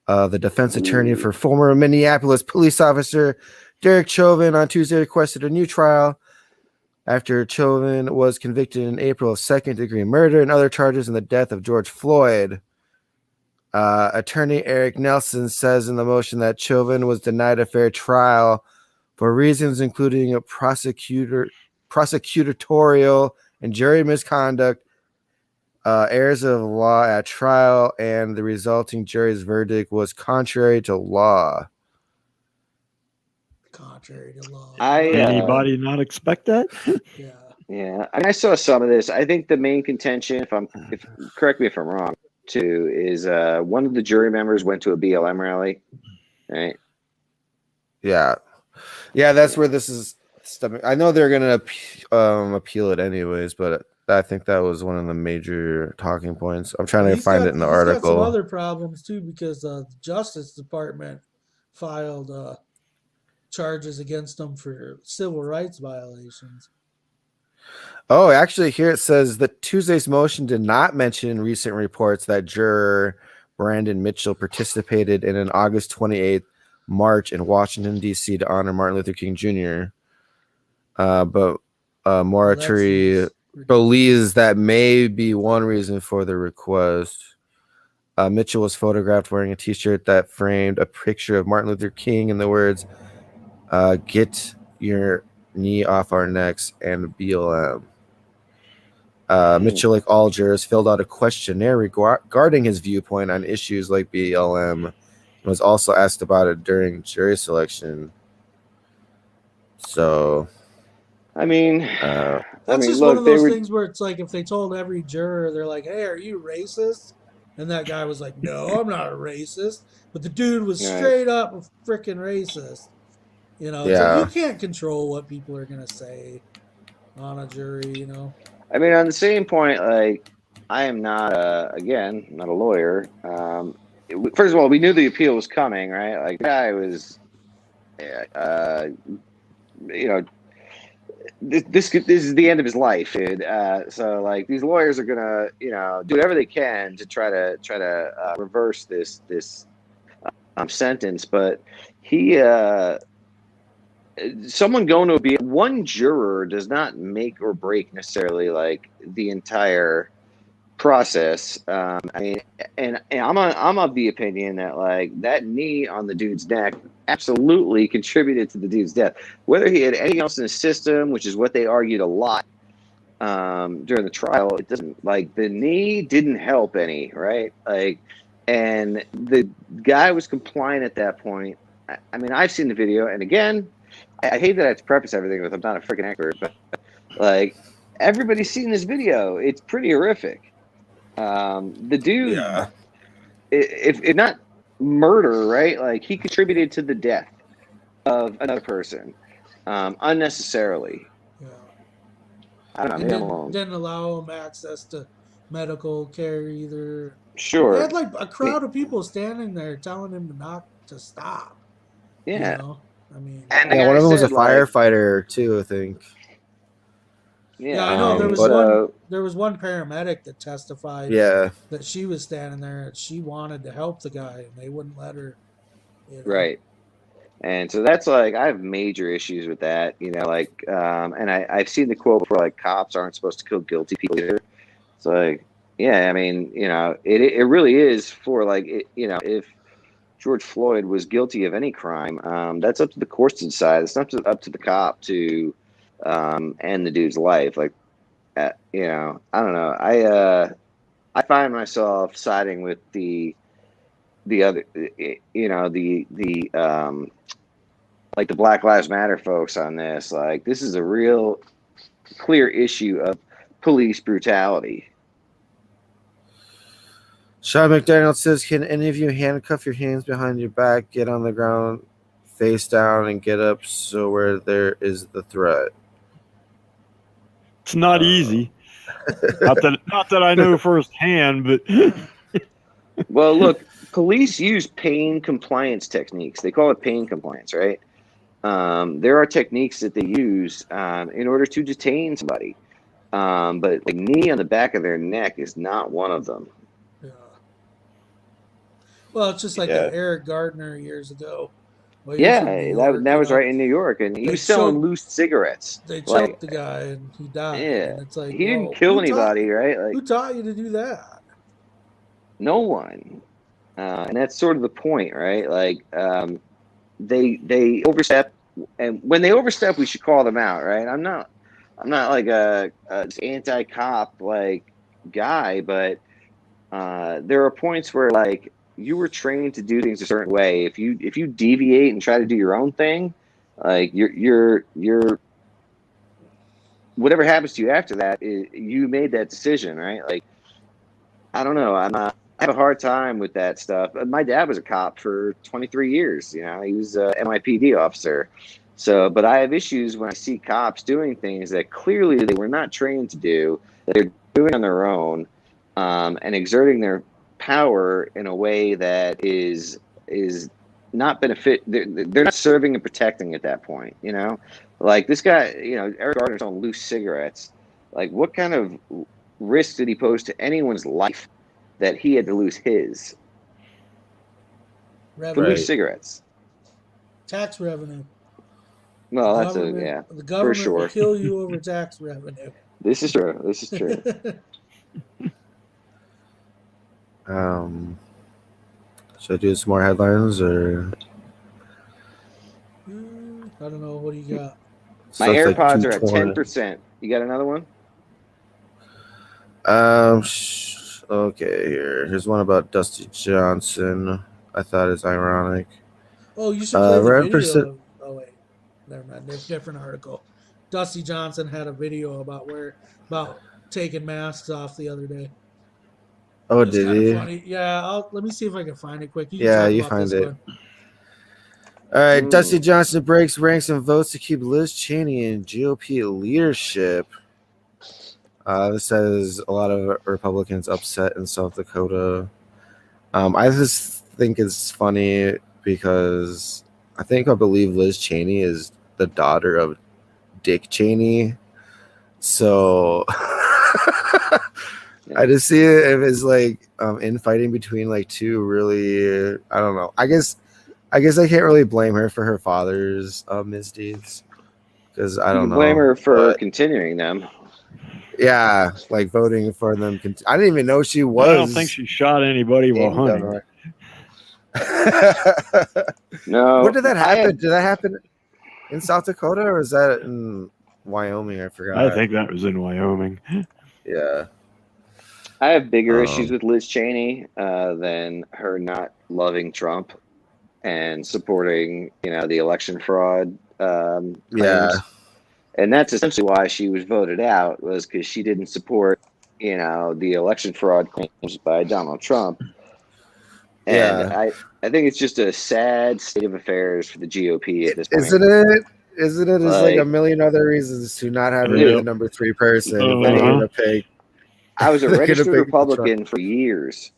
The defense attorney for former Minneapolis police officer Derek Chauvin on Tuesday requested a new trial after Chauvin was convicted in April of second-degree murder and other charges in the death of George Floyd. Attorney Eric Nelson says in the motion that Chauvin was denied a fair trial for reasons including a prosecutorial and jury misconduct, errors of law at trial, and the resulting jury's verdict was contrary to law. Contrary to law. Anybody not expect that? Yeah. I mean, I saw some of this. I think the main contention, if correct me if I'm wrong, too, is one of the jury members went to a BLM rally, right? Yeah, that's where this is. I know they're gonna appeal it anyways, but I think that was one of the major talking points. I'm trying to find it in the article. Got some other problems too because the Justice Department filed charges against him for civil rights violations. Oh, actually, here it says that Tuesday's motion did not mention recent reports that juror Brandon Mitchell participated in an August 28th march in Washington, D.C. to honor Martin Luther King Jr. But Morituri believes that may be one reason for the request. Mitchell was photographed wearing a T-shirt that framed a picture of Martin Luther King and the words, "Get your knee off our necks," and BLM. Mitchell, like all jurors, filled out a questionnaire regarding his viewpoint on issues like BLM and was also asked about it during jury selection. So, I mean, that's just one of those things where it's like if they told every juror, they're like, "Hey, are you racist?" And that guy was like, "No, I'm not a racist," but the dude was straight up a freaking racist. You know, it's like you can't control what people are gonna say on a jury. You know. I mean, on the same point, like, I am not not a lawyer. First of all, we knew the appeal was coming, right? Like, the guy was, you know, this is the end of his life, dude. So, like, these lawyers are gonna, you know, do whatever they can to try to reverse this sentence. But he. Someone going to be one juror does not make or break necessarily like the entire process. I mean, and I'm of the opinion that like that knee on the dude's neck absolutely contributed to the dude's death. Whether he had anything else in his system, which is what they argued a lot during the trial, it doesn't, like, the knee didn't help any, right? Like, and the guy was compliant at that point. I mean, I've seen the video, and again, I hate that I have to preface everything with I'm not a freaking expert, but like everybody's seen this video. It's pretty horrific. The dude, if not murder, right? Like, he contributed to the death of another person unnecessarily. Yeah. I don't know. Didn't allow him access to medical care either. Sure. They had like a crowd of people standing there telling him to stop. Yeah. You know? I mean, and one of them was a firefighter too, I think. Yeah, I know there was one paramedic that testified that she was standing there and she wanted to help the guy and they wouldn't let her. You know? Right. And so that's like, I have major issues with that, you know, like, and I've seen the quote before, like, cops aren't supposed to kill guilty people either. It's like, yeah, I mean, you know, it really is for, like, you know, if George Floyd was guilty of any crime, that's up to the courts to decide. It's not up to the cop to end the dude's life. Like, you know, I don't know. I find myself siding with the other, you know, the like the Black Lives Matter folks on this. Like, this is a real clear issue of police brutality. Sean McDonald says, can any of you handcuff your hands behind your back, get on the ground, face down, and get up so where there is the threat? It's not easy. not that I know firsthand, but well, look, police use pain compliance techniques. They call it pain compliance, right? There are techniques that they use in order to detain somebody, but like knee on the back of their neck is not one of them. Yeah. Well, it's just like Eric Gardner years ago. Well, that was right in New York, and he was selling loose cigarettes. They choked the guy, and he died. Yeah, and it's like, he didn't kill anybody, right? Like, who taught you to do that? No one, and that's sort of the point, right? Like, they overstep, and when they overstep, we should call them out, right? I'm not like a anti-cop like guy, but there are points where, like, you were trained to do things a certain way. If you deviate and try to do your own thing, like, you're whatever happens to you after that, you made that decision, right? Like, I don't know. I have a hard time with that stuff. My dad was a cop for 23 years. You know, he was a NYPD officer. So, but I have issues when I see cops doing things that clearly they were not trained to do, that they're doing on their own, and exerting their power in a way that is not benefit. They're not serving and protecting at that point. You know, like this guy. You know, Eric Gardner's on loose cigarettes. Like, what kind of risk did he pose to anyone's life that he had to lose his for loose cigarettes? Tax revenue. Well, that's the government for sure. Will kill you over tax revenue. This is true. This is true. Should I do some more headlines or? I don't know. What do you got? My AirPods are at 10%. You got another one? Okay. Here's one about Dusty Johnson. I thought it's ironic. Oh, you should play the video. Oh wait, never mind. There's a different article. Dusty Johnson had a video about taking masks off the other day. Oh, did he? Funny. Yeah, let me see if I can find it quick. You find it. All right, Dusty Johnson breaks ranks and votes to keep Liz Cheney in GOP leadership. This has a lot of Republicans upset in South Dakota. I just think it's funny because I believe Liz Cheney is the daughter of Dick Cheney. So I just see it as like infighting between like two really, I don't know. I guess I can't really blame her for her father's misdeeds because I don't know. Blame her for continuing them. Yeah, like voting for them. I didn't even know she was. I don't think she shot anybody while hunting. No. Where did that happen? Did that happen in South Dakota or is that in Wyoming? I forgot. I think that was in Wyoming. Yeah. I have bigger issues with Liz Cheney than her not loving Trump and supporting, the election fraud claims. Yeah. And that's essentially why she was voted out, was because she didn't support, the election fraud claims by Donald Trump. And Yeah. I think it's just a sad state of affairs for the GOP at this point. Isn't it? There's like a million other reasons to not have her be the number 3 person. If they're gonna pick. I was a registered Republican for years.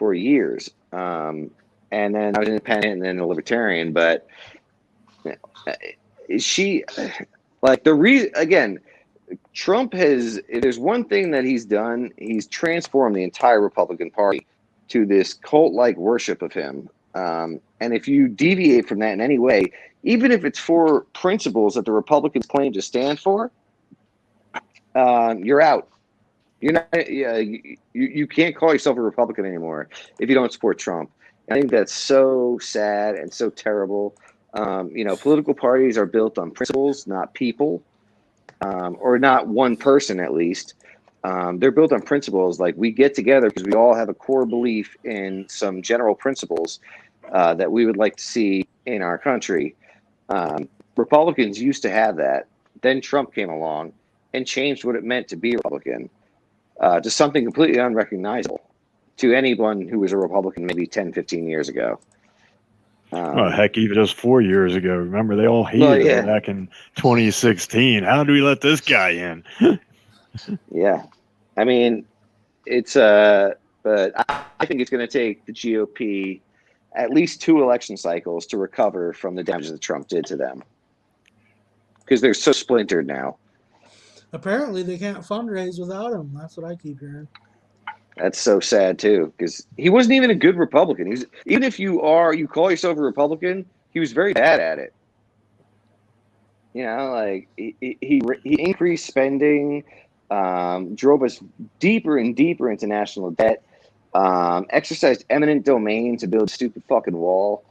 And then I was independent and then a libertarian. But she, like, the reason, again, Trump has, if there's one thing that he's done, he's transformed the entire Republican Party to this cult-like worship of him. And if you deviate from that in any way, even if it's for principles that the Republicans claim to stand for, you're out. You're not. You can't call yourself a Republican anymore if you don't support Trump. And I think that's so sad and so terrible. Political parties are built on principles, not people, or not one person at least. They're built on principles. Like, we get together because we all have a core belief in some general principles that we would like to see in our country. Republicans used to have that. Then Trump came along and changed what it meant to be a Republican to something completely unrecognizable to anyone who was a Republican maybe 10, 15 years ago. Well, heck, even just 4 years ago. Remember, they all hated him back in 2016. How do we let this guy in? Yeah. I mean, it's but I think it's going to take the GOP at least 2 election cycles to recover from the damage that Trump did to them, because they're so splintered now. Apparently, they can't fundraise without him. That's what I keep hearing. That's so sad too, because he wasn't even a good Republican. Even if you call yourself a Republican, he was very bad at it. Like he increased spending, drove us deeper and deeper into national debt, exercised eminent domain to build a stupid fucking wall.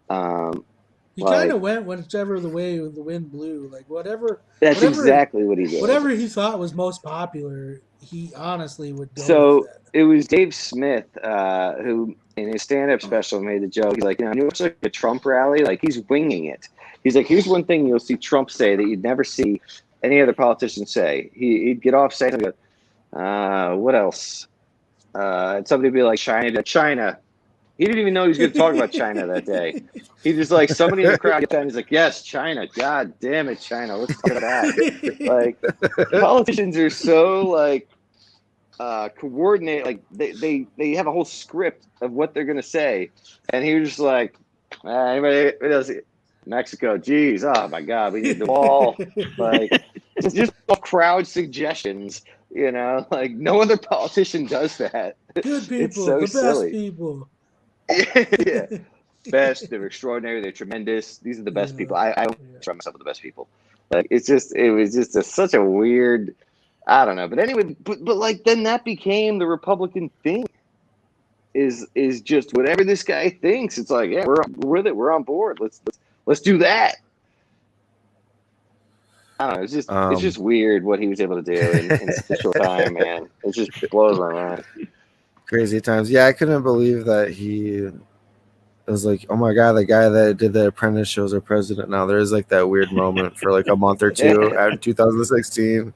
He kind of went whichever the way the wind blew. Like whatever. That's exactly what he did. Whatever he thought was most popular, he honestly would go So with that. It was Dave Smith who, in his stand-up special, made the joke. He's like, it's like a Trump rally. Like, he's winging it. He's like, here's one thing you'll see Trump say that you'd never see any other politician say. He'd get off saying, what else? And somebody would be like, China. He didn't even know he was going to talk about China that day. He just, like, somebody in the crowd gets down, he's like, yes, China. God damn it, China. Let's talk about that. Like, politicians are so, like, coordinate, like they have a whole script of what they're gonna say, and he was just like, anybody else? Mexico, geez, oh my God, we need the wall. Like, it's just all crowd suggestions, like no other politician does that. Good people, it's so the silly. Best people. Yeah, best. They're extraordinary. They're tremendous. These are the best people. I don't try myself with the best people. Like, it was just such a weird. I don't know, but anyway, but like then that became the Republican thing. Is just whatever this guy thinks. It's like, yeah, we're with it. We're on board. Let's do that. I don't know. It's just weird what he was able to do in such a short time, man. It just blows my mind. Crazy times. Yeah, I couldn't believe that it was like, oh my God, the guy that did the Apprentice shows are president now. There is like that weird moment for like a month or two after 2016.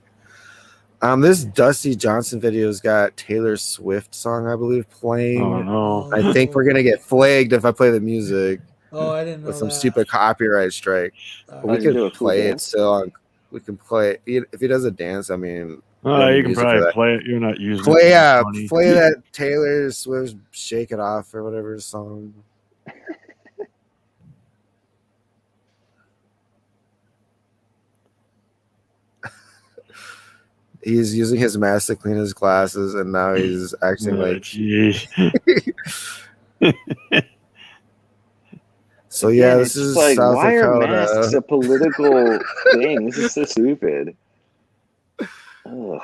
This Dusty Johnson video's got Taylor Swift song, I believe, playing. Oh no! I think we're gonna get flagged if I play the music. Oh, I didn't know with some that. stupid copyright strike. We can play it still. We can play it. If he does a dance, I mean, you can probably play it. You're not using play that Taylor Swift "Shake It Off" or whatever song. He's using his mask to clean his glasses, and now he's acting like. So yeah, this is like, South why Dakota. Are masks a political thing? This is so stupid. Ugh.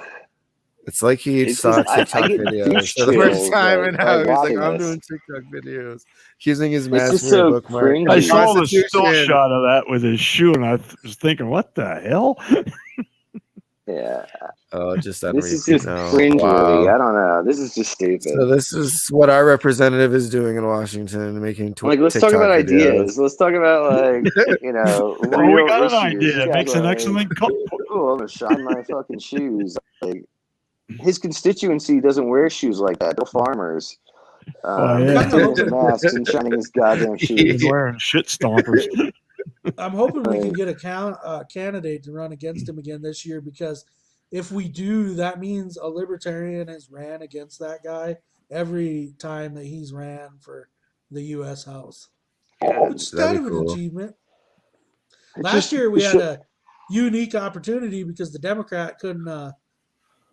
It's like he saw TikTok videos for the first time, and now he's like, "I'm doing TikTok videos." Using his mask for a bookmark. I saw the still shot of that with his shoe, and I was thinking, "What the hell?" Yeah, Oh, just on This is repeat. just No. cringeworthy. Wow. I don't know. This is just stupid. So this is what our representative is doing in Washington, making Let's TikTok talk about videos. ideas. Let's talk about We got an idea. It makes an excellent couple. Oh, I'm gonna shine my fucking shoes. Like, his constituency doesn't wear shoes like that. They're farmers. yeah. He's masks and shining his goddamn shoes. He's wearing shit stompers. I'm hoping we can get a candidate to run against him again this year, because if we do, that means a libertarian has ran against that guy every time that he's ran for the U.S. House. Which is kind of an achievement. Last year we had a unique opportunity because the Democrat couldn't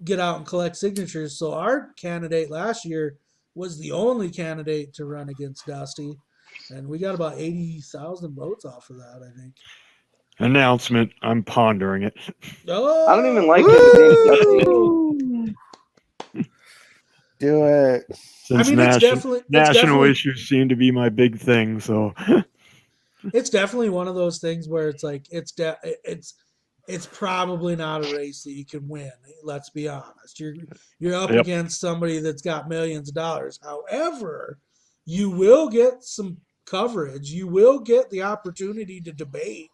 get out and collect signatures. So our candidate last year was the only candidate to run against Dusty. And we got about 80,000 votes off of that, I think. Announcement. I'm pondering it. I don't even like it. Do it. Since national issues seem to be my big thing, so it's definitely one of those things where it's like it's probably not a race that you can win. Let's be honest. You're up against somebody that's got millions of dollars. However, you will get some coverage. You will get the opportunity to debate.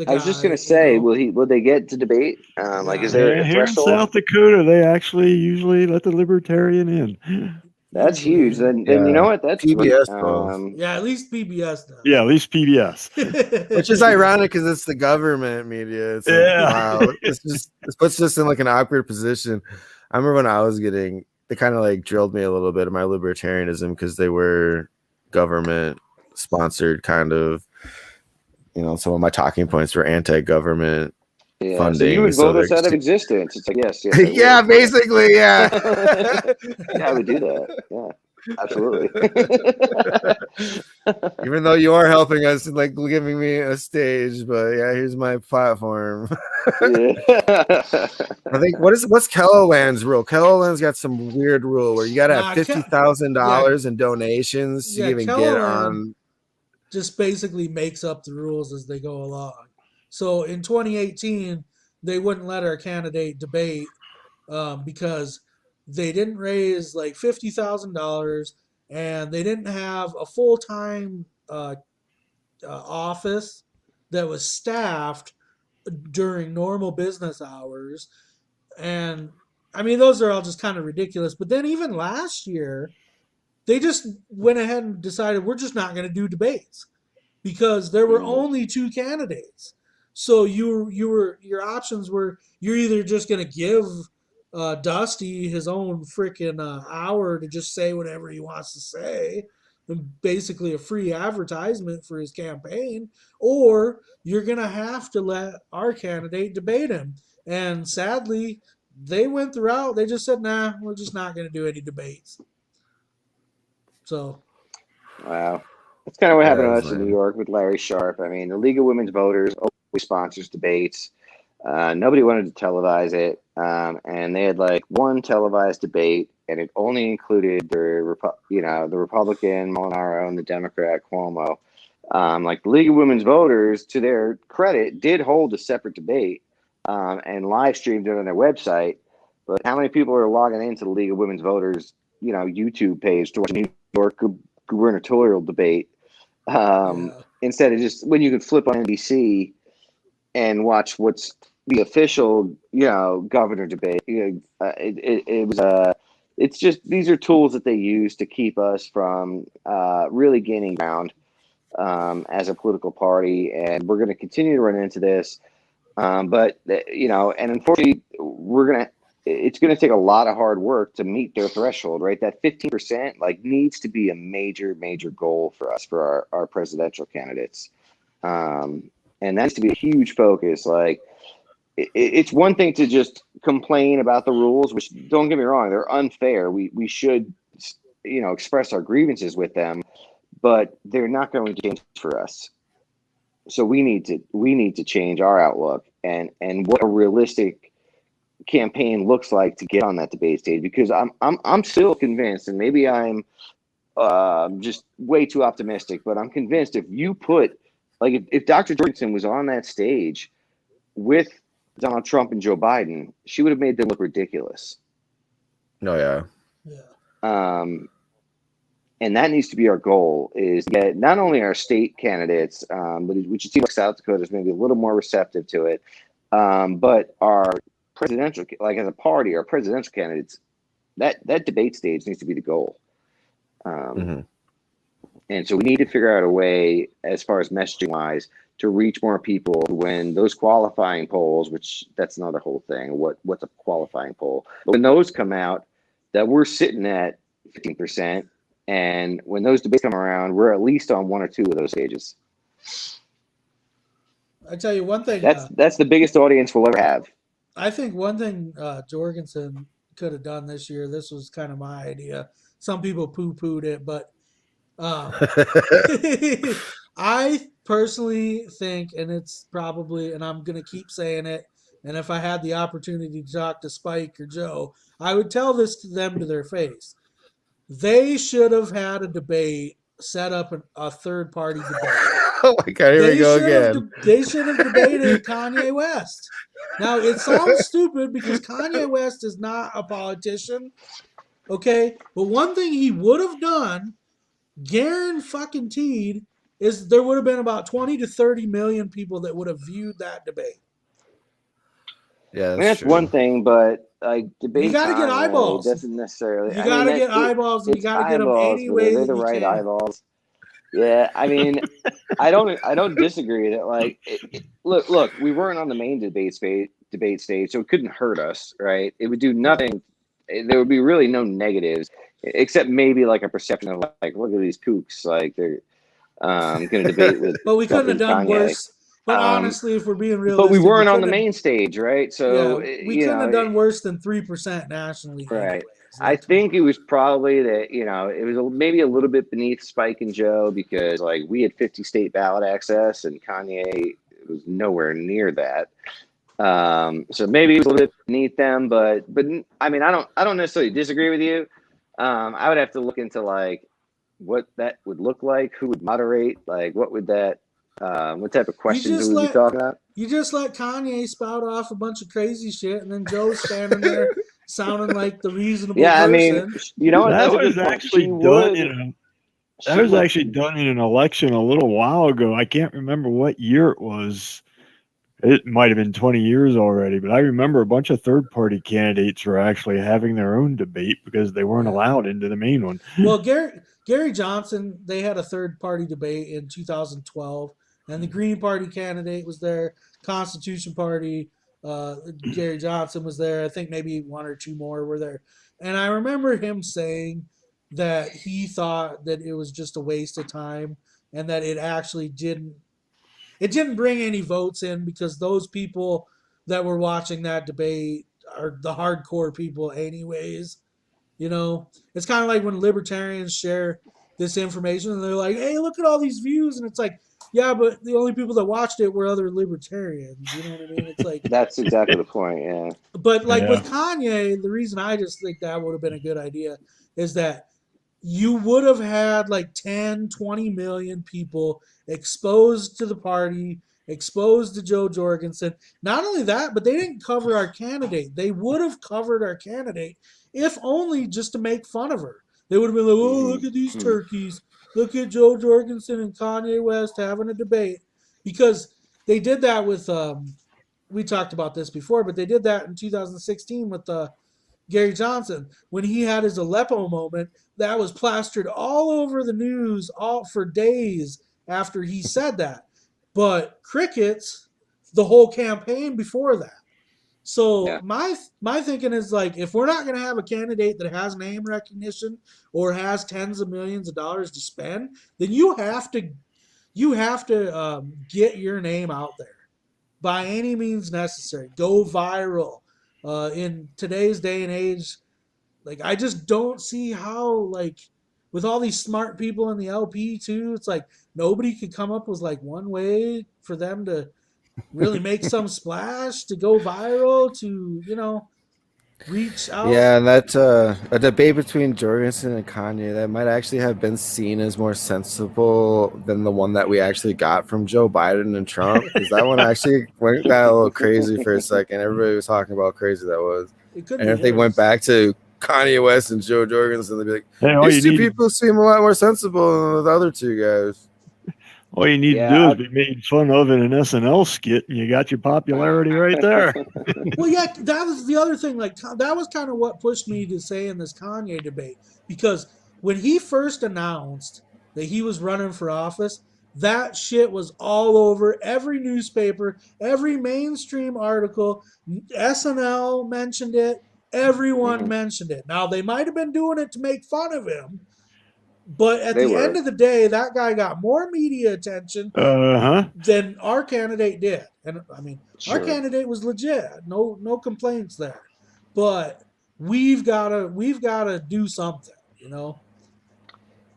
I was just gonna say, will they get to debate? Is there a threshold? Here in South Dakota, they actually usually let the Libertarian in. That's huge. Then you know what? That's PBS. Yeah, at least PBS does. Yeah, at least PBS. Which is ironic because it's the government media. It's like, wow, this puts us in like an awkward position. I remember when I was they kind of like drilled me a little bit of my libertarianism because they were government sponsored kind of. Some of my talking points were anti-government funding. So you would vote us out of existence. It's like, yes. Yeah, basically, yeah. Yeah, I would do that. Yeah, absolutely. Even though you are helping us and like giving me a stage, but yeah, here's my platform. I think what's Kelloland's rule? Kelloland's got some weird rule where you got to have $50,000 in donations to even get on. Just basically makes up the rules as they go along. So in 2018, they wouldn't let our candidate debate because they didn't raise like $50,000 and they didn't have a full-time office that was staffed during normal business hours. And I mean, those are all just kind of ridiculous. But then even last year, they just went ahead and decided we're just not going to do debates because there were only two candidates. So your options were you're either just going to give Dusty his own freaking hour to just say whatever he wants to say, and basically a free advertisement for his campaign, or you're going to have to let our candidate debate him. And sadly, they went the route. They just said, nah, we're just not going to do any debates. So, wow, that's kind of what happened to us in New York with Larry Sharp. I mean, the League of Women's Voters always sponsors debates. Nobody wanted to televise it, and they had like one televised debate, and it only included the Republican Molinaro and the Democrat Cuomo. Like the League of Women's Voters, to their credit, did hold a separate debate and live streamed it on their website. But how many people are logging into the League of Women's Voters, YouTube page to watch New York gubernatorial debate instead of just when you could flip on NBC and watch what's the official, governor debate. It's just, these are tools that they use to keep us from really gaining ground as a political party. And we're going to continue to run into this. But and unfortunately it's going to take a lot of hard work to meet their threshold, right? That 15% needs to be a major, major goal for us, for our presidential candidates. And that needs to be a huge focus. It's one thing to just complain about the rules, which, don't get me wrong, they're unfair. We should, express our grievances with them, but they're not going to change for us. So we need to change our outlook and what a realistic campaign looks like to get on that debate stage, because I'm still convinced, and maybe I'm just way too optimistic, but I'm convinced if you put if Dr. Jorgensen was on that stage with Donald Trump and Joe Biden, she would have made them look ridiculous. No, yeah. And that needs to be our goal, is to get not only our state candidates, but which it seems like South Dakota is maybe a little more receptive to it, but our presidential, like as a party, our presidential candidates, that debate stage needs to be the goal. And so we need to figure out a way, as far as messaging wise, to reach more people when those qualifying polls, which that's another whole thing. What's a qualifying poll? But when those come out, that we're sitting at 15%, and when those debates come around, we're at least on one or two of those stages. I tell you one thing. That's the biggest audience we'll ever have. I think one thing Jorgensen could have done this year. This was kind of my idea. Some people poo-pooed it, but I personally think, and it's probably, and I'm going to keep saying it, and if I had the opportunity to talk to Spike or Joe, I would tell this to them to their face. They should have had a debate, set up a third-party debate. Oh my God, here we go again. They should have debated Kanye West. Now, it sounds stupid because Kanye West is not a politician, okay? But one thing he would have done, guaranteed, is there would have been about 20 to 30 million people that would have viewed that debate. Yeah, that's true. one thing, but like debate, you got to get eyeballs. Doesn't necessarily. You got to get eyeballs, and you got to get them any way that the you right can. eyeballs. Yeah, I mean, I don't disagree that like look, we weren't on the main debate stage, so it couldn't hurt us, right? It would do nothing. There would be really no negatives, except maybe like a perception of like, look at these kooks, like they're going to debate with. But we couldn't have done worse. But honestly, if we're being realistic, but we weren't on the main stage, right? So yeah, we couldn't have done worse than 3% nationally, right? Anyways. I think it was probably that it was maybe a little bit beneath Spike and Joe, because like we had 50 state ballot access and Kanye was nowhere near that. So maybe it was a little bit beneath them, but I mean, I don't necessarily disagree with you. I would have to look into like what that would look like, who would moderate, like what would that, what type of questions would we be talking about? You just let Kanye spout off a bunch of crazy shit, and then Joe's standing there sounding like the reasonable person. I mean, that was actually done. That was actually done in an election a little while ago. I can't remember what year it was. It might have been 20 years already, but I remember a bunch of third-party candidates were actually having their own debate because they weren't allowed into the main one. Well, Gary Johnson, they had a third-party debate in 2012, and the Green Party candidate was there. Constitution Party, Gary Johnson was there. I think maybe one or two more were there. And I remember him saying that he thought that it was just a waste of time and that it actually didn't bring any votes in, because those people that were watching that debate are the hardcore people anyways. It's kind of like when libertarians share this information and they're like, hey, look at all these views. And it's like, yeah, but the only people that watched it were other libertarians. You know what I mean? It's like that's exactly the point, yeah. But like with Kanye, the reason I just think that would have been a good idea is that you would have had like 10, 20 million people exposed to the party, exposed to Joe Jorgensen. Not only that, but they didn't cover our candidate. They would have covered our candidate, if only just to make fun of her. They would have been like, oh, look at these turkeys. Look at Joe Jorgensen and Kanye West having a debate. Because they did that with, we talked about this before, but they did that in 2016 with Gary Johnson. When he had his Aleppo moment, that was plastered all over the news for days after he said that. But crickets, the whole campaign before that. So my thinking is like, if we're not going to have a candidate that has name recognition or has tens of millions of dollars to spend, then you have to get your name out there by any means necessary. Go viral. In today's day and age, like I just don't see how, like with all these smart people in the LP too, it's like nobody could come up with like one way for them to really make some splash, to go viral, to reach out. Yeah, and that a debate between Jorgensen and Kanye that might actually have been seen as more sensible than the one that we actually got from Joe Biden and Trump, because that one actually got a little crazy for a second. Everybody was talking about how crazy that was. And if they went back to Kanye West and Joe Jorgensen, they'd be like, Hey, these two people seem a lot more sensible than the other two guys. All you need to do is be made fun of in an SNL skit, and you got your popularity right there. Well, yeah, that was the other thing. Like, that was kind of what pushed me to say in this Kanye debate, because when he first announced that he was running for office, that shit was all over every newspaper, every mainstream article. SNL mentioned it. Everyone mentioned it. Now, they might have been doing it to make fun of him, but at the end of the day, that guy got more media attention than our candidate did. And I mean, our candidate was legit. No complaints there. But we've gotta do something, you know?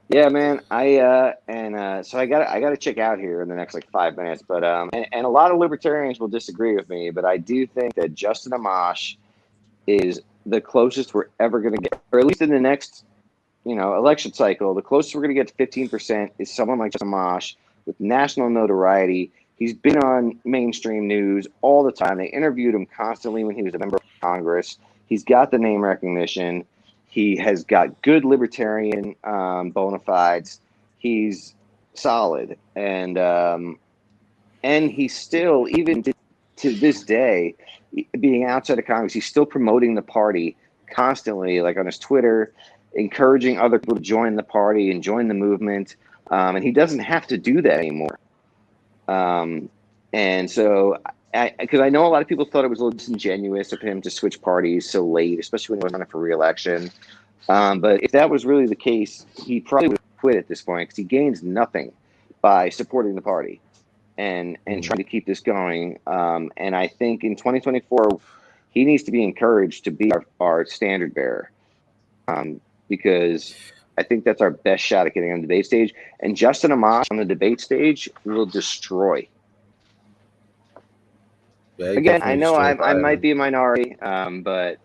Yeah, man. So I gotta check out here in the next like 5 minutes. But and a lot of libertarians will disagree with me, but I do think that Justin Amash is the closest we're ever gonna get, or at least in the next election cycle, the closest we're going to get to 15% is someone like Justin Amash with national notoriety. He's been on mainstream news all the time. They interviewed him constantly when he was a member of Congress. He's got the name recognition. He has got good libertarian bona fides. He's solid, and he's still, even to this day, being outside of Congress, he's still promoting the party constantly, like on his Twitter, encouraging other people to join the party and join the movement. And he doesn't have to do that anymore. And so, because I know a lot of people thought it was a little disingenuous of him to switch parties so late, especially when he was running for re-election. But if that was really the case, he probably would quit at this point, because he gains nothing by supporting the party and trying to keep this going. And I think in 2024, he needs to be encouraged to be our standard bearer. Because I think that's our best shot at getting on the debate stage. And Justin Amash on the debate stage will destroy. Yeah, again, I know I might be a minority, but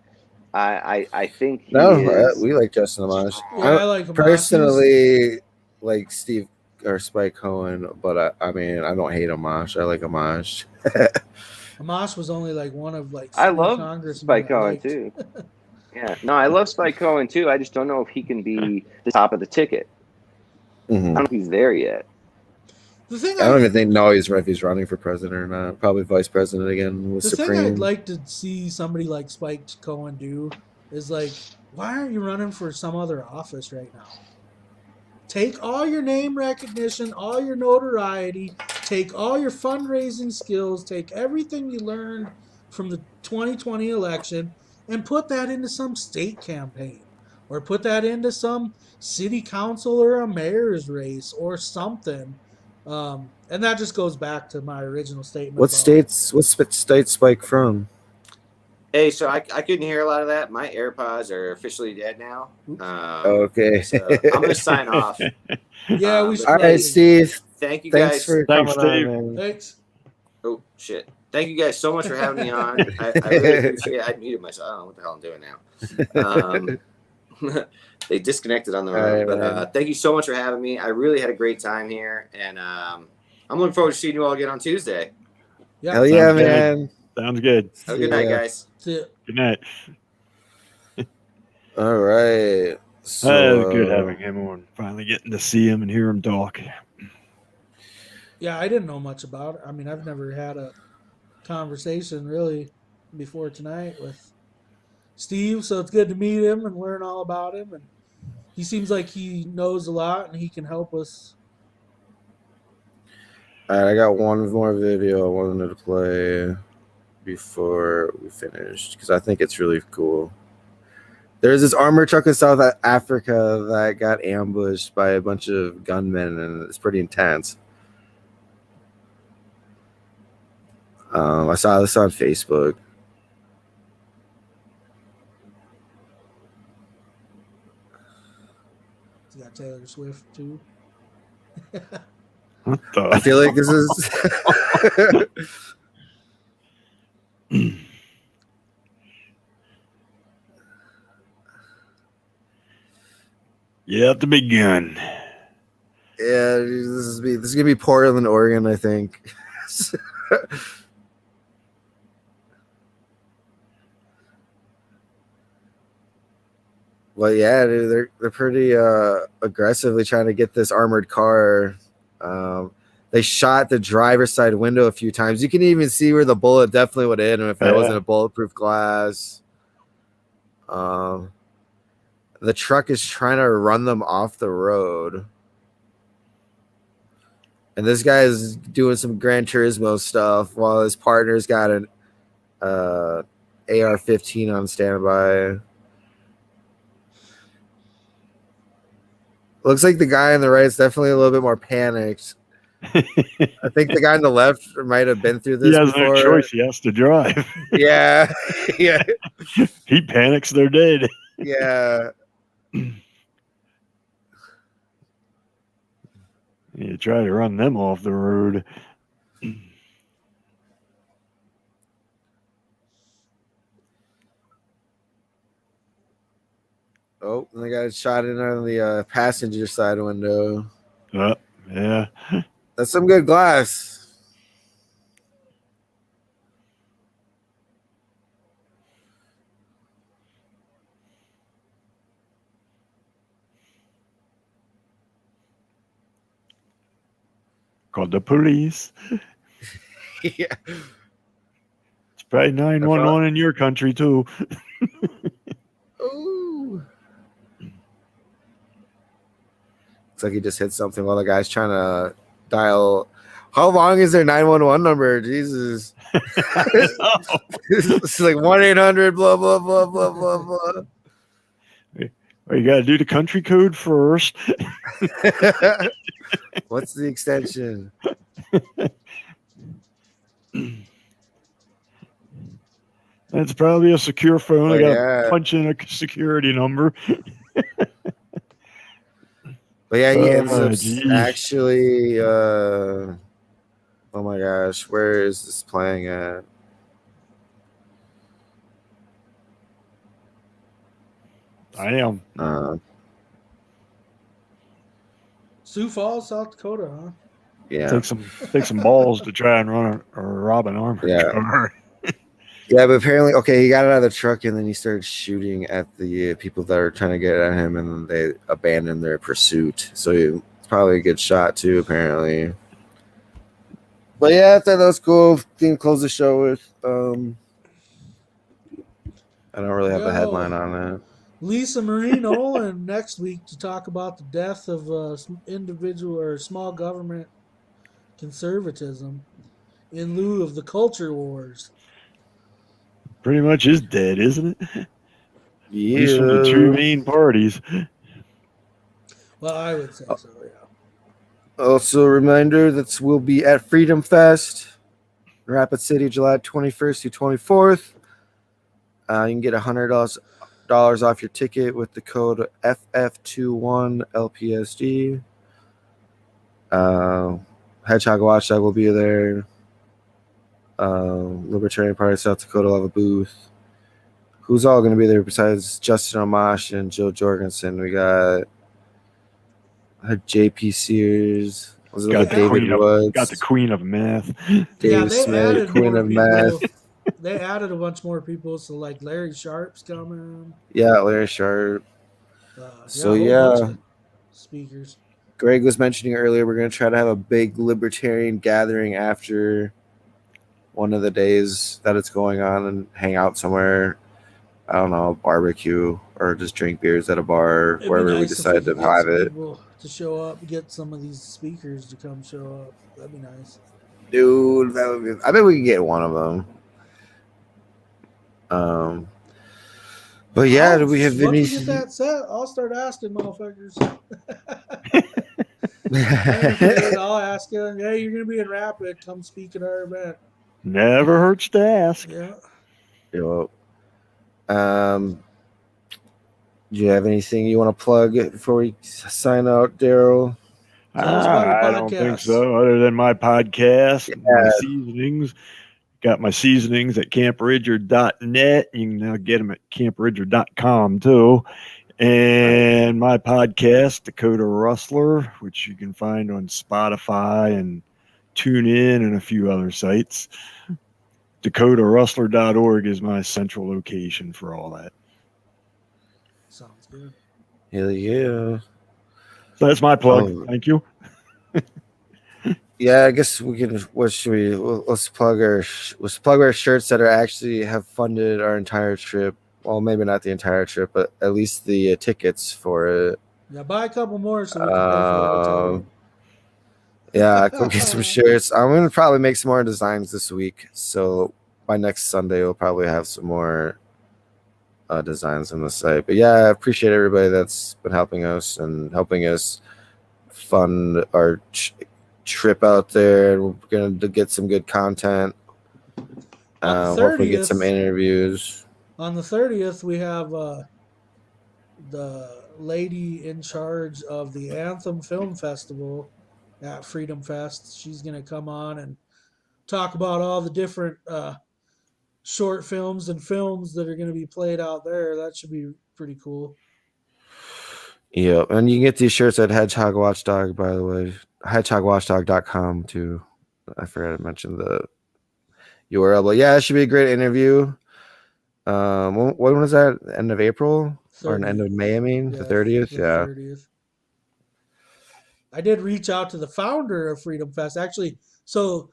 I think he is. We like Justin Amash. Yeah, I like him personally, like Steve or Spike Cohen, but I mean, I don't hate Amash. I like Amash. Amash was only like one of like I love Spike Cohen too. Yeah, no, I love Spike Cohen too. I just don't know if he can be the top of the ticket. I don't know if he's there yet. The thing I don't even think if he's running for president or not. Probably vice president again with Supreme. The thing I'd like to see somebody like Spike Cohen do is like, why aren't you running for some other office right now? Take all your name recognition, all your notoriety, take all your fundraising skills, take everything you learned from the 2020 election, and put that into some state campaign, or put that into some city council or a mayor's race or something. And that just goes back to my original statement. What state Spike from? Hey, so I couldn't hear a lot of that. My AirPods are officially dead now. Okay. So I'm going to sign off. Yeah, we should. All right, Steve. Thank you guys for coming on, man. Thanks. Oh, shit. Thank you guys so much for having me on. I really appreciate it. I muted myself. I don't know what the hell I'm doing now. They disconnected on their own. But thank you so much for having me. I really had a great time here. And I'm looking forward to seeing you all again on Tuesday. Yeah. Hell yeah, man. Sounds good. Have a good night, guys. See ya. Good night. All right. So, it was good having him on. Finally getting to see him and hear him talk. Yeah, I didn't know much about it. I mean, I've never had a conversation really before tonight with Steve, so it's good to meet him and learn all about him. And he seems like he knows a lot and he can help us. All right, I got one more video I wanted to play before we finished because I think it's really cool. There's this armored truck in South Africa that got ambushed by a bunch of gunmen, and it's pretty intense. I saw this on Facebook. You got Taylor Swift too. I feel like this is. Yeah, the big gun. Yeah, this is gonna be Portland, Oregon, I think. Well, yeah, dude, they're pretty aggressively trying to get this armored car. They shot the driver's side window a few times. You can even see where the bullet definitely would hit him if that wasn't a bulletproof glass. The truck is trying to run them off the road. And this guy is doing some Gran Turismo stuff while his partner's got an AR-15 on standby. Looks like the guy on the right is definitely a little bit more panicked. I think the guy on the left might have been through this He has before. no choice. He has to drive. Yeah. Yeah. He panics, they're dead. Yeah. You try to run them off the road. Oh, and they got shot in on the passenger side window. Yeah. That's some good glass. Called the police. Yeah. It's probably 911 in your country, too. Ooh. Looks like he just hit something while the guy's trying to dial. How long is their 911 number? Jesus. It's like 1-800 blah blah blah blah blah blah. Well, you got to do the country code first. What's the extension? It's probably a secure phone. I got to yeah. punch in a security number. But yeah, he ends up geez. actually. Oh my gosh, where is this playing at? I am. Sioux Falls, South Dakota, huh? Yeah. Take some balls to try and run or rob an armored car. Yeah, but apparently, okay, he got out of the truck and then he started shooting at the people that are trying to get at him, and then they abandoned their pursuit. So it's probably a good shot too, apparently. But yeah, I thought that was cool. Thing close the show with. I don't really have a headline on it. Lisa Marie Nolan next week to talk about the death of individual or small government conservatism in lieu of the culture wars. Pretty much is dead, isn't it? Yeah. At least from the two main parties. Well, I would say so, yeah. Also, a reminder that we'll be at Freedom Fest, Rapid City, July 21st through 24th. You can get $100 off your ticket with the code FF21LPSD. Hedgehog Watchdog will be there. Libertarian Party South Dakota will have a booth. Who's all going to be there besides Justin Amash and Joe Jorgensen? We got JP Sears. Got David Woods. Got the Queen of Meth. Dave Smith, Queen of Meth. They added a bunch more people, so like Larry Sharp's coming. Yeah, Larry Sharp. Speakers. Greg was mentioning earlier, we're going to try to have a big libertarian gathering after one of the days that it's going on and hang out somewhere. I don't know, barbecue or just drink beers at a bar, wherever we decide to have it. To show up, get some of these speakers to come show up. That'd be nice. Dude, that would be. I bet we can get one of them. But yeah, do we have any? Once we get that set, I'll start asking motherfuckers. I'll ask you, hey, you're gonna be in Rapid, come speak at our event. Never hurts to ask. Yeah. Do you have anything you want to plug before we sign out, Daryl? I don't think so, other than my podcast, my seasonings. Got my seasonings at campridger.net. You can now get them at campridger.com too. And my podcast, Dakota Rustler, which you can find on Spotify and TuneIn and a few other sites. DakotaRustler.org is my central location for all that. Sounds good. Hell yeah. So that's my plug. Thank you. Yeah, I guess we can. What should we? Let's plug our shirts that are actually have funded our entire trip. Well, maybe not the entire trip, but at least the tickets for it. Yeah, buy a couple more so we can pay for the hotel. Yeah, go get some shirts. I'm gonna probably make some more designs this week. So by next Sunday, we'll probably have some more designs on the site. But yeah, I appreciate everybody that's been helping us and helping us fund our trip out there. We're gonna get some good content. Hopefully get some interviews. On the 30th, we have the lady in charge of the Anthem Film Festival at Freedom Fest. She's gonna come on and talk about all the different short films and films that are going to be played out there. That should be pretty cool. Yeah, and you can get these shirts at Hedgehog Watchdog, by the way. HedgehogWatchdog.com too. I forgot to mention the URL, but yeah, it should be a great interview. When was that? End of April 30th. Or an end of May? I mean, the 30th. Yeah. 30th. I did reach out to the founder of Freedom Fest, actually. So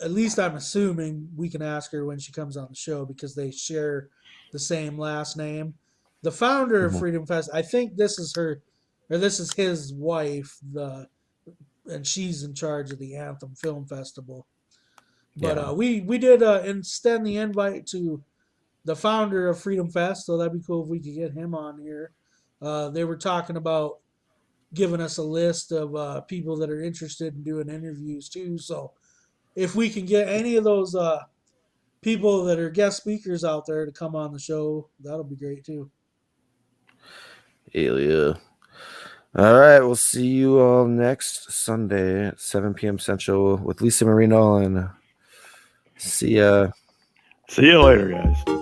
at least I'm assuming we can ask her when she comes on the show because they share the same last name. The founder of Freedom Fest, I think this is his wife, and she's in charge of the Anthem Film Festival. But we did extend the invite to the founder of Freedom Fest, so that'd be cool if we could get him on here. They were talking about giving us a list of people that are interested in doing interviews too, so if we can get any of those people that are guest speakers out there to come on the show, that'll be great too. Hell yeah. All right, we'll see you all next Sunday at 7 p.m. Central with Lisa Marino, and see ya. See you later, guys.